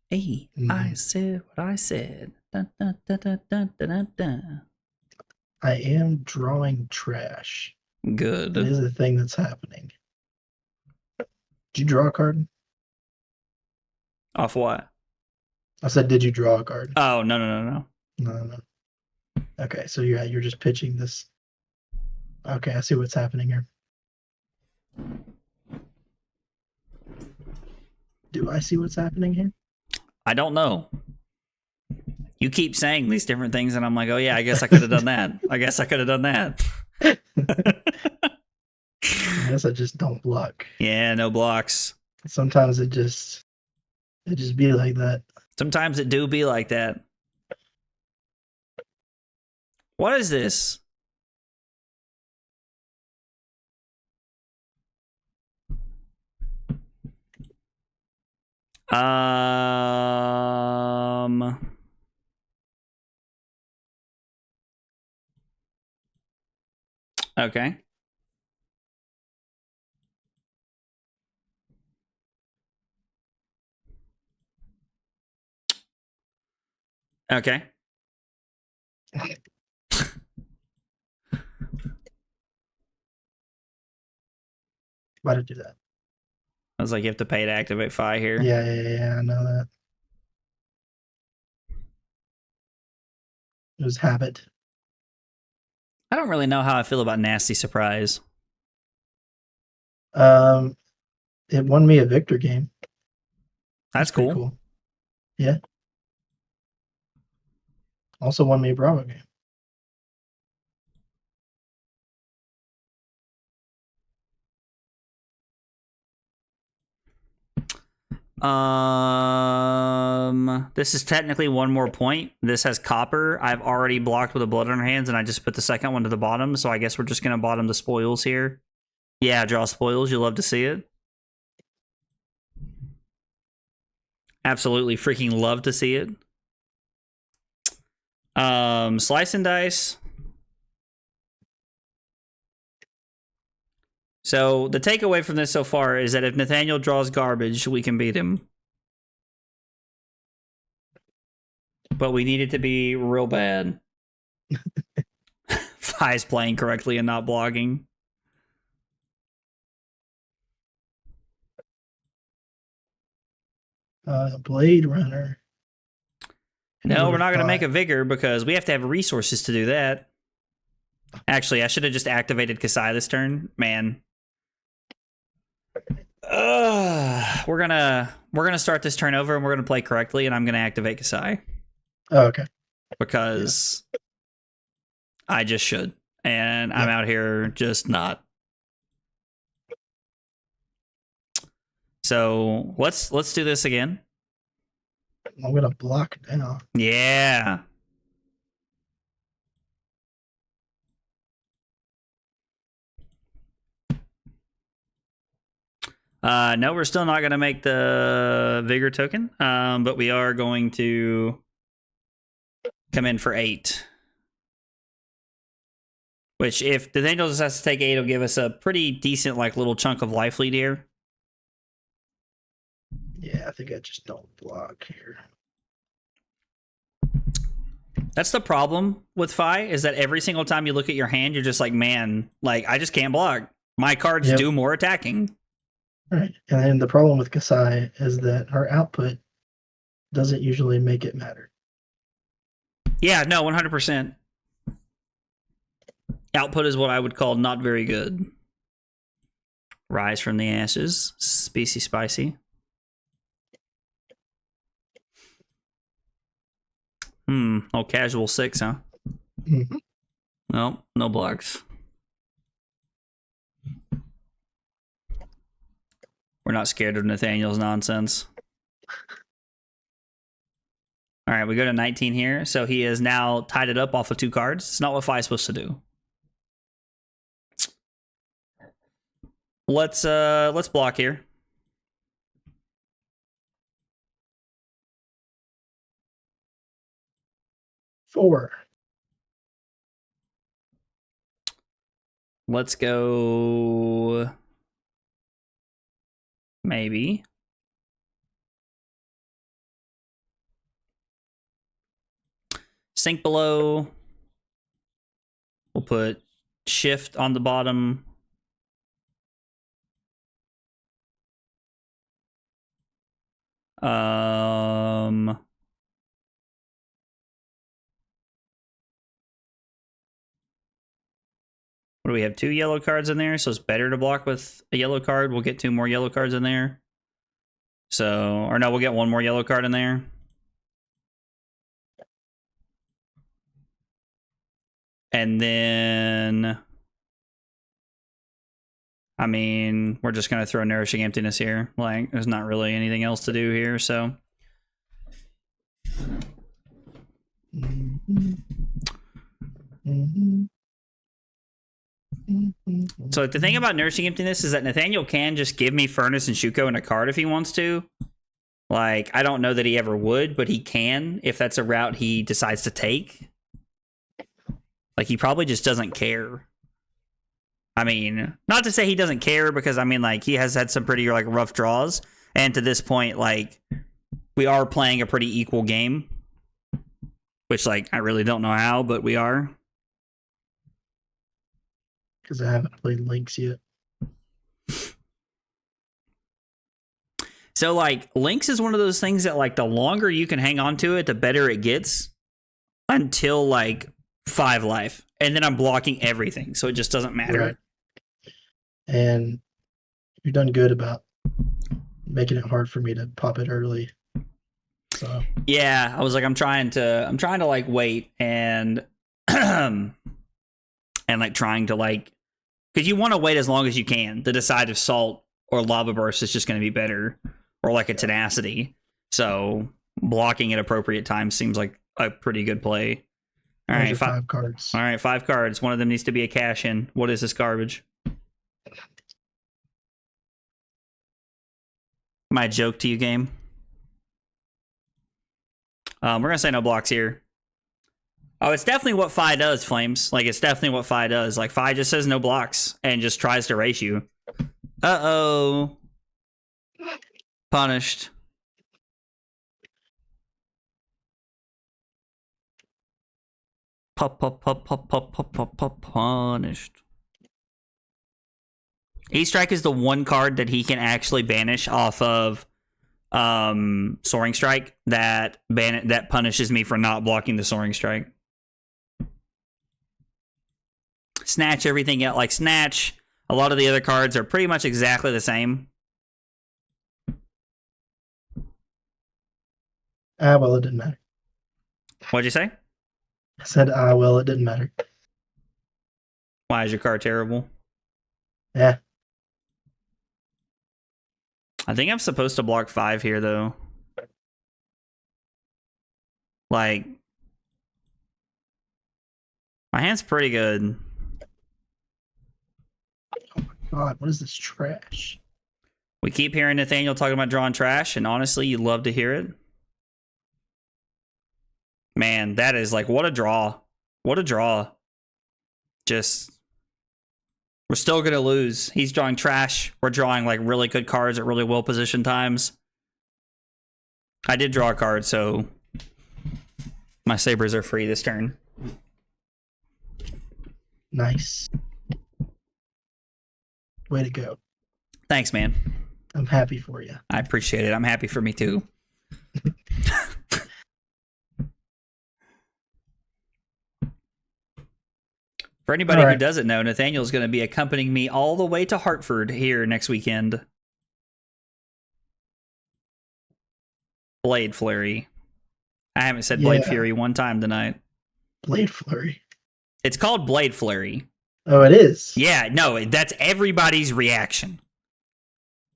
hey, I said what I said. Dun, dun, dun, dun, dun, dun, dun. I am drawing trash. Good. That is the thing that's happening. Did you draw a card? Off what? I said, did you draw a card? Oh, no. No. Okay, so you're just pitching this. Okay, I see what's happening here. Do I see what's happening here? I don't know. You keep saying these different things, and I'm like, oh yeah, I guess I could have done that. I guess I could have done that. I guess I just don't block. Yeah, no blocks. Sometimes it just be like that. Sometimes it do be like that. What is this? Okay. Okay. Why to do that? I was like, you have to pay to activate Fi here. Yeah, I know that. It was habit. I don't really know how I feel about Nasty Surprise. It won me a Victor game. That's pretty cool. Yeah. Also won me a Bravo game. This is technically one more point. This has copper. I've already blocked with a blood on our hands, and I just put the second one to the bottom. So I guess we're just gonna bottom the spoils here. Yeah, draw spoils. You love to see it. Absolutely freaking love to see it. Slice and dice. So the takeaway from this so far is that if Nathaniel draws garbage, we can beat him. But we need it to be real bad. Fi's playing correctly and not blogging. Blade Runner. No, we're not going to make a Vigor because we have to have resources to do that. Actually, I should have just activated Kassai this turn. Man. We're gonna start this turn over and we're gonna play correctly, and I'm gonna activate Kassai. Oh, okay. Because I just should. And I'm out here just not. So let's do this again. I'm gonna block now. Yeah. No, we're still not gonna make the Vigor token. But we are going to come in for 8. Which, if the Nathaniel just has to take 8, it'll give us a pretty decent, like, little chunk of life lead here. Yeah, I think I just don't block here. That's the problem with Fi, is that every single time you look at your hand, you're just like, man, like, I just can't block. My cards do more attacking. Right. And then the problem with Kassai is that her output doesn't usually make it matter. Yeah, no, 100%. Output is what I would call not very good. Rise from the ashes. Species spicy. Oh, casual 6, huh? Mm-hmm. No, no blocks. We're not scared of Nathaniel's nonsense. All right, we go to 19 here. So he has now tied it up off of 2 cards. It's not what Fi is supposed to do. Let's block here. Four. Let's go. Maybe. Sink below. We'll put shift on the bottom. What do we have? 2 yellow cards in there, so it's better to block with a yellow card. We'll get 2 more yellow cards in there. So, or no, we'll get 1 more yellow card in there. And then, I mean, we're just going to throw Nourishing Emptiness here. Like, there's not really anything else to do here, so. So the thing about Nourishing Emptiness is that Nathaniel can just give me Furnace and Shuko and a card if he wants to. Like, I don't know that he ever would, but he can if that's a route he decides to take. Like, he probably just doesn't care. I mean, not to say he doesn't care, because, I mean, like, he has had some pretty, like, rough draws. And to this point, like, we are playing a pretty equal game. Which, like, I really don't know how, but we are. Because I haven't played Lynx yet. So, like, Lynx is one of those things that, like, the longer you can hang on to it, the better it gets. Until, like, 5 life. And then I'm blocking everything, so it just doesn't matter. Right. And you've done good about making it hard for me to pop it early. So yeah, I was like, I'm trying to like wait and and like trying to like, because you want to wait as long as you can to decide if Salt or Lava Burst is just going to be better, or like a Tenacity. So blocking at appropriate times seems like a pretty good play. All right, 5 cards. All right, 5 cards. One of them needs to be a cash in. What is this garbage? My joke to you, game. We're gonna say no blocks here. Oh, it's definitely what Fi does, Flames. Like, it's definitely what Fi does. Like, Fi just says no blocks and just tries to race you. Uh-oh. Punished. Punished. E-Strike is the one card that he can actually banish off of Soaring Strike that punishes me for not blocking the Soaring Strike. Snatch, everything else, like Snatch, a lot of the other cards are pretty much exactly the same. Well, it didn't matter. What'd you say? I said, well, it didn't matter. Why is your card terrible? Yeah. I think I'm supposed to block 5 here, though. Like, my hand's pretty good. Oh my god, what is this trash? We keep hearing Nathaniel talking about drawing trash, and honestly, you love to hear it. Man, that is like, what a draw. What a draw. Just, we're still going to lose. He's drawing trash. We're drawing like really good cards at really well positioned times. I did draw a card, so my Sabres are free this turn. Nice. Way to go. Thanks, man. I'm happy for you. I appreciate it. I'm happy for me too. For anybody who doesn't know, Nathaniel's going to be accompanying me all the way to Hartford here next weekend. Blade Flurry. I haven't said Blade Fury one time tonight. Blade Flurry? It's called Blade Flurry. Oh, it is? Yeah, no, that's everybody's reaction.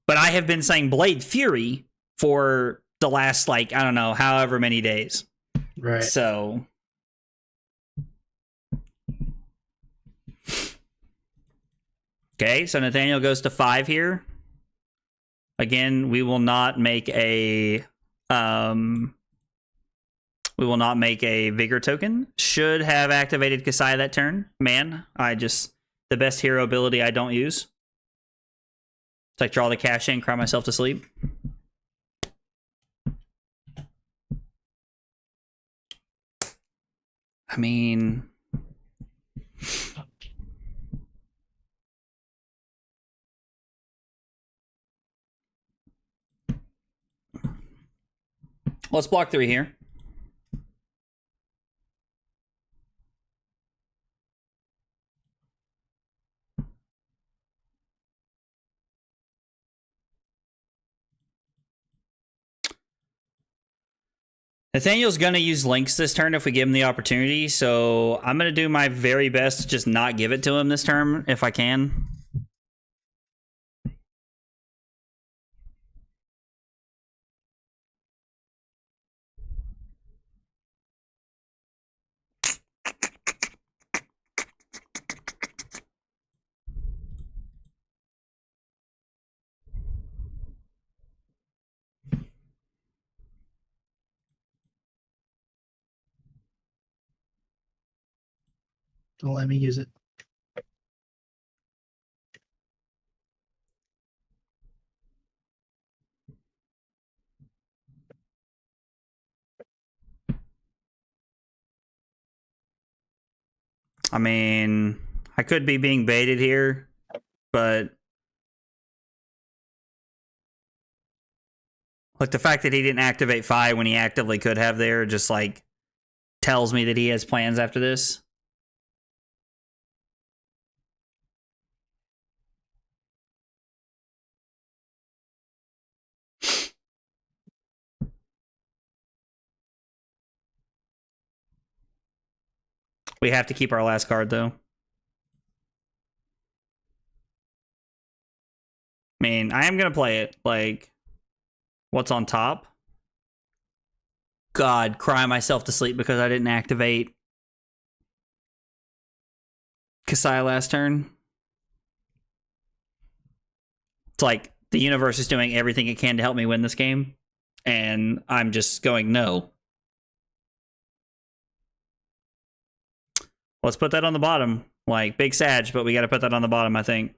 But I have been saying Blade Fury for the last, like, I don't know, however many days. Right. So... Okay, so Nathaniel goes to 5 here. Again, we will not make a Vigor token. Should have activated Kassai that turn. Man, the best hero ability I don't use. It's like draw the cash in, cry myself to sleep. I mean... Let's block 3 here. Nathaniel's going to use links this turn if we give him the opportunity, so I'm going to do my very best to just not give it to him this turn if I can. Don't let me use it. I mean, I could be being baited here, but like the fact that he didn't activate Phi when he actively could have there just like tells me that he has plans after this. We have to keep our last card, though. I mean, I am going to play it. Like, what's on top? God, cry myself to sleep because I didn't activate Kassai last turn. It's like the universe is doing everything it can to help me win this game. And I'm just going, no. Let's put that on the bottom. Like, big Sag, but we got to put that on the bottom, I think.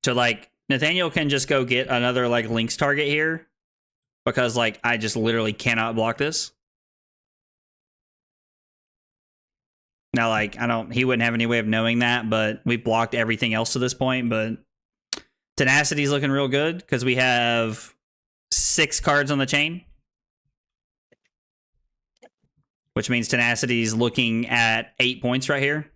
So, like, Nathaniel can just go get another, like, Lynx target here. Because, like, I just literally cannot block this. Now, like, he wouldn't have any way of knowing that, but we blocked everything else to this point. But Tenacity's looking real good because we have 6 cards on the chain. Which means Tenacity's looking at 8 points right here.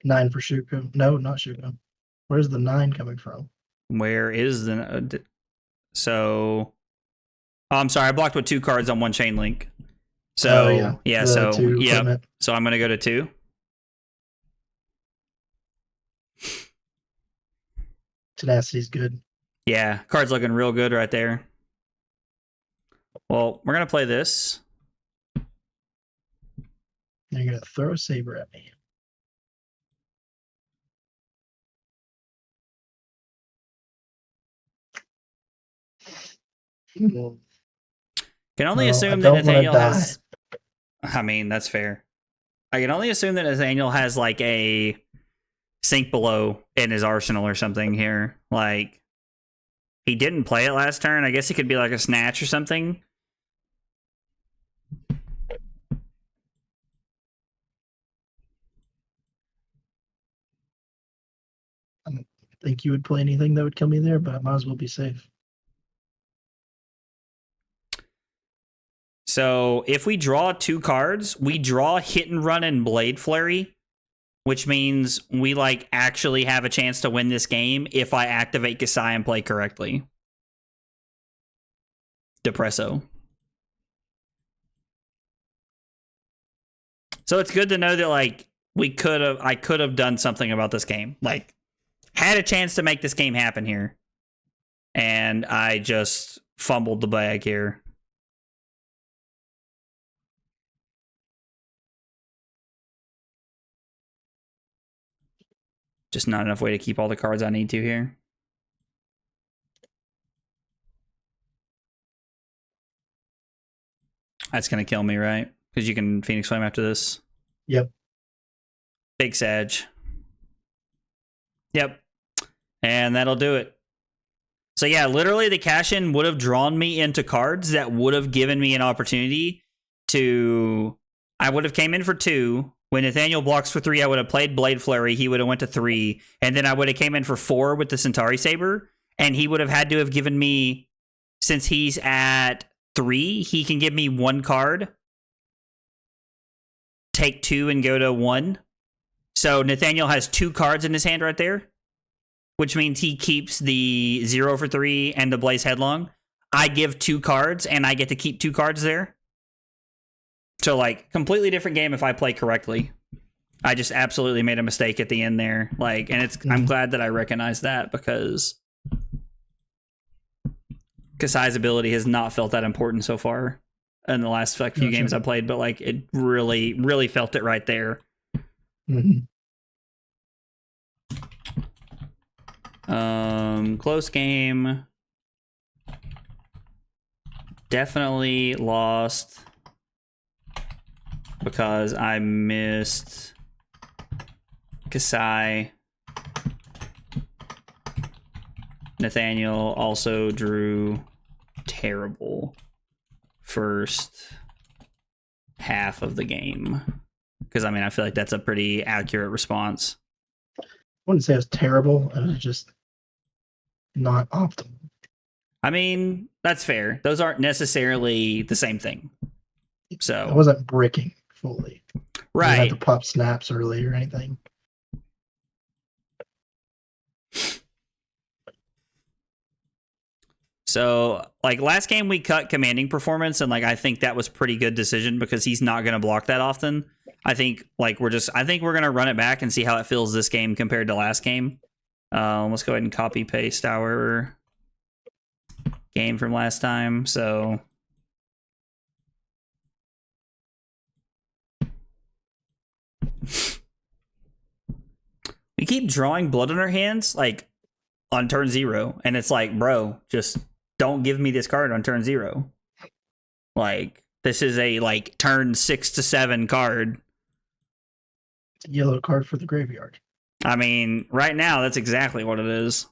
9 for Shuko. No, not Shuko. Where's the 9 coming from? Where is the... So... Oh, I'm sorry. I blocked with 2 cards on one chain link. So, yeah, so, yeah. So I'm going to go to 2. Tenacity's good. Yeah, card's looking real good right there. Well, we're going to play this. You're going to throw a saber at me. Can only assume that Nathaniel has... I mean, that's fair. I can only assume that Nathaniel has, like, a Sink Below in his arsenal or something here. Like, he didn't play it last turn. I guess it could be, like, a Snatch or something. I don't think you would play anything that would kill me there, but I might as well be safe. So if we draw 2 cards, we draw Hit and Run and Blade Flurry, which means we like actually have a chance to win this game if I activate Kassai and play correctly. Depresso. So it's good to know that like I could have done something about this game. Like had a chance to make this game happen here. And I just fumbled the bag here. Just not enough way to keep all the cards I need to here. That's going to kill me, right? Because you can Phoenix Flame after this. Yep. Big Sag. Yep. And that'll do it. So yeah, literally the cash-in would have drawn me into cards that would have given me an opportunity to... I would have came in for 2. When Nathaniel blocks for 3, I would have played Blade Flurry. He would have went to 3. And then I would have came in for 4 with the Centauri Saber. And he would have had to have given me... Since he's at 3, he can give me 1 card. Take 2 and go to 1. So Nathaniel has 2 cards in his hand right there. which means he keeps the 0 for 3 and the Blaze Headlong, I give 2 cards, and I get to keep 2 cards there. So, like, completely different game if I play correctly. I just absolutely made a mistake at the end there. Like, and it's I'm glad that I recognize that, because Kassai's ability has not felt that important so far in the last few games I played, but like it really, really felt it right there. Close game. Definitely lost because I missed Kassai. Nathaniel also drew terrible first half of the game. Because, I mean, I feel like that's a pretty accurate response. I wouldn't say it was terrible. It was just not optimal. I mean, that's fair. Those aren't necessarily the same thing. So I wasn't bricking fully. Right. I didn't have to pop snaps early or anything. So, like, last game we cut commanding performance, and like I think that was pretty good decision because he's not going to block that often. I think like we're going to run it back and see how it feels this game compared to last game. Let's go ahead and copy paste our game from last time. So we keep drawing blood on our hands like on turn 0, and it's like, bro, just don't give me this card on turn 0. Like, this is a like turn 6 to 7 card. It's a yellow card for the graveyard. I mean, right now that's exactly what it is.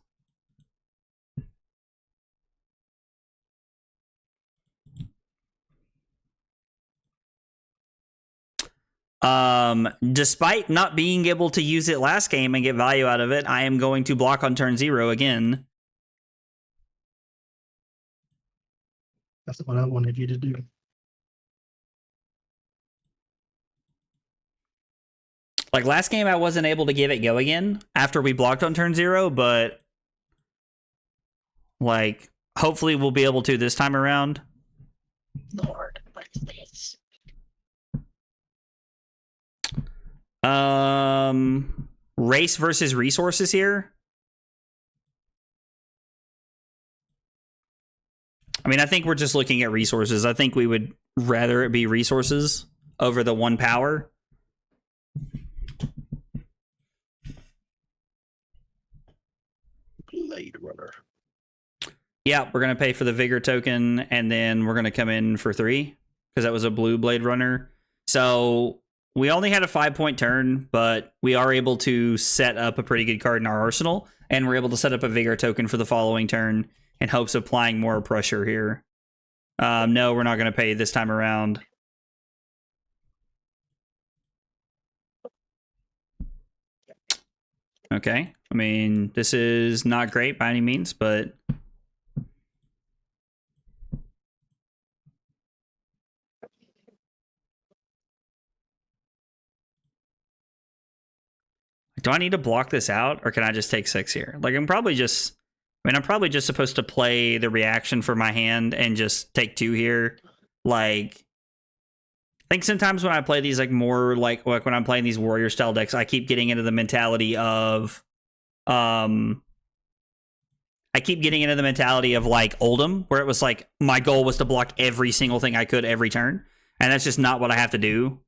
Despite not being able to use it last game and get value out of it, I am going to block on turn 0 again. That's what I wanted you to do. Like last game, I wasn't able to give it go again after we blocked on turn 0, but like hopefully we'll be able to this time around. Lord, what is this? Race versus resources here. I mean, I think we're just looking at resources. I think we would rather it be resources over the 1 power. Blade Runner. Yeah, we're going to pay for the Vigor token, and then we're going to come in for 3, because that was a blue Blade Runner. So we only had a 5-point turn, but we are able to set up a pretty good card in our arsenal, and we're able to set up a Vigor token for the following turn in hopes of applying more pressure here. No, we're not going to pay this time around. Okay. I mean, this is not great by any means, but do I need to block this out, or can I just take 6 here? Like, I'm probably just supposed to play the reaction for my hand and just take 2 here. Like, I think sometimes when I play these, like, more like when I'm playing these warrior style decks, I keep getting into the mentality of, like Oldham, where it was like my goal was to block every single thing I could every turn, and that's just not what I have to do.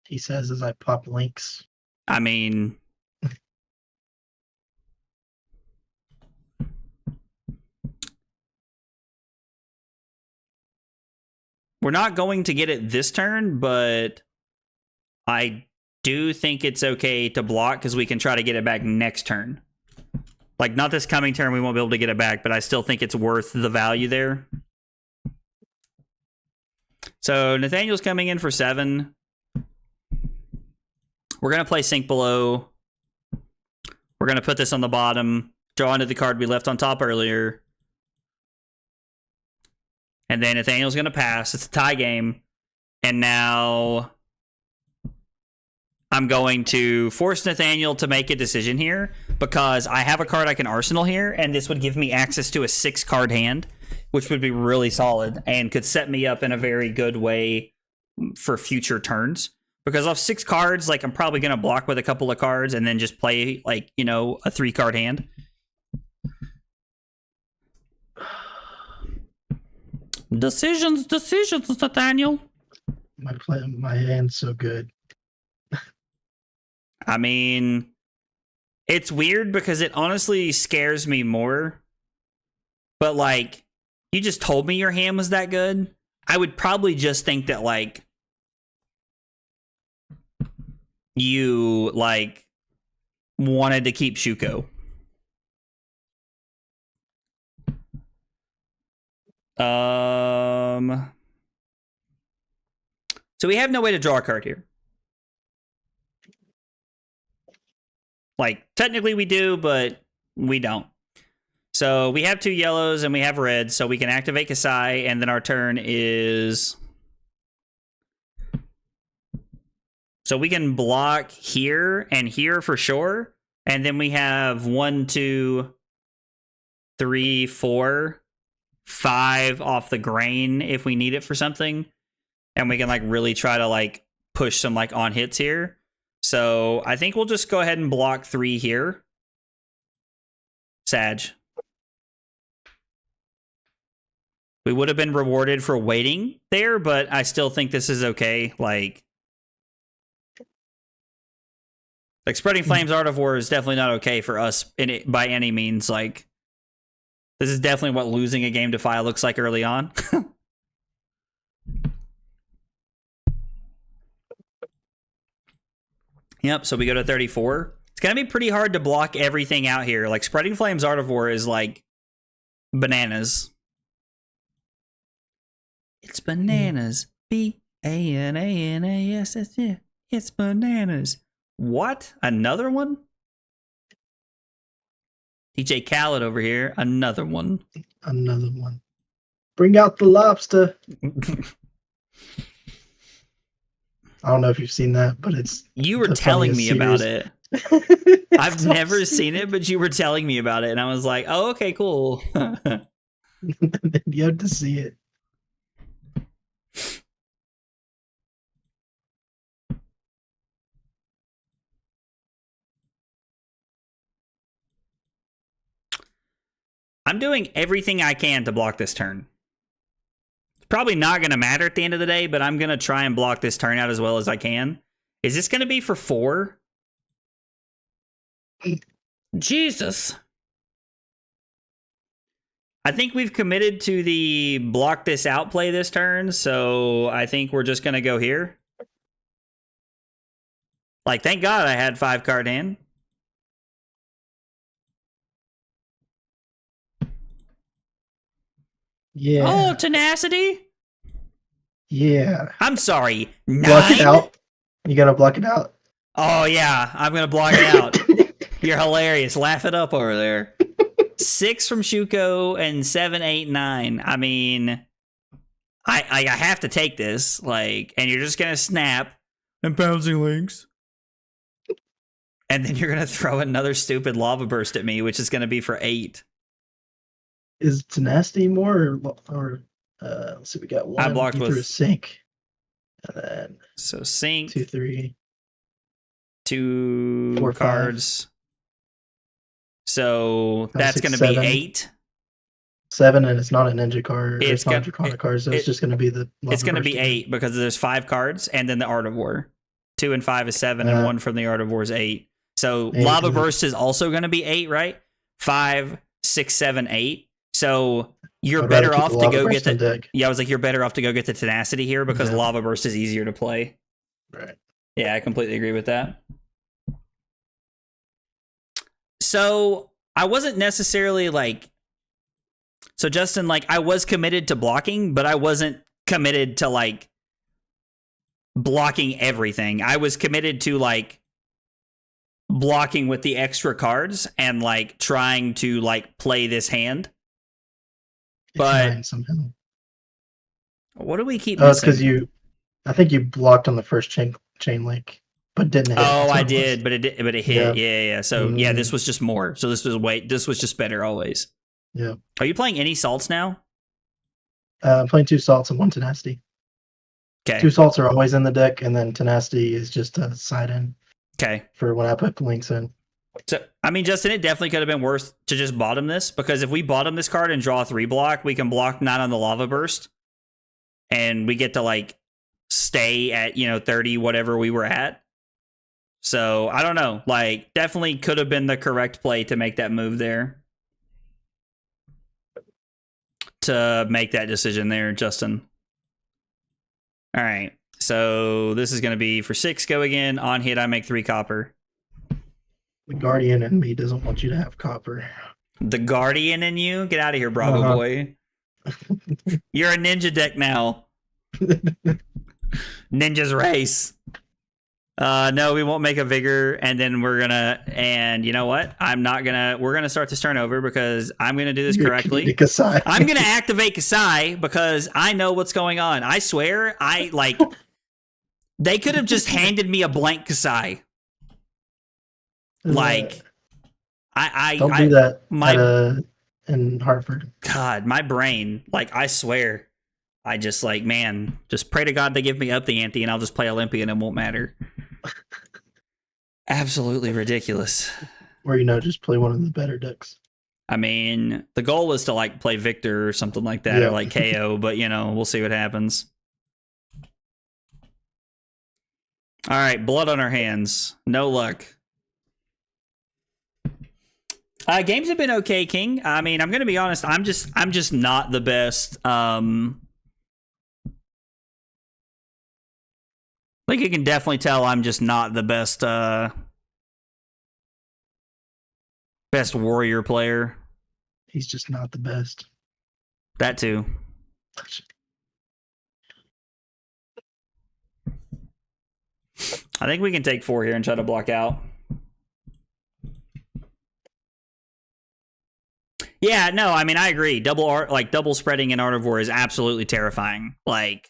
He says as I pop links. I mean, we're not going to get it this turn, but I do think it's okay to block because we can try to get it back next turn. Like, not this coming turn, we won't be able to get it back, but I still think it's worth the value there. So Nathaniel's coming in for 7. We're going to play Sink Below. We're going to put this on the bottom, draw into the card we left on top earlier. And then Nathaniel's going to pass. It's a tie game. And now I'm going to force Nathaniel to make a decision here because I have a card I can arsenal here, and this would give me access to a 6-card hand, which would be really solid and could set me up in a very good way for future turns. Because off 6 cards, like I'm probably going to block with a couple of cards and then just play like, a 3-card hand. Decisions, Nathaniel. My hand's so good. I mean, it's weird because it honestly scares me more. But, like, you just told me your hand was that good. I would probably just think that, like, you, like, wanted to keep Shuko. So we have no way to draw a card here. Like, technically we do, but we don't. So we have 2 yellows and we have red, so we can activate Kassai, and then our turn is... So we can block here and here for sure, and then we have 1, 2, 3, 4, 5 off the grain if we need it for something. And we can, like, really try to, like, push some, like, on hits here. So I think we'll just go ahead and block 3 here. Sag. We would have been rewarded for waiting there, but I still think this is okay. Like Spreading Flames Art of War is definitely not okay for us by any means. Like, this is definitely what losing a game to File looks like early on. Yep, so we go to 34. It's going to be pretty hard to block everything out here. Like, Spreading Flames Art of War is, like, bananas. It's bananas. B-A-N-A-N-A-S-S. It's bananas. What? Another one? DJ Khaled over here. Another one. Another one. Bring out the lobster. I don't know if you've seen that, but it's... You were telling me about it. I've never seen it, but you were telling me about it, and I was like, oh, okay, cool. You have to see it. I'm doing everything I can to block this turn. It's probably not going to matter at the end of the day, but I'm going to try and block this turn out as well as I can. Is this going to be for 4? Jesus. I think we've committed to the block this out play this turn, so I think we're just going to go here. Like, thank God I had 5-card hand. Yeah. Oh, tenacity? Yeah. I'm sorry. 9? Block it out. You gotta block it out. Oh, yeah. I'm going to block it out. You're hilarious. Laugh it up over there. 6 from Shuko and 7, 8, 9. I mean, I have to take this. Like, and you're just going to snap and bouncing links. And then you're going to throw another stupid lava burst at me, which is going to be for 8. Is tenacity more or let's see, we got 1. I blocked with a sink. And then so sink 2, 3. 2 4, cards. 5. So that's going to be 8. 7, and it's not a ninja card. It's not a draconic card, so it's just going to be the. It's going to be 8 because there's 5 cards and then the Art of War. 2 and 5 is 7, and 1 from the Art of War is 8. So 8, Lava Burst is also going to be 8, right? 5, 6, 7, 8. So you're better off to go get the deck. Yeah, I was like, you're better off to go get the tenacity here because Lava Burst is easier to play. Right. Yeah, I completely agree with that. So I wasn't necessarily like, so Justin, like, I was committed to blocking, but I wasn't committed to like blocking everything. I was committed to like blocking with the extra cards and like trying to like play this hand. But somehow. What do we keep missing? It's because I think you blocked on the first chain link. but didn't hit. Oh, That's I what it was. did, but it hit. Yeah. So yeah, this Mm. was just more. So this was just better always. Yeah. Are you playing any salts now? I'm playing 2 salts and 1 tenacity. Okay. 2 salts are always in the deck, and then tenacity is just a side in. Okay. For when I put links in. So I mean, Justin, it definitely could have been worth to just bottom this, because if we bottom this card and draw 3 block, we can block 9 on the lava burst, and we get to like stay at 30 whatever we were at. So I don't know, like definitely could have been the correct play to make that move there, to make that decision there, Justin. All right, so this is going to be for 6. Go again. On hit, I make 3 copper. The Guardian in me doesn't want you to have copper. The Guardian in you? Get out of here, Bravo boy. You're a ninja deck now. Ninja's race. No, we won't make a vigor, and then and you know what? We're gonna start this turn over, because I'm gonna do this correctly. I'm gonna activate Kassai, because I know what's going on. I swear, they could have just handed me a blank Kassai. Like, don't do that in Hartford. God, my brain, like, I swear, I just man, just pray to God they give me up the ante, and I'll just play Olympian, and it won't matter. Absolutely ridiculous. Or just play one of the better decks. I mean, the goal was to play Victor or something like that, or KO, but we'll see what happens. All right, blood on our hands. No luck. Games have been okay, King. I mean, I'm gonna be honest. I'm just not the best. Like, you can definitely tell I'm just not the best. Best warrior player. He's just not the best. That too. I think we can take 4 here and try to block out. Yeah, no, I mean, I agree. Double spreading in Artivore is absolutely terrifying. Like,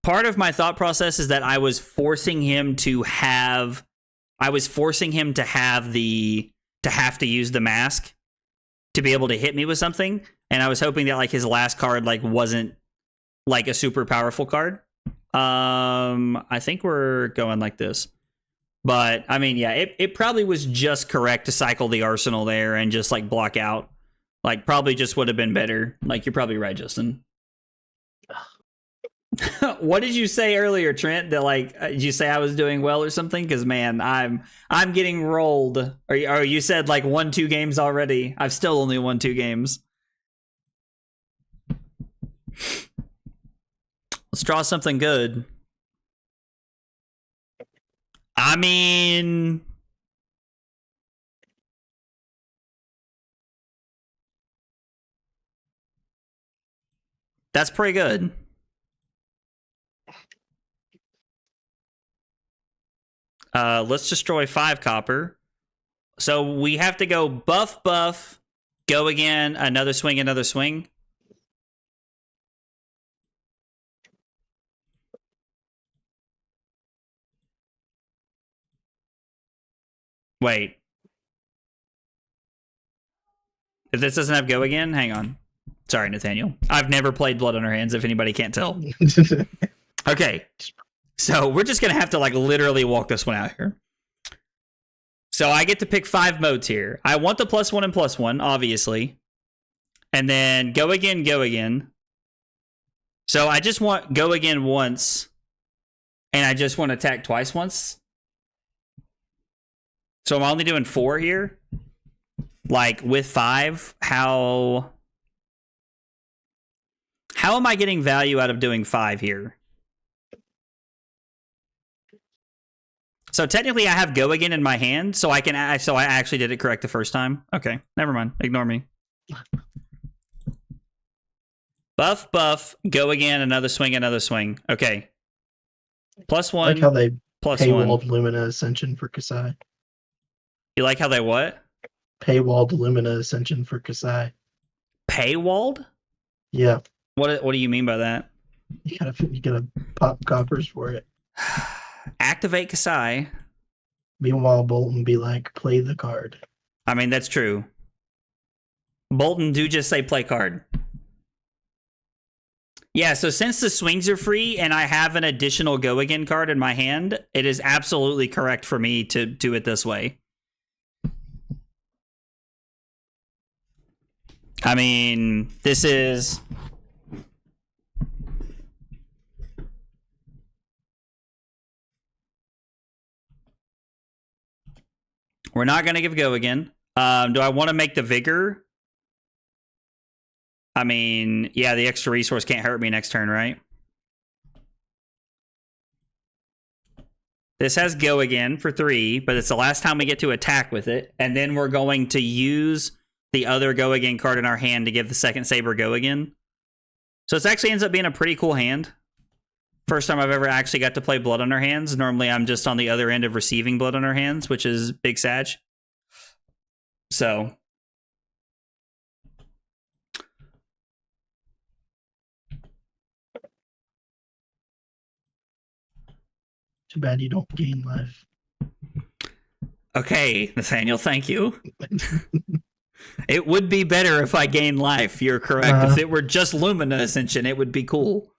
part of my thought process is that I was forcing him to have to use the mask to be able to hit me with something, and I was hoping that his last card wasn't a super powerful card. I think we're going like this. But, I mean, yeah, it probably was just correct to cycle the arsenal there and just, block out. Probably just would have been better. You're probably right, Justin. What did you say earlier, Trent? That, did you say I was doing well or something? Because, man, I'm getting rolled. Or you said, 1-2 games already. I've still only won 2 games. Let's draw something good. I mean, that's pretty good. Let's destroy 5 copper. So we have to go buff, go again, another swing. Wait. If this doesn't have go again, hang on. Sorry, Nathaniel. I've never played Blood on Our Hands, if anybody can't tell. Okay. So we're just going to have to literally walk this one out here. So I get to pick 5 modes here. I want the +1 and +1, obviously. And then go again. So I just want go again once. And I just want to attack twice once. So I'm only doing 4 here. With 5, how am I getting value out of doing 5 here? So technically I have go again in my hand, so I actually did it correct the first time. Okay, never mind. Ignore me. Buff, go again, another swing. Okay. +1. I like how they +1. Lumina Ascension for Kassai. You like how they what? Paywalled Lumina Ascension for Kassai. Paywalled? Yeah. What do you mean by that? You gotta pop coppers for it. Activate Kassai. Meanwhile, Bolton be like, play the card. I mean, that's true. Bolton do just say play card. Yeah, so since the swings are free and I have an additional go again card in my hand, it is absolutely correct for me to do it this way. I mean, this is... We're not going to give go again. Do I want to make the vigor? I mean, yeah, the extra resource can't hurt me next turn, right? This has go again for 3, but it's the last time we get to attack with it. And then we're going to use the other go again card in our hand to give the second saber go again. So it actually ends up being a pretty cool hand. First time I've ever actually got to play blood on our hands. Normally I'm just on the other end of receiving blood on our hands, which is big sag. So... Too bad you don't gain life. Okay, Nathaniel, thank you. It would be better if I gained life. You're correct. If it were just Lumina Ascension, it would be cool.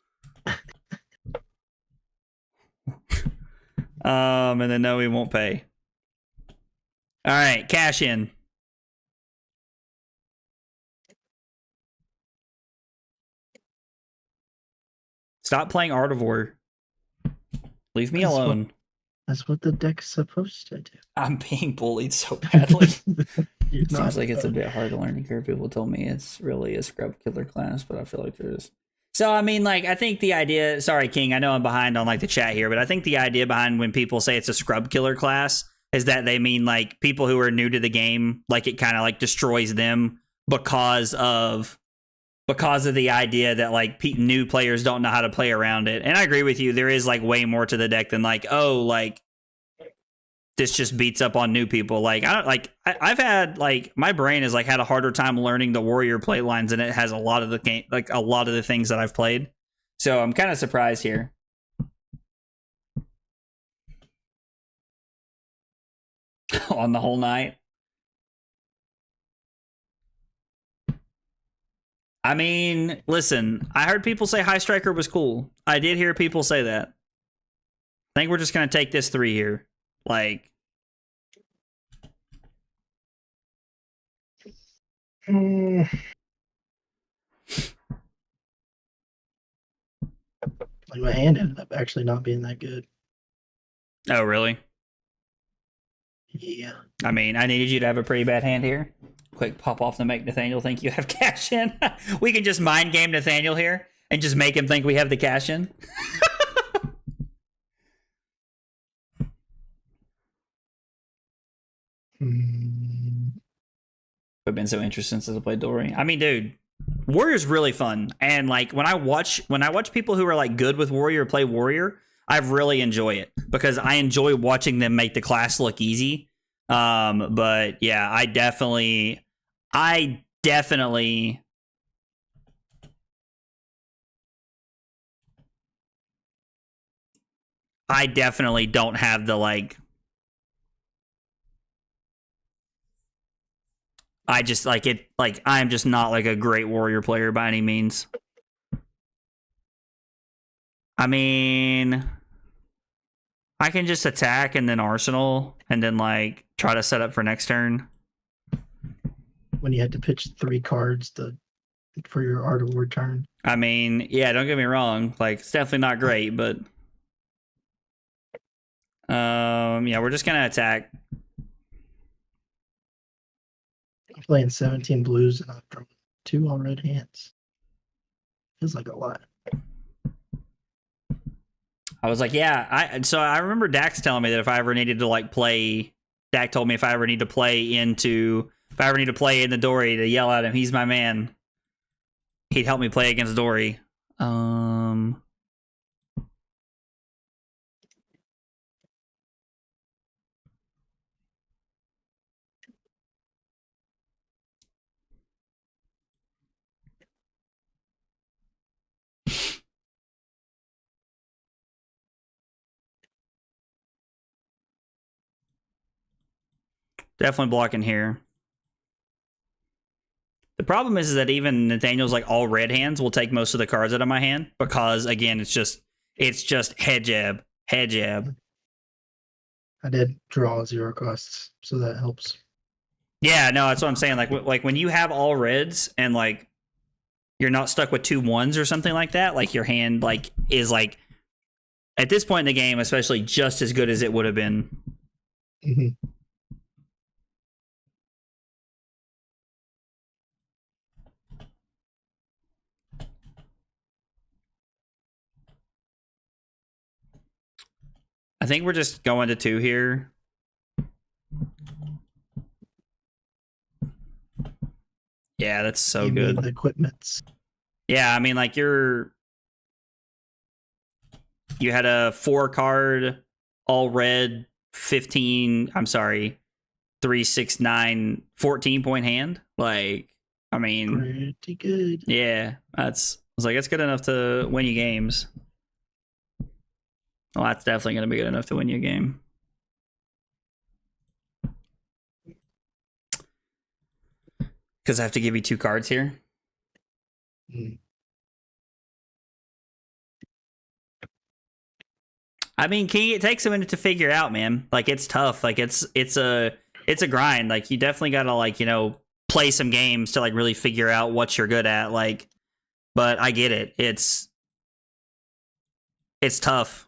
And then no, we won't pay. All right, cash in. Stop playing Art of War. Leave me alone. That's what the deck's supposed to do. I'm being bullied so badly. It seems like it's a bit hard to learn curve. People told me it's really a scrub killer class, but I feel like there is. So, I mean, like, I think the idea... Sorry, King, I know I'm behind on, like, the chat here, but I think the idea behind when people say it's a scrub killer class is that they mean, like, people who are new to the game, like, it kind of, like, destroys them because of the idea that, like, new players don't know how to play around it. And I agree with you. There is, like, way more to the deck than, like, oh, like, this just beats up on new people. Like, I've had, like, my brain has, like, had a harder time learning the warrior play lines than it has a lot of the game, like, a lot of the things that I've played. So I'm kind of surprised here. On the whole night. I mean, listen, I heard people say High Striker was cool. I did hear people say that. I think we're just going to take this 3 here. Like... Like, my hand ended up actually not being that good. Oh, really? Yeah. I mean, I needed you to have a pretty bad hand here. Quick pop off to make Nathaniel think you have cash in. We can just mind game Nathaniel here and just make him think we have the cash in. I've been so interested since I played Dory. I mean, dude, Warrior's really fun. And like when I watch people who are like good with Warrior play Warrior, I really enjoy it because I enjoy watching them make the class look easy. But yeah, I definitely don't have the like... I just like it, like I'm just not like a great warrior player by any means. I mean, I can just attack and then arsenal and then like try to set up for next turn. When you had to pitch 3 cards for your Art of War turn. I mean, yeah, don't get me wrong. Like, it's definitely not great, but yeah, we're just gonna attack. I'm playing 17 blues and I've drawn 2 all red hands. Feels like a lot. I was like, yeah, so I remember Dax telling me that if I ever needed to like play, Dak told me if I ever need to play in the Dory to yell at him, he's my man. He'd help me play against Dory. Definitely blocking here. The problem is that even Nathaniel's like all red hands will take most of the cards out of my hand because again, it's just head jab, head jab. I did draw 0 costs, so that helps. Yeah, no, that's what I'm saying. Like when you have all reds and like you're not stuck with 2 1s or something like that, like your hand like is like at this point in the game, especially just as good as it would have been. Mm-hmm. I think we're just going to 2 here. Yeah, that's so you good. Mean the equipments. Yeah, I mean, like you had a 4 card, all red, 15. I'm sorry, 3, 6, 9, 14 point hand. Like, I mean, pretty good. Yeah, I was like, it's good enough to win you games. Well, that's definitely going to be good enough to win you a game. Because I have to give you 2 cards here. I mean, King, it takes a minute to figure out, man. Like, it's tough. Like, it's a grind. Like, you definitely got to, like, you know, play some games to, like, really figure out what you're good at. Like, but I get it. It's tough.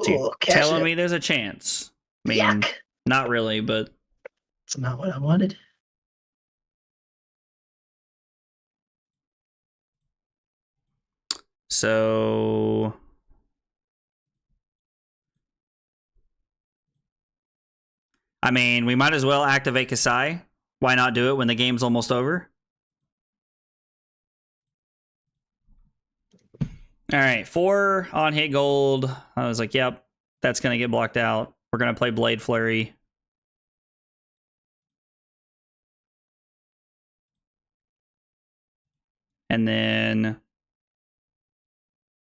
Dude, telling me there's a chance. I mean, Yuck. Not really, but it's not what I wanted. So I mean, we might as well activate Kassai. Why not do it when the game's almost over? All right, 4 on hit gold. I was like, yep, that's going to get blocked out. We're going to play Blade Flurry. And then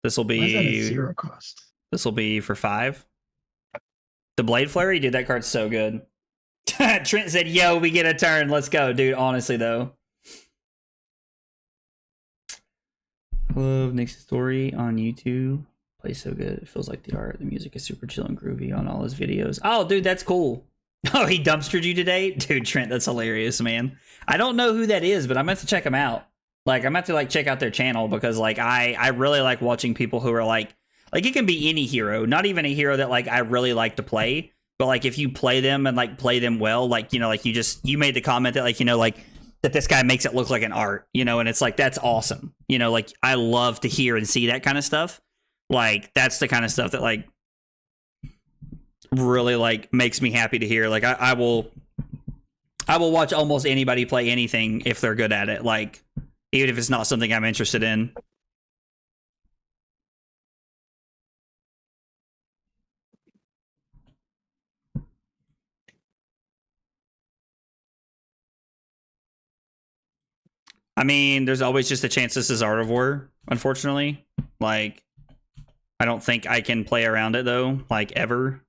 this will be... Why is that a 0 cost? This will be for 5. The Blade Flurry? Dude, that card's so good. Trent said, yo, we get a turn. Let's go, dude. Honestly, though. Love Nick's story on YouTube. Plays so good. It feels like the art. The music is super chill and groovy on all his videos. Oh, dude, that's cool. Oh, he dumpstered you today? Dude, Trent, that's hilarious, man. I don't know who that is, but I'm going to check him out. Like, I'm going to like check out their channel because like I really like watching people who are like it can be any hero, not even a hero that like I really like to play, but like if you play them and like play them well, like, you know, like you made the comment that like, you know, like that this guy makes it look like an art, you know, and it's like, that's awesome. You know, like I love to hear and see that kind of stuff. Like that's the kind of stuff that like really like makes me happy to hear. Like I will watch almost anybody play anything if they're good at it. Like even if it's not something I'm interested in. I mean, there's always just a chance this is Art of War, unfortunately. Like, I don't think I can play around it, though, like, ever.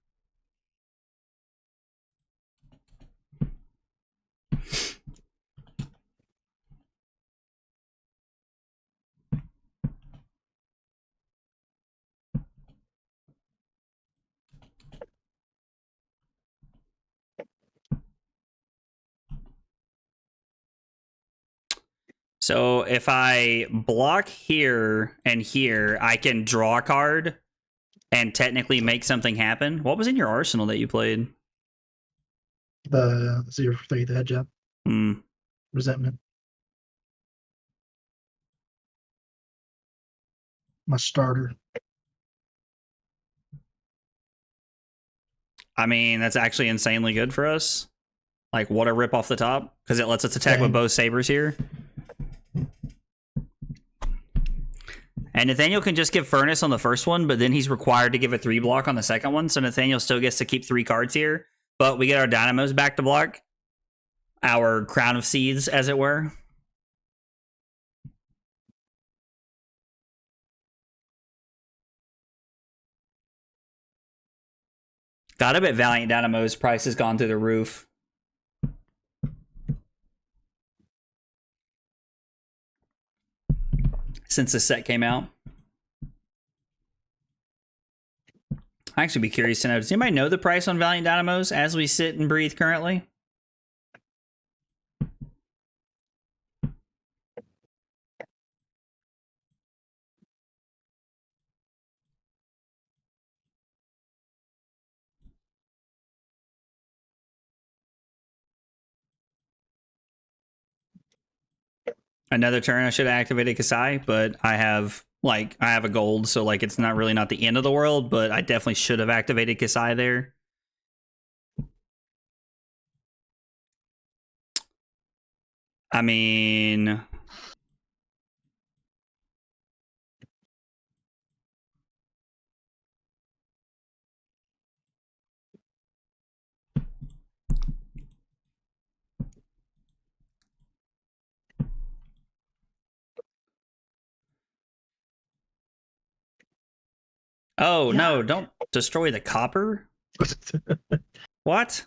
So if I block here and here, I can draw a card and technically make something happen. What was in your arsenal that you played? The 0 for 3, the head jab. Resentment. My starter. I mean, that's actually insanely good for us. Like, what a rip off the top, because it lets us attack with both sabers here. And Nathaniel can just give Furnace on the first one, but then he's required to give a 3 block on the second one, so Nathaniel still gets to keep 3 cards here, but we get our Dynamos back to block. our crown of seeds, as it were. God, I bet Valiant Dynamo's price has gone through the roof. Since the set came out. I'd actually be curious to know. Does anybody know the price on Valiant Dynamos as we sit and breathe currently? Another turn I should have activated Kassai, but I have a gold, so like it's not the end of the world, but I definitely should have activated Kassai there. I mean, oh no, don't destroy the copper. What?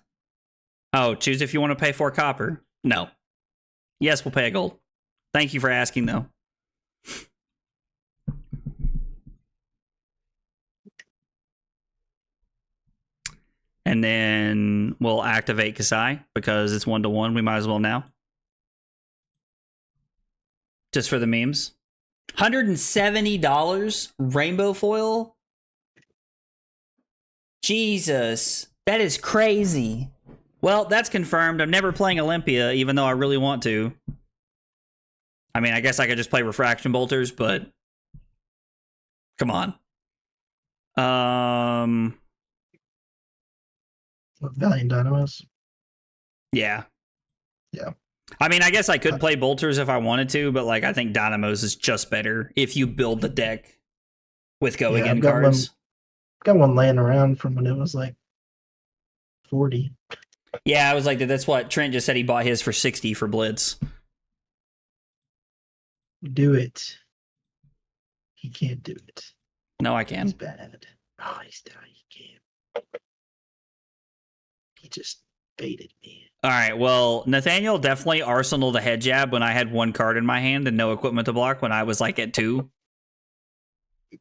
Oh, choose if you want to pay 4 copper. No. Yes, we'll pay a gold. Thank you for asking, though. And then we'll activate Kassai because it's 1-to-1. We might as well now. Just for the memes. $170 rainbow foil? Jesus. That is crazy. Well, that's confirmed. I'm never playing Olympia, even though I really want to. I mean, I guess I could just play Refraction Bolters, but come on. Valiant Dynamos. Yeah. Yeah. I mean, I guess I could play Bolters if I wanted to, but like I think Dynamos is just better if you build the deck with go again cards. Got one laying around from when it was like 40. Yeah, I was like, that's what Trent just said. He bought his for 60 for Blitz. Do it. He can't do it. No, I can. He's bad. Oh, he can't. He just baited me. All right, well, Nathaniel definitely Arsenal the head jab when I had 1 card in my hand and no equipment to block when I was like at 2.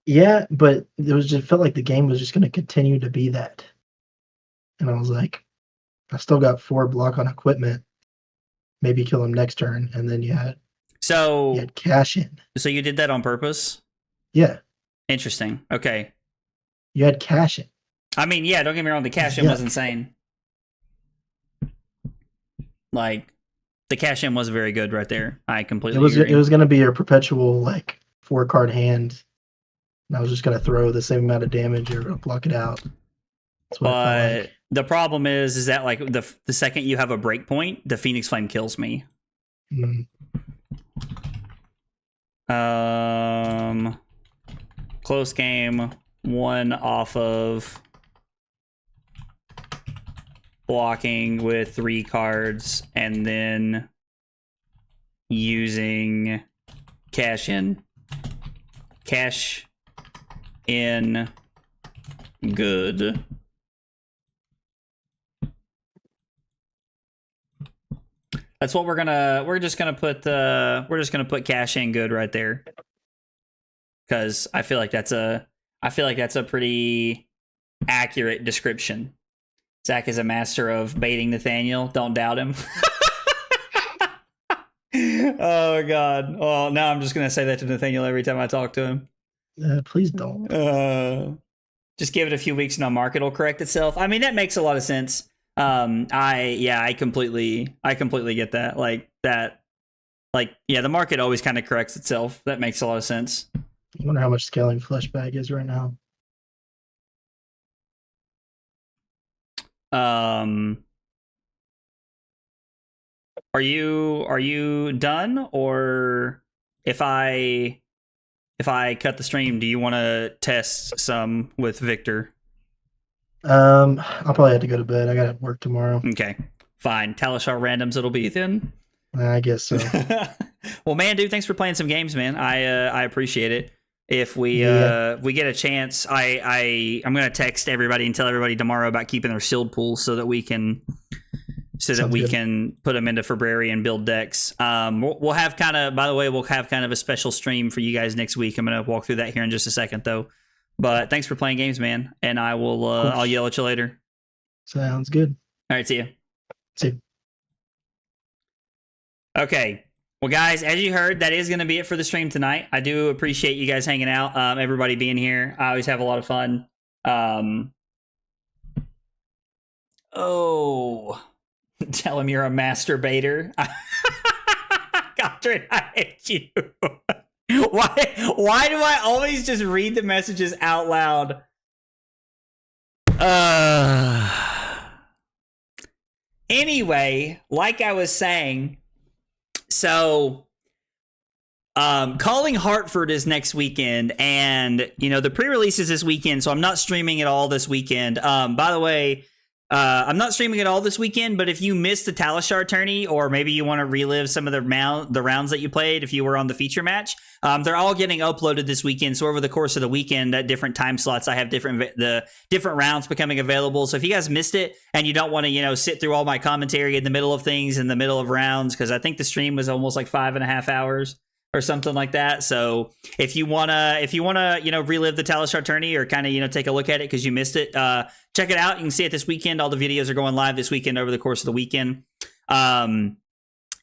Yeah, but it felt like the game was just going to continue to be that. And I was like, I still got 4 block on equipment. Maybe kill him next turn, and then you had cash in. So you did that on purpose? Yeah. Interesting. Okay. You had cash in. I mean, yeah, don't get me wrong, the cash in was insane. Like, the cash in was very good right there. I completely agree. It was going to be a perpetual, like, 4-card hand. And I was just going to throw the same amount of damage or block it out. But the problem is that, like, the second you have a break point, the Phoenix Flame kills me. Close game, 1 off of blocking with 3 cards and then using cash in good. That's what we're just gonna put cash in good right there, because I feel like that's a pretty accurate description. Zach is a master of baiting Nathaniel. Don't doubt him. Oh God! Oh, now I'm just gonna say that to Nathaniel every time I talk to him. Please don't. Just give it a few weeks and our market will correct itself. I mean, that makes a lot of sense. I completely get that. The market always kind of corrects itself. That makes a lot of sense. I wonder how much scaling Fleshbag is right now. Are you done, or if I cut the stream, do you want to test some with Victor? I'll probably have to go to bed. I got to work tomorrow. Okay. fine. Talishar randoms it'll be then. I guess so. Well, man, dude, thanks for playing some games, man. I appreciate it. If we we get a chance, I'm gonna text everybody and tell everybody tomorrow about keeping their sealed pool so that we can can put them into February and build decks. We'll have kind of, by the way, we'll have kind of a special stream for you guys next week. I'm gonna walk through that here in just a second, though. But thanks for playing games, man, and I will I'll yell at you later. Sounds good. All right, see you. See you. Okay. Well, guys, as you heard, that is going to be it for the stream tonight. I do appreciate you guys hanging out, everybody being here. I always have a lot of fun. Tell him you're a masturbator. Godred, I hate you. Why do I always just read the messages out loud? Anyway, like I was saying, so Calling Hartford is next weekend, and the pre-release is this weekend, so I'm not streaming it all this weekend. By the way, I'm not streaming it all this weekend, but if you missed the Talishar tourney, or maybe you want to relive some of the rounds that you played if you were on the feature match, they're all getting uploaded this weekend. So over the course of the weekend at different time slots, I have the different rounds becoming available. So if you guys missed it and you don't want to sit through all my commentary in the middle of things, in the middle of rounds, because I think the stream was almost like 5.5 hours or something like that. So if you wanna relive the Talishar tourney, or kind of take a look at it because you missed it, check it out. You can see it this weekend. All the videos are going live this weekend over the course of the weekend.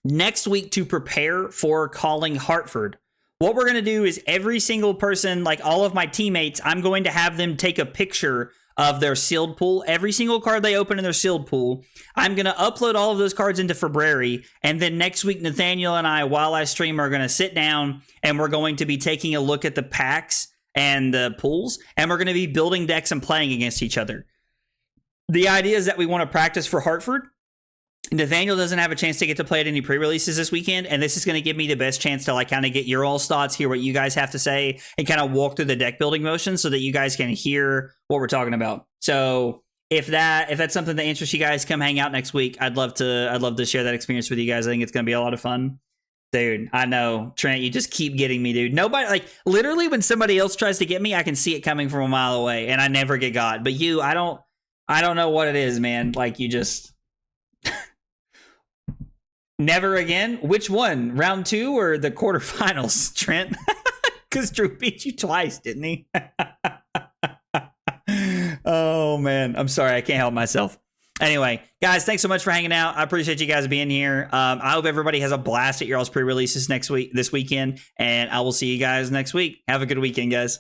Next week, to prepare for Calling Hartford, what we're gonna do is every single person, like all of my teammates, I'm going to have them take a picture of their sealed pool. Every single card they open in their sealed pool, I'm going to upload all of those cards into February. And then next week, Nathaniel and I, while I stream, are going to sit down and we're going to be taking a look at the packs and the pools. And we're going to be building decks and playing against each other. The idea is that we want to practice for Hartford. Nathaniel doesn't have a chance to get to play at any pre-releases this weekend, and this is going to give me the best chance to kind of get your all's thoughts, hear what you guys have to say, and kind of walk through the deck building motion so that you guys can hear what we're talking about. So if that's something that interests you guys, come hang out next week. I'd love to share that experience with you guys. I think it's going to be a lot of fun. Dude, I know, Trent, you just keep getting me, dude. Nobody, literally when somebody else tries to get me, I can see it coming from a mile away, and I never get got. But you, I don't know what it is, man. You just... Never again? Which one? Round 2 or the quarterfinals, Trent? Because Drew beat you twice, didn't he? Oh, man. I'm sorry. I can't help myself. Anyway, guys, thanks so much for hanging out. I appreciate you guys being here. I hope everybody has a blast at your all's pre-releases this weekend, and I will see you guys next week. Have a good weekend, guys.